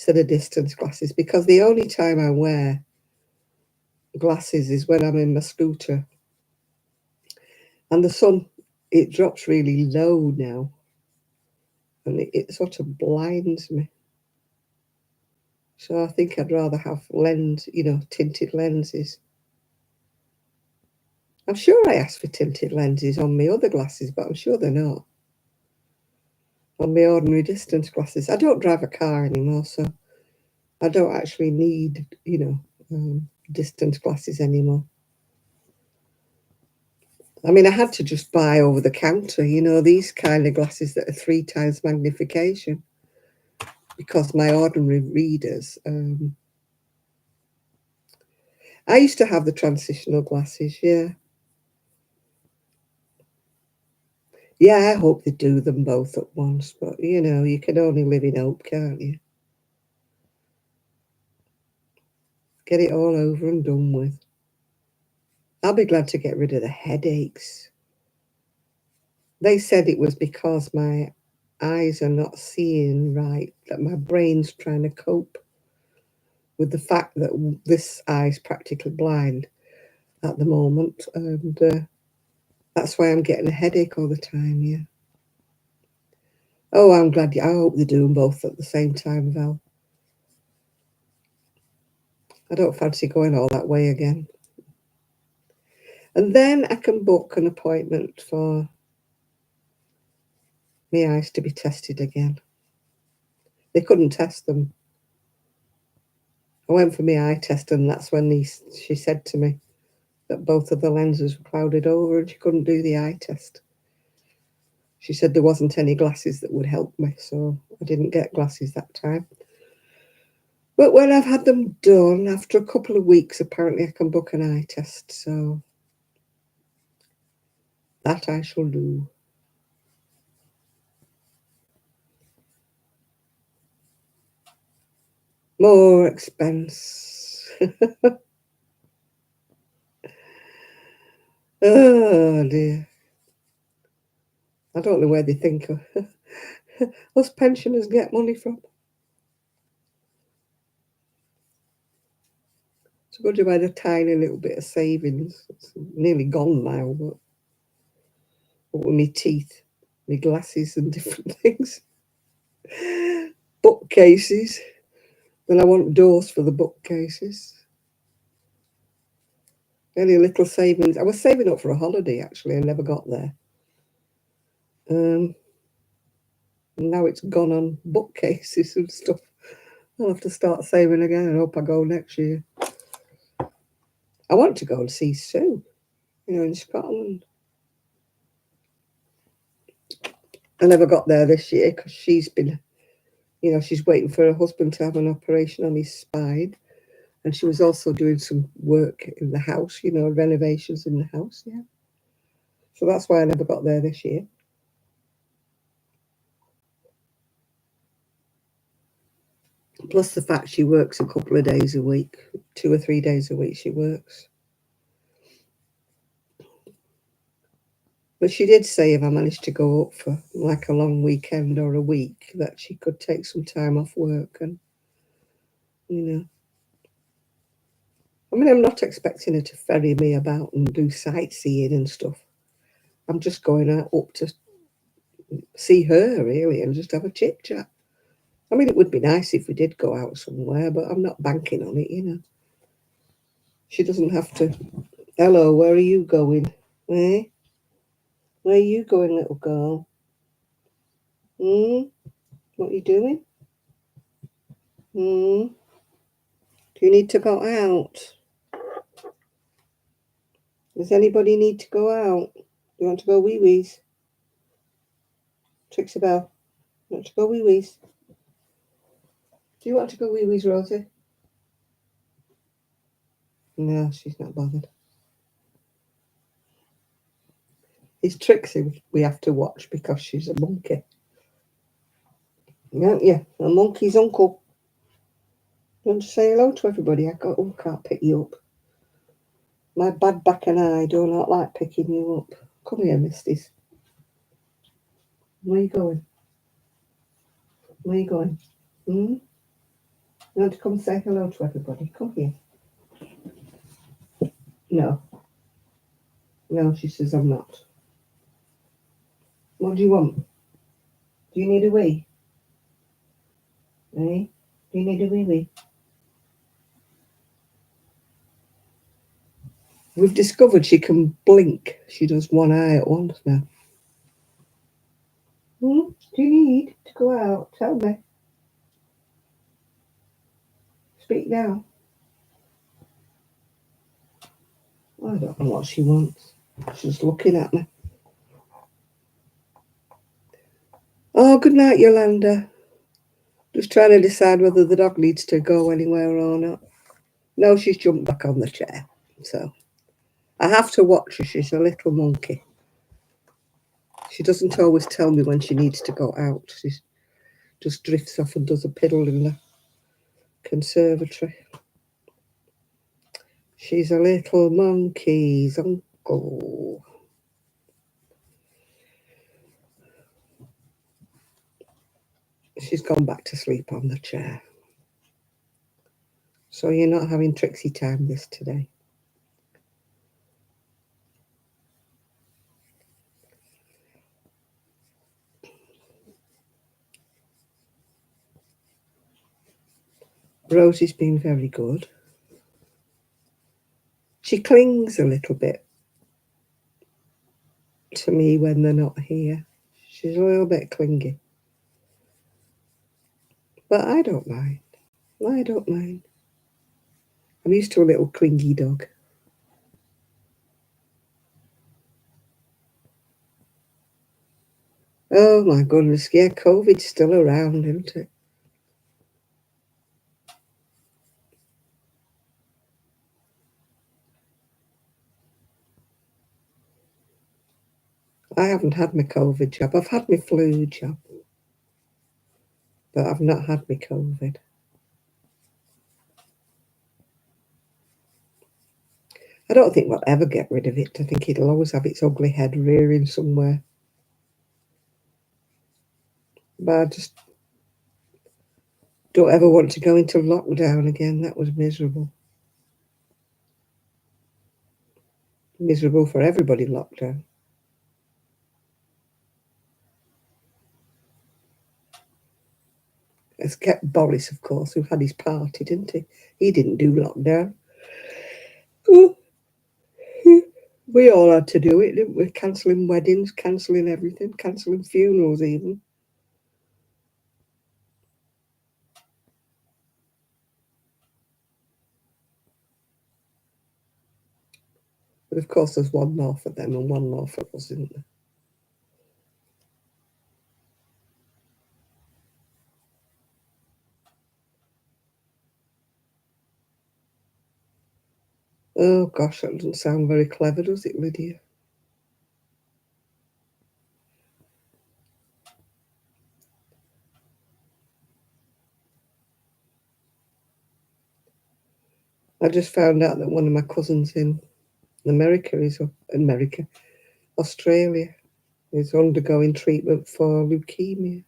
Speaker 1: of distance glasses, because the only time I wear glasses is when I'm in my scooter. And the sun, it drops really low now. And it sort of blinds me. So I think I'd rather have tinted lenses. I'm sure I asked for tinted lenses on my other glasses, but I'm sure they're not. On my ordinary distance glasses. I don't drive a car anymore, so I don't actually need, distance glasses anymore. I mean, I had to just buy over the counter, these kind of glasses that are 3 times magnification, because my ordinary readers, I used to have the transitional glasses, yeah. Yeah, I hope they do them both at once, but, you can only live in hope, can't you? Get it all over and done with. I'll be glad to get rid of the headaches. They said it was because my eyes are not seeing right, that my brain's trying to cope with the fact that this eye's practically blind at the moment, and that's why I'm getting a headache all the time, yeah. Oh, I'm glad. I hope they do them both at the same time, Val. I don't fancy going all that way again. And then I can book an appointment for my eyes to be tested again. They couldn't test them. I went for my eye test, and that's when she said to me that both of the lenses were clouded over and she couldn't do the eye test. She said there wasn't any glasses that would help me, so I didn't get glasses that time. But when I've had them done, after a couple of weeks, apparently I can book an eye test, so that I shall do. More expense. Oh dear. I don't know where they think us pensioners get money from. So good to have had a tiny little bit of savings. It's nearly gone now, but with my teeth, my glasses and different things. Bookcases. Then I want doors for the bookcases. Any little savings. I was saving up for a holiday, actually. I never got there. And now it's gone on bookcases and stuff. I'll have to start saving again. I hope I go next year. I want to go and see Sue, in Scotland. I never got there this year because she's been, she's waiting for her husband to have an operation on his spine. And she was also doing some work in the house, renovations in the house, yeah. So that's why I never got there this year. Plus the fact she works a couple of days a week, 2 or 3 days a week she works. But she did say if I managed to go up for like a long weekend or a week, that she could take some time off work and, I'm not expecting her to ferry me about and do sightseeing and stuff. I'm just going out up to see her, really, and just have a chit-chat. It would be nice if we did go out somewhere, but I'm not banking on it, She doesn't have to. Hello, where are you going? Eh? Where are you going, little girl? What are you doing? Do you need to go out? Does anybody need to go out? Do you want to go wee-wees? Trixie Bell, you want to go wee-wees? Do you want to go wee-wees, Rosie? No, she's not bothered. It's Trixie we have to watch because she's a monkey. Aren't you? A monkey's uncle. You want to say hello to everybody? I can't pick you up. My bad back and I do not like picking you up. Come here, misties. Where are you going? Where are you going? You want to come say hello to everybody? Come here. No. No, she says I'm not. What do you want? Do you need a wee? Eh? Do you need a wee-wee? We've discovered she can blink. She does one eye at once now. Do you need to go out? Tell me. Speak now. I don't know what she wants. She's looking at me. Oh, good night, Yolanda. Just trying to decide whether the dog needs to go anywhere or not. No, she's jumped back on the chair. So I have to watch her. She's a little monkey. She doesn't always tell me when she needs to go out. She just drifts off and does a piddle in the conservatory. She's a little monkey's uncle. She's gone back to sleep on the chair. So you're not having Trixie time today. Rosie's been very good. She clings a little bit to me when they're not here. She's a little bit clingy. But I don't mind. I don't mind. I'm used to a little clingy dog. Oh my goodness, yeah, COVID's still around, isn't it? I haven't had my COVID jab. I've had my flu jab, but I've not had my COVID. I don't think we'll ever get rid of it. I think it'll always have its ugly head rearing somewhere. But I just don't ever want to go into lockdown again. That was miserable. Miserable for everybody, lockdown. Except Boris, of course, who had his party, didn't he? He didn't do lockdown. We all had to do it, didn't we? Cancelling weddings, cancelling everything, cancelling funerals even. But of course there's one more for them and one more for us, isn't there? Oh gosh, that doesn't sound very clever, does it, Lydia? I just found out that one of my cousins in America, Australia, is undergoing treatment for leukemia.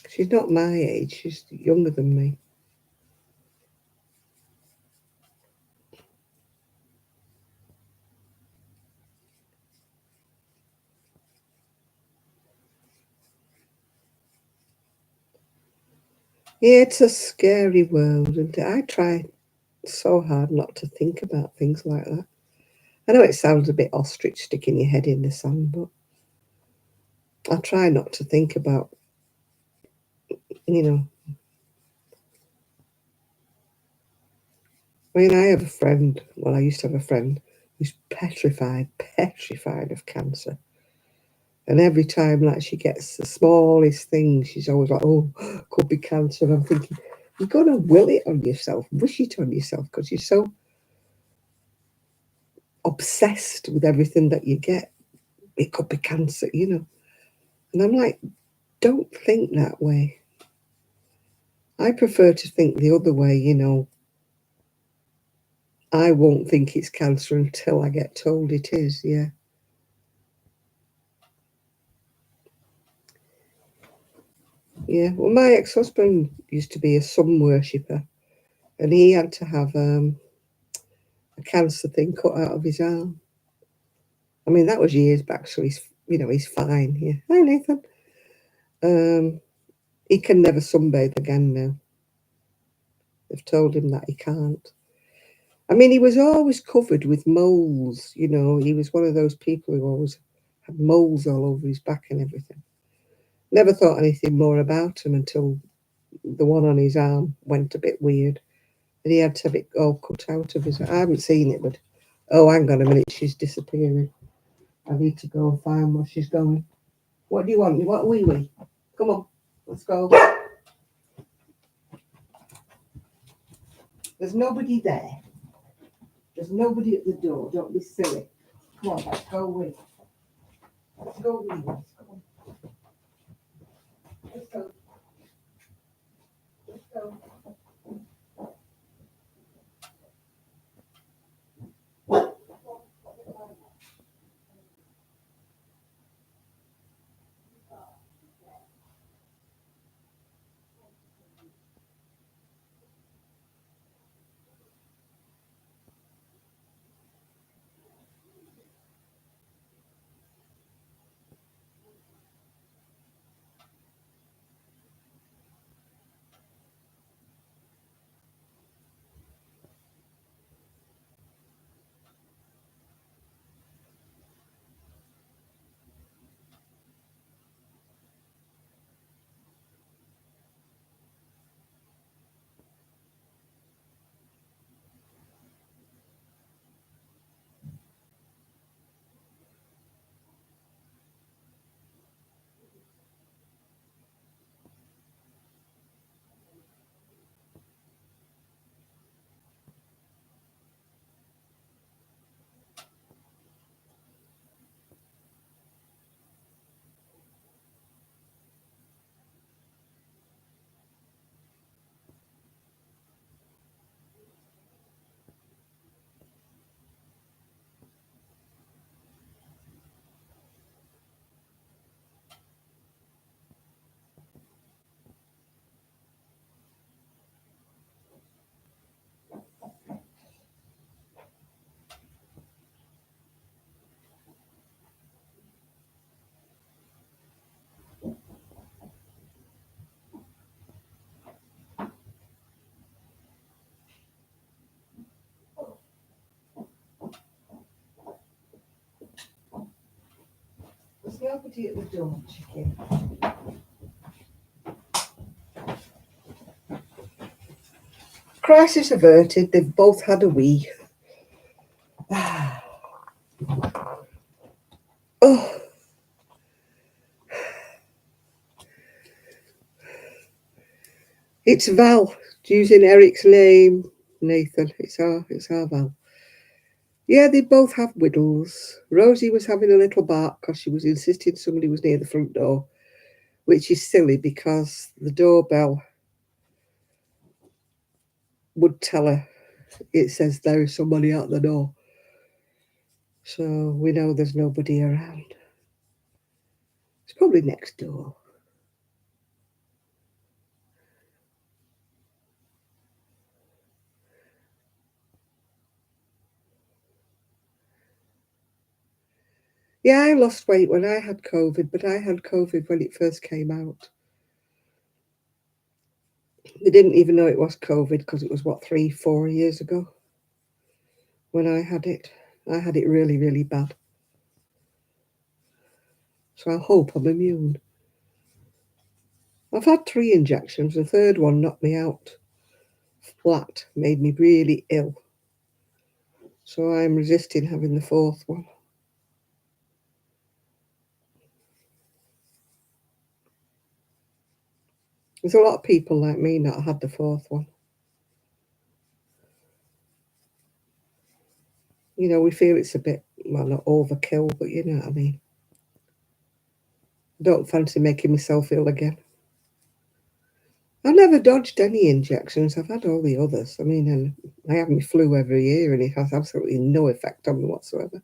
Speaker 1: She's not my age, she's younger than me. Yeah, it's a scary world, and I try so hard not to think about things like that. I know it sounds a bit ostrich sticking your head in the sand, but I try not to think about, you know. I mean, I have a friend, well, I used to have a friend who's petrified of cancer. And every time, like, she gets the smallest thing, she's always like, oh, could be cancer. And I'm thinking, you've got to will it on yourself, wish it on yourself, because you're so obsessed with everything that you get. It could be cancer, you know. And I'm like, don't think that way. I prefer to think the other way, you know. I won't think it's cancer until I get told it is, yeah. Yeah, well, my ex-husband used to be a sun worshipper, and he had to have a cancer thing cut out of his arm. I mean, that was years back, so he's fine. Yeah. Hi, Nathan. Um, he can never sunbathe again now. They've told him that he can't. I mean, he was always covered with moles. You know, he was one of those people who always had moles all over his back and everything. Never thought anything more about him until the one on his arm went a bit weird. And he had to have it all cut out of his. I haven't seen it, but oh, hang on a minute, she's disappearing. I need to go and find where she's going. What do you want? You want a wee wee? Come on, let's go. There's nobody there. There's nobody at the door. Don't be silly. Come on, let's go wee. Let's go wee. Come on. Let's go. Let's go. nobody at the door, chicken. Crisis averted. They've both had a wee. Oh, it's Val. Using Eric's name, Nathan. It's our Val. Yeah, they both have whittles. Rosie was having a little bark because she was insisting somebody was near the front door, which is silly because the doorbell would tell her it says there is somebody at the door. So we know there's nobody around. It's probably next door. Yeah, I lost weight when I had COVID, but I had COVID when it first came out. They didn't even know it was COVID because it was, 3-4 years ago when I had it. I had it really, really bad. So I hope I'm immune. I've had 3 injections. The third one knocked me out flat, made me really ill. So I'm resisting having the 4th one. There's a lot of people like me not had the 4th one. You know, we feel it's a bit, well, not overkill, but you know what I mean. Don't fancy making myself ill again. I've never dodged any injections. I've had all the others. I mean, and I have my flu every year and it has absolutely no effect on me whatsoever.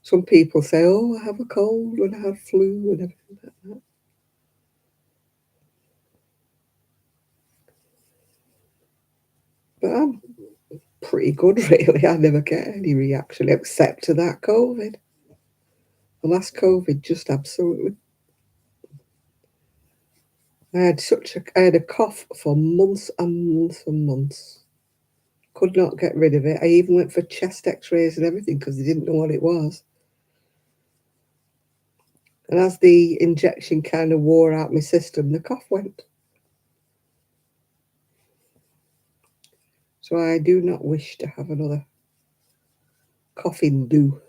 Speaker 1: Some people say, oh, I have a cold when I have flu and everything like that. But I'm pretty good, really. I never get any reaction except to that COVID. The last COVID, just absolutely. I had a cough for months and months and months. Could not get rid of it. I even went for chest x-rays and everything because they didn't know what it was. And as the injection kind of wore out my system, the cough went. So I do not wish to have another coughing do.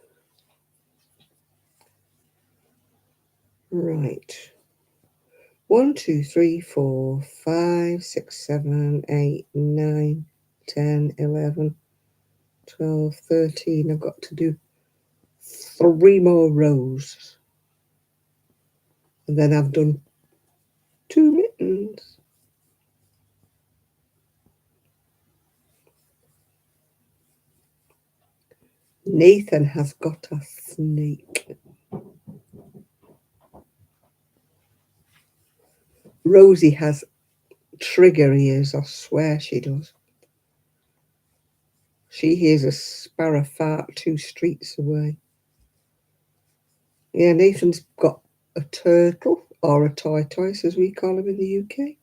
Speaker 1: Right. 1, 2, 3, 4, 5, 6, 7, 8, 9, 10, 11, 12, 13. I've got to do 3 more rows. And then I've done 2 mittens. Nathan has got a snake. Rosie has trigger ears, I swear she does. She hears a sparrow fart 2 streets away. Yeah, Nathan's got a turtle, or a tortoise as we call him in the UK,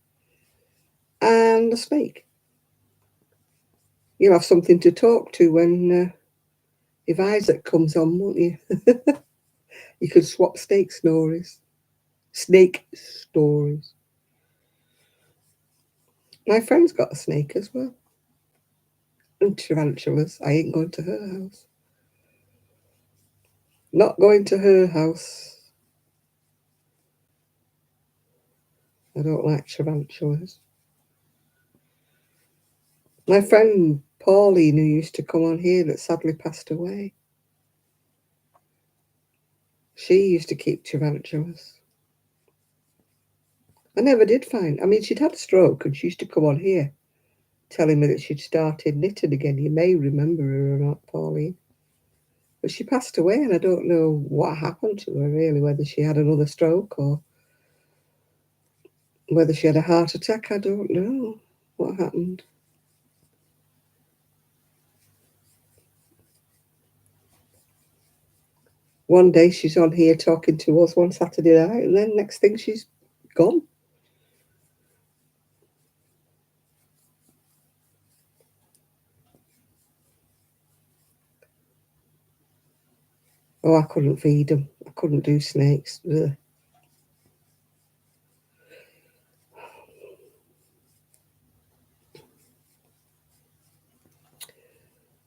Speaker 1: and a snake. You'll have something to talk to when, if Isaac comes on, won't you? You could swap snake stories. Snake stories. My friend's got a snake as well. And tarantulas. I ain't going to her house. Not going to her house. I don't like tarantulas. My friend Pauline, who used to come on here, that sadly passed away, she used to keep tarantulas. I never did find. I mean, she'd had a stroke and she used to come on here telling me that she'd started knitting again. You may remember her or not, Pauline. But she passed away and I don't know what happened to her, really, whether she had another stroke or whether she had a heart attack. I don't know what happened. One day she's on here talking to us one Saturday night, and then next thing she's gone. Oh, I couldn't feed them. I couldn't do snakes. Ugh.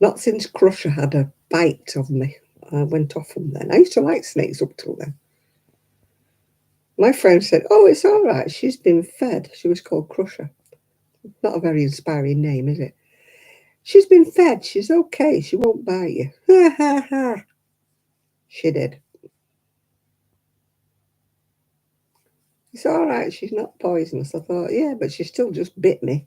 Speaker 1: Not since Crusher had a bite of me. I went off from then. I used to like snakes up till then. My friend said, "Oh, it's all right. She's been fed." She was called Crusher. Not a very inspiring name, is it? "She's been fed. She's okay. She won't bite you." Ha ha ha. She did. It's all right. She's not poisonous. I thought, yeah, but she still just bit me.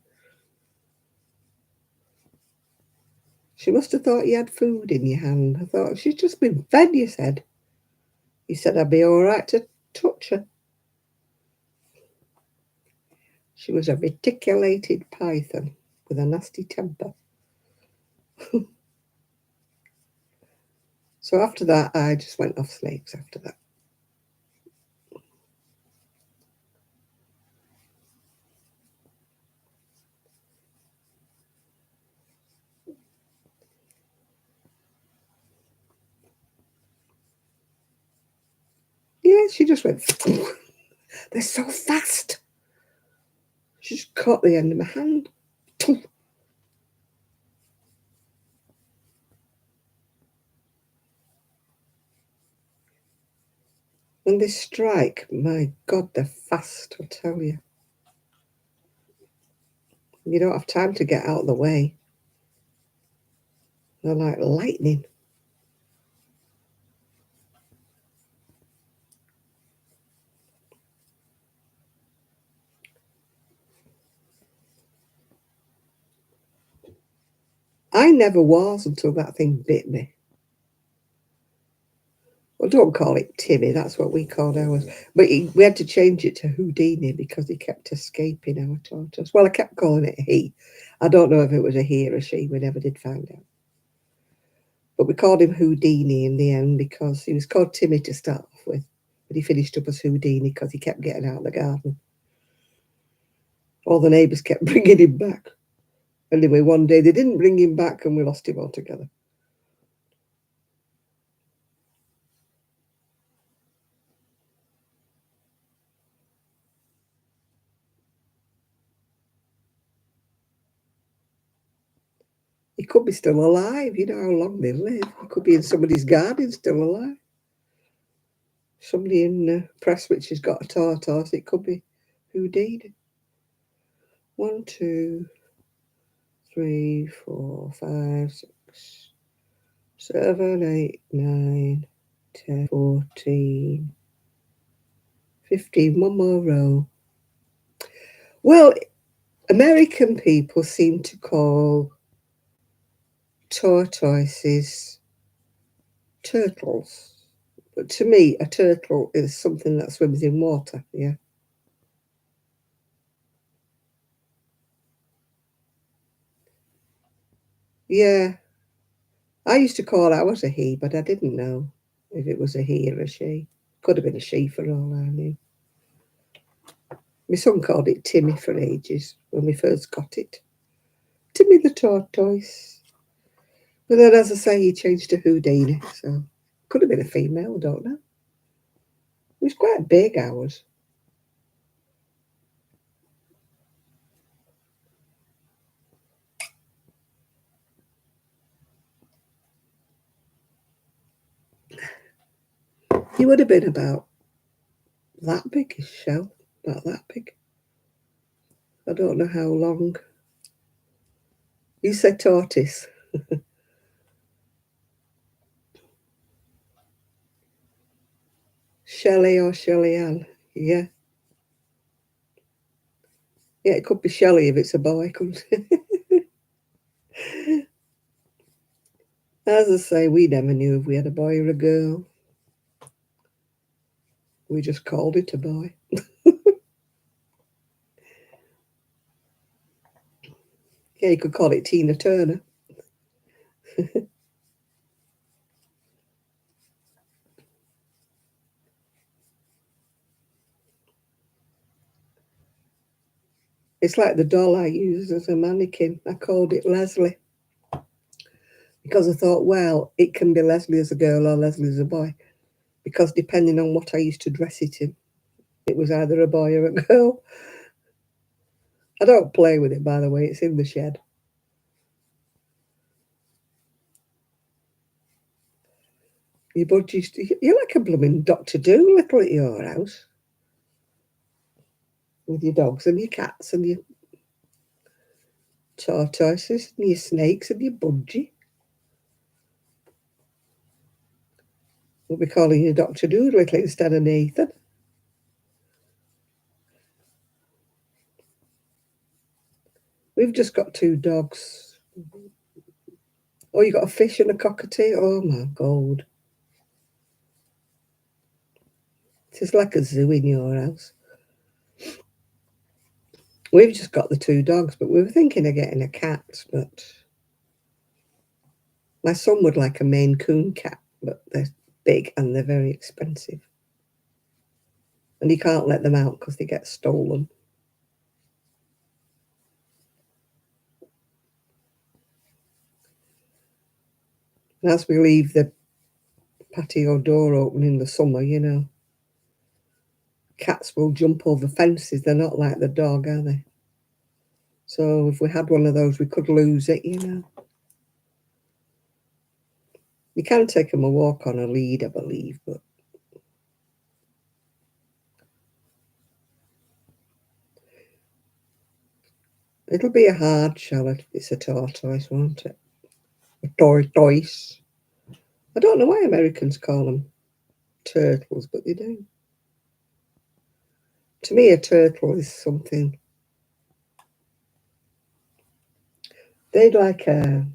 Speaker 1: She must have thought you had food in your hand. I thought, she's just been fed, you said. You said I'd be all right to touch her. She was a reticulated python with a nasty temper. So after that, I just went off snakes after that. Yeah, she just went, they're so fast. She just caught the end of my hand. When they strike, my God, they're fast, I tell you. You don't have time to get out of the way. They're like lightning. I never was until that thing bit me. Well, don't call it Timmy, that's what we called ours. But we had to change it to Houdini because he kept escaping our tortoise. Well, I kept calling it he. I don't know if it was a he or a she, we never did find out. But we called him Houdini in the end because he was called Timmy to start off with. But he finished up as Houdini because he kept getting out of the garden. All the neighbours kept bringing him back. Anyway, one day they didn't bring him back and we lost him altogether. He could be still alive. You know how long they live. He could be in somebody's garden still alive. Somebody in Prestwich has got a tortoise. It could be Houdini. 1, 2, 3, 4, 5, 6, 7, 8, 9, 10, 14, 15. One more row. Well, American people seem to call tortoises turtles. But to me, a turtle is something that swims in water, yeah. Yeah. I used to call ours a he, but I didn't know if it was a he or a she. Could have been a she for all I knew. My son called it Timmy for ages when we first got it. Timmy the tortoise. But then, as I say, he changed to Houdini, so could have been a female, I don't know. It was quite big, ours. He would have been about that big, his shell, about that big. I don't know how long. You said tortoise. Shelley or Shelley Ann. Yeah. Yeah, it could be Shelley if it's a boy, couldn't it? As I say, we never knew if we had a boy or a girl. We just called it a boy. Yeah, you could call it Tina Turner. It's like the doll I used as a mannequin. I called it Leslie because I thought, well, it can be Leslie as a girl or Leslie as a boy. because depending on what I used to dress it in, it was either a boy or a girl. I don't play with it, by the way. It's in the shed. Your budgies, you're like a blooming Dr. Dolittle at your house. With your dogs and your cats and your tortoises and your snakes and your budgie. We'll be calling you Dr. Dolittle instead of Nathan. We've just got 2 dogs. Oh, you got a fish and a cockatoo? Oh, my God. It's like a zoo in your house. We've just got the 2 dogs, but we were thinking of getting a cat, but my son would like a Maine Coon cat, but they're big and they're very expensive. And he can't let them out because they get stolen. And as we leave the patio door open in the summer, you know, cats will jump over fences. They're not like the dog, are they? So if we had one of those, we could lose it, you know. You can take them a walk on a lead, I believe, but it'll be a hard shell if it's a tortoise, won't it? A tortoise. I don't know why Americans call them turtles, but they do. To me, a turtle is something. They'd like a,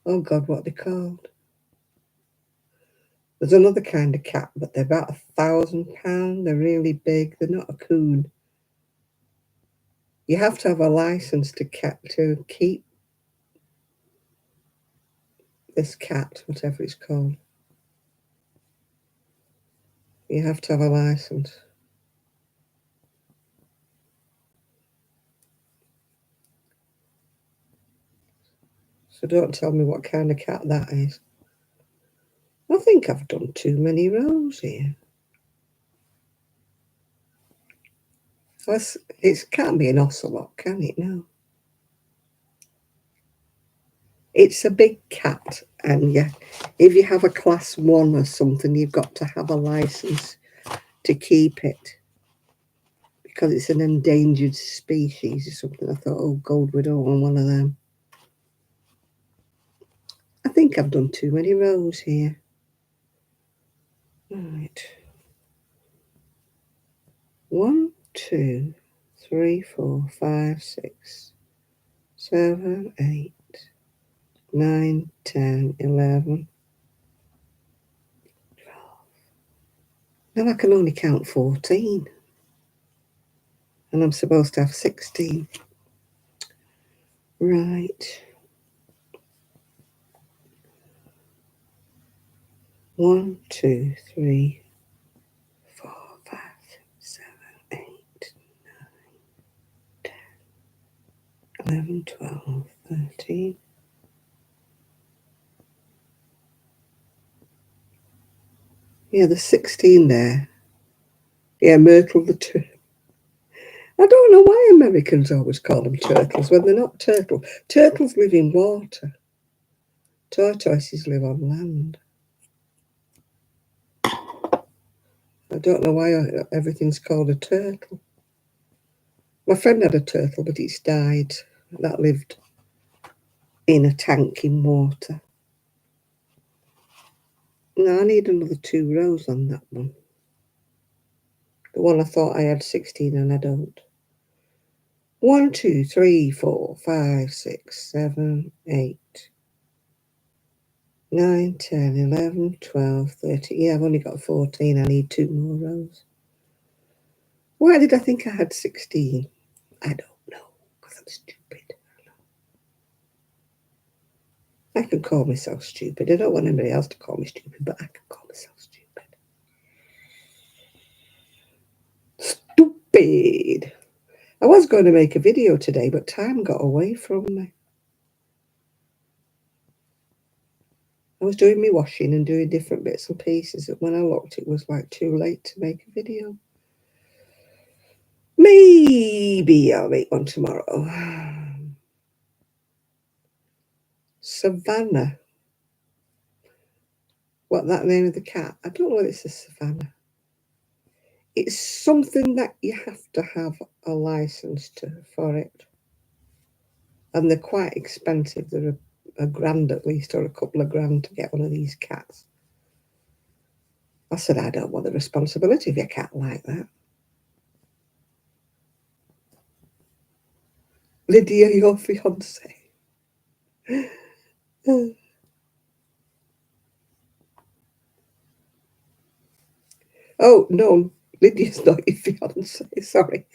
Speaker 1: oh God, what are they called? There's another kind of cat, but they're about £1,000. They're really big. They're not a coon. You have to have a license to keep this cat, whatever it's called. You have to have a license. So don't tell me what kind of cat that is. I think I've done too many rows here. It can't be an ocelot, can it? No. It's a big cat, and yeah, if you have a class 1 or something, you've got to have a license to keep it because it's an endangered species or something. I thought, oh God, we don't want one of them. I think I've done too many rows here. Right. 1, 2, 3, 4, 5, 6, 7, 8, 9, 10, 11, 12. Now I can only count 14. And I'm supposed to have 16. Right. 1, 2, 3, 4, 5, 7, 8, 9, 10, 11, 12, 13. Yeah, there's 16 there. Yeah, Myrtle the turtle. I don't know why Americans always call them turtles when they're not turtles. Turtles live in water. Tortoises live on land. I don't know why everything's called a turtle. My friend had a turtle, but it's died. That lived in a tank in water. No, I need another 2 rows on that one. The one I thought I had 16 and I don't. 1, 2, 3, 4, 5, 6, 7, 8, 9, 10, 11, 12, 13. Yeah, I've only got 14. I need 2 more rows. Why did I think I had 16? I don't know, because I'm stupid. I can call myself stupid. I don't want anybody else to call me stupid, but I can call myself stupid. Stupid! I was going to make a video today, but time got away from me. I was doing my washing and doing different bits and pieces, and when I looked, it was like too late to make a video. Maybe I'll make one tomorrow. Savannah. What, that name of the cat? I don't know whether it's a Savannah. It's something that you have to have a license for it. And they're quite expensive. They're a grand at least, or a couple of grand to get one of these cats. I said, I don't want the responsibility of your cat like that. Lydia, your fiance. Oh, no, Lydia's not your fiance. Sorry.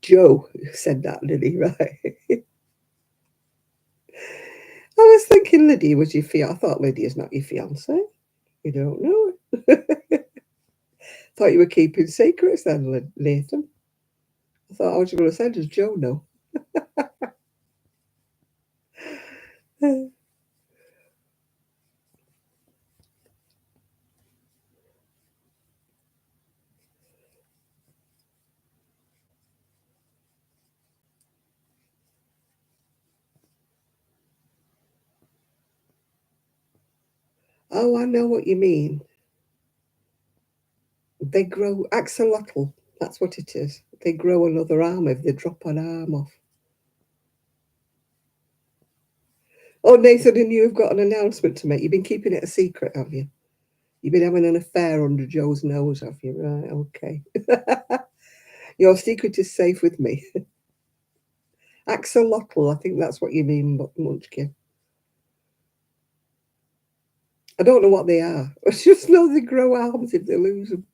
Speaker 1: Joe said that, did he? Right. I was thinking Lydia was your fiance. I thought Lydia's not your fiance. You don't know. Thought you were keeping secrets then, Nathan. I thought I was going to say, does Joe know? Oh, I know what you mean. They grow axolotl. That's what it is. They grow another arm if they drop an arm off. Oh, Nathan, and you've got an announcement to make. You've been keeping it a secret, have you? You've been having an affair under Joe's nose, have you? Right, okay. Your secret is safe with me. Axolotl, I think that's what you mean, Munchkin. I don't know what they are. I just know they grow arms if they lose them.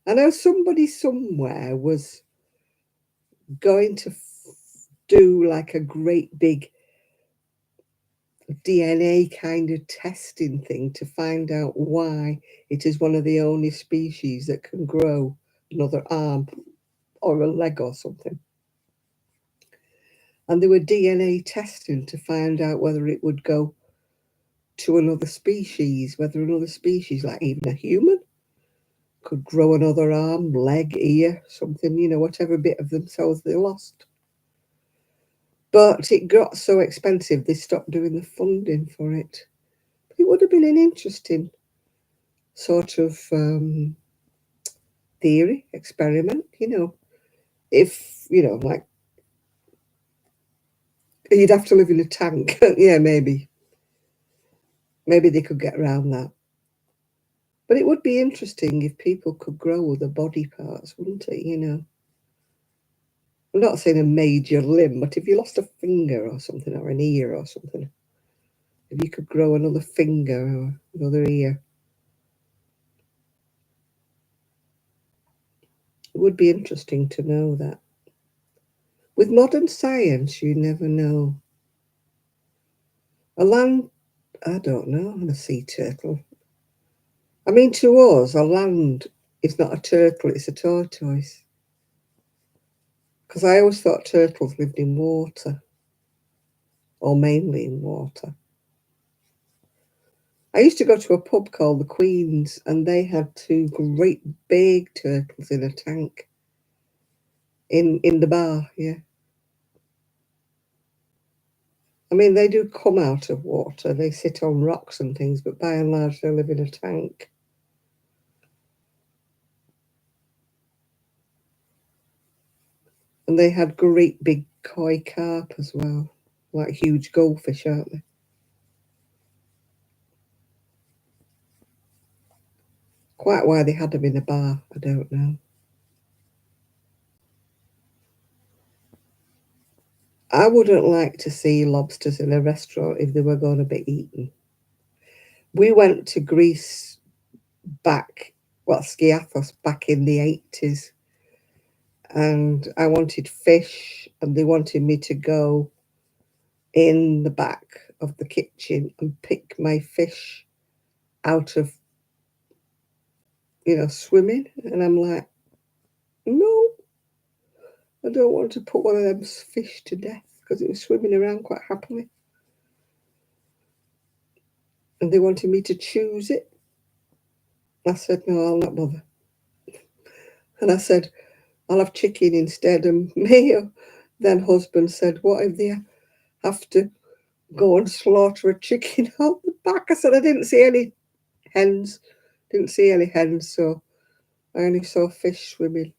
Speaker 1: I know somebody somewhere was going to do like a great big DNA kind of testing thing to find out why it is one of the only species that can grow another arm or a leg or something. And they were DNA testing to find out whether it would go to another species, whether another species, like even a human, could grow another arm, leg, ear, something, whatever bit of themselves they lost. But it got so expensive, they stopped doing the funding for it. It would have been an interesting sort of theory, experiment, if, like, you'd have to live in a tank. Yeah, maybe. Maybe they could get around that. But it would be interesting if people could grow other body parts, wouldn't it, I'm not saying a major limb, but if you lost a finger or something, or an ear or something, if you could grow another finger or another ear, it would be interesting to know that. With modern science, you never know. A land, I don't know, and a sea turtle. I mean, to us, a land is not a turtle, it's a tortoise. Because I always thought turtles lived in water, or mainly in water. I used to go to a pub called the Queen's, and they had two great big turtles in a tank in the bar, yeah. I mean, they do come out of water. They sit on rocks and things, but by and large, they live in a tank. And they had great big koi carp as well, like huge goldfish, aren't they? Quite why they had them in a bar, I don't know. I wouldn't like to see lobsters in a restaurant if they were going to be eaten. We went to Greece Skiathos back in the 80s, and I wanted fish, and they wanted me to go in the back of the kitchen and pick my fish out of, swimming. And I'm like, no, I don't want to put one of them fish to death because it was swimming around quite happily. And they wanted me to choose it. I said, no, I'll not bother. And I said, I'll have chicken instead of mayo. Then husband said, what if they have to go and slaughter a chicken out the back? I said, I didn't see any hens. Didn't see any hens, so I only saw fish swimming.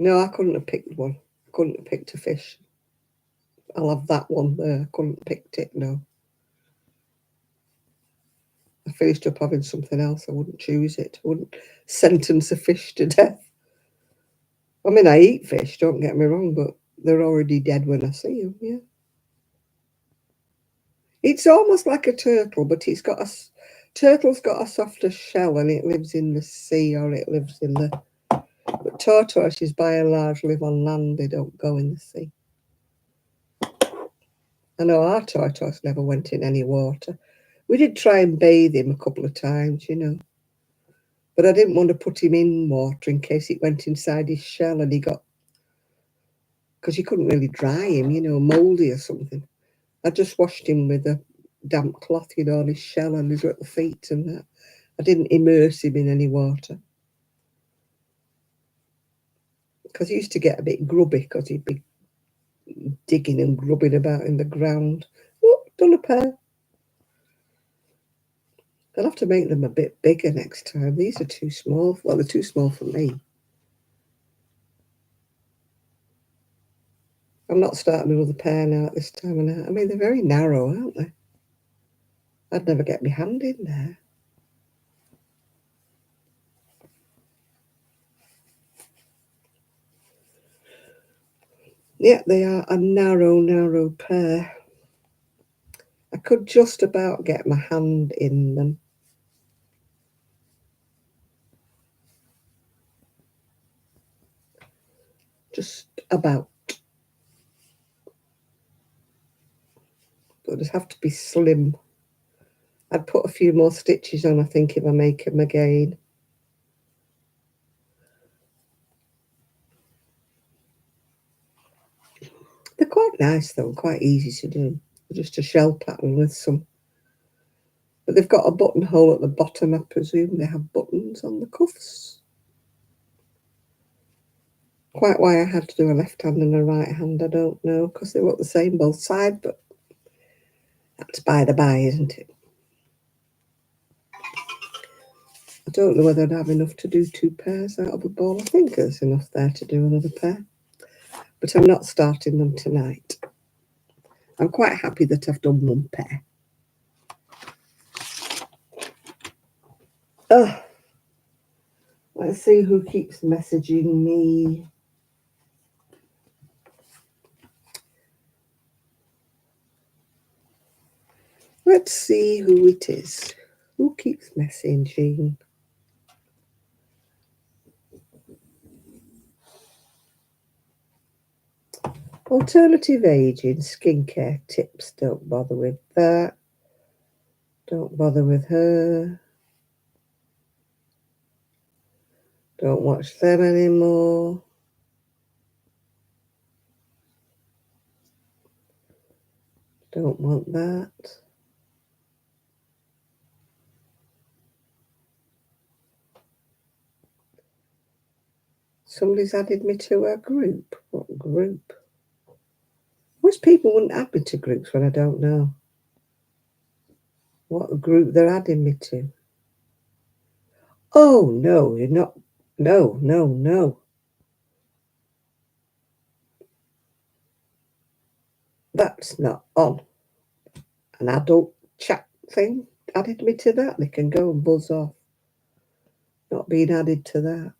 Speaker 1: No, I couldn't have picked one. I couldn't have picked a fish. I'll have that one there. I couldn't have picked it, no. I finished up having something else. I wouldn't choose it. I wouldn't sentence a fish to death. I mean, I eat fish, don't get me wrong, but they're already dead when I see them, yeah. It's almost like a turtle, but turtle's got a softer shell and it lives in the sea or it lives in the... But tortoises, by and large, live on land. They don't go in the sea. I know our tortoise never went in any water. We did try and bathe him a couple of times, you know. But I didn't want to put him in water in case it went inside his shell and he got... Because you couldn't really dry him, you know, mouldy or something. I just washed him with a damp cloth, you know, on his shell and his little feet and that. I didn't immerse him in any water. Because he used to get a bit grubby because he'd be digging and grubbing about in the ground. Oh, done a pair. I'll have to make them a bit bigger next time. These are too small. Well, they're too small for me. I'm not starting another pair now at this time of night. I mean, they're very narrow, aren't they? I'd never get my hand in there. Yeah, they are a narrow, narrow pair. I could just about get my hand in them. Just about. But it'd have to be slim. I'd put a few more stitches on, I think, if I make them again. They're quite nice, though, quite easy to do. Just a shell pattern with some... But they've got a buttonhole at the bottom, I presume. They have buttons on the cuffs. Quite why I had to do a left hand and a right hand, I don't know, because they look the same both sides, but that's by the by, isn't it? I don't know whether I'd have enough to do 2 pairs out of a ball. I think there's enough there to do another pair. But I'm not starting them tonight. I'm quite happy that I've done 1 pair. Oh, let's see who keeps messaging me. Let's see who it is. Who keeps messaging? Alternative aging, skincare tips. Don't bother with that. Don't bother with her. Don't watch them anymore. Don't want that. Somebody's added me to a group. What group? Most people wouldn't add me to groups when I don't know what group they're adding me to. Oh, no, you're not. No, no, no. That's not on. An adult chat thing added me to that. They can go and buzz off. Not being added to that.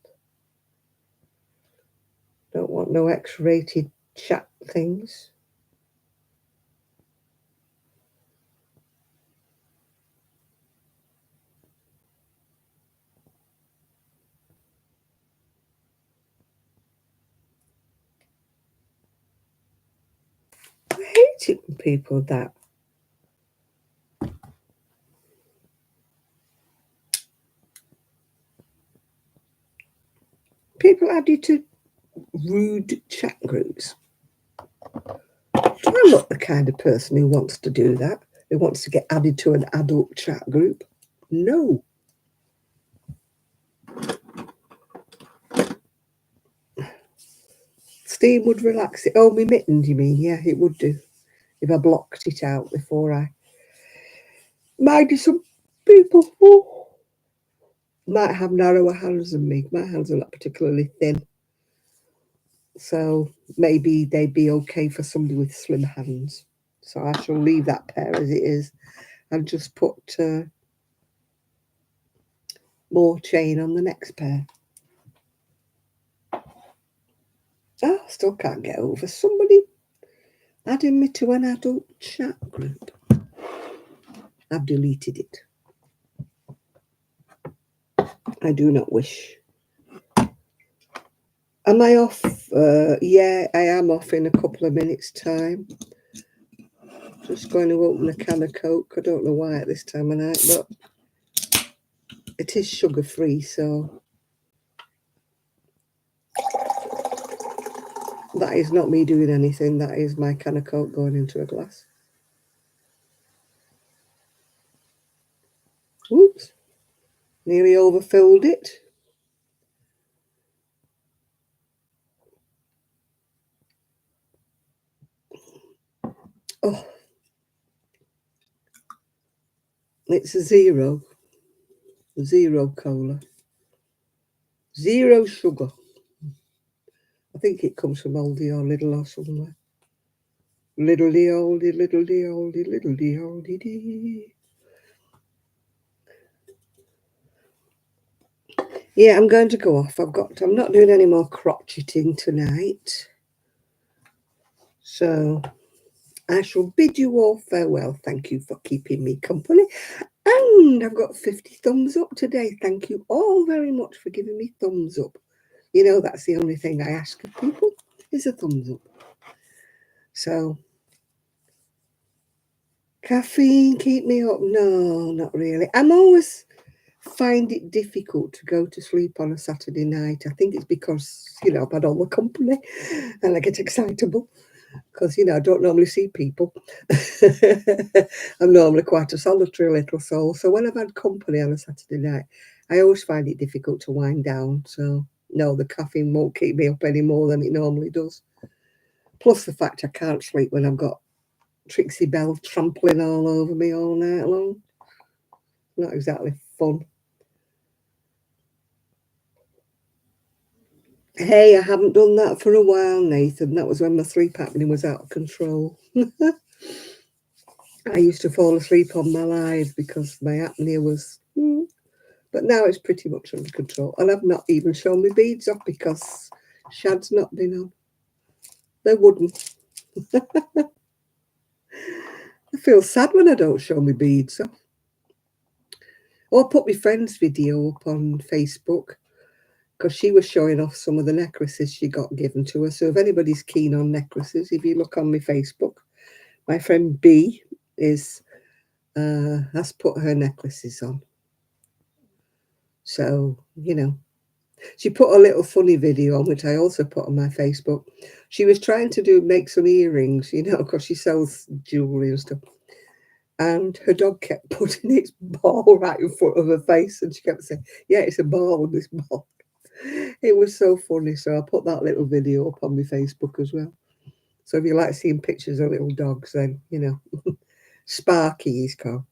Speaker 1: Don't want no X-rated chat things. I hate it when people that. to add you to rude chat groups? Do I look the kind of person who wants to do that? Who wants to get added to an adult chat group? No. Steam would relax it. Oh, my mitten, you mean? Yeah, it would do. If I blocked it out before I minded some people. Oh, might have narrower hands than me. My hands are not particularly thin. So maybe they'd be okay for somebody with slim hands. So I shall leave that pair as it is and just put more chain on the next pair. Oh, still can't get over somebody adding me to an adult chat group. I've deleted it. I do not wish. Am I off? Yeah, I am off in a couple of minutes' time. Just going to open a can of Coke. I don't know why at this time of night, but it is sugar-free, so that is not me doing anything. That is my can of Coke going into a glass. Oops. Nearly overfilled it. Oh, it's a zero cola, zero sugar. I think it comes from Aldi or Lidl or somewhere. Little oldie, little oldie, little oldie dee. Yeah, I'm going to go off. I'm not doing any more crocheting tonight. So I shall bid you all farewell. Thank you for keeping me company. And I've got 50 thumbs up today. Thank you all very much for giving me thumbs up. You know, that's the only thing I ask of people is a thumbs up. So, caffeine keep me up? No, not really. I'm always find it difficult to go to sleep on a Saturday night. I think it's because, I've had all the company and I get excitable because, I don't normally see people. I'm normally quite a solitary little soul. So when I've had company on a Saturday night, I always find it difficult to wind down. So no, the caffeine won't keep me up any more than it normally does. Plus the fact I can't sleep when I've got Trixie Bell trampling all over me all night long. Not exactly fun. Hey, I haven't done that for a while, Nathan. That was when my sleep apnea was out of control. I used to fall asleep on my live because my apnea was... But now it's pretty much under control. And I've not even shown my beads off because Shad's not been on. They wouldn't. I feel sad when I don't show my beads off. Or put my friend's video up on Facebook because she was showing off some of the necklaces she got given to her. So if anybody's keen on necklaces, if you look on my Facebook, my friend B has put her necklaces on. So, she put a little funny video on, which I also put on my Facebook. She was trying to make some earrings, because she sells jewellery and stuff. And her dog kept putting its ball right in front of her face. And she kept saying, yeah, it's a ball, this ball. It was so funny. So I put that little video up on my Facebook as well. So if you like seeing pictures of little dogs, then, Sparky is called.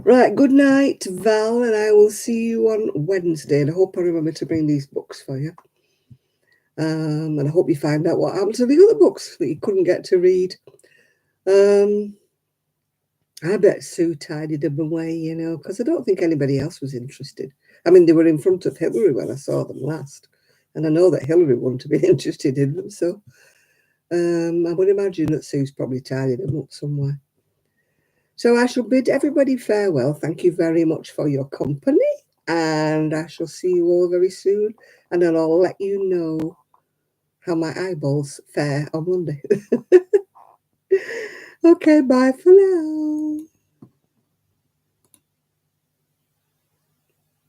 Speaker 1: Right, good night, Val, and I will see you on Wednesday. And I hope I remember to bring these books for you. And I hope you find out what happened to the other books that you couldn't get to read. I bet Sue tidied them away, because I don't think anybody else was interested. I mean, they were in front of Hillary when I saw them last. And I know that Hillary wouldn't have been interested in them. So I would imagine that Sue's probably tidied them up somewhere. So I shall bid everybody farewell. Thank you very much for your company. And I shall see you all very soon. And then I'll let you know how my eyeballs fare on Monday. Okay, bye for now.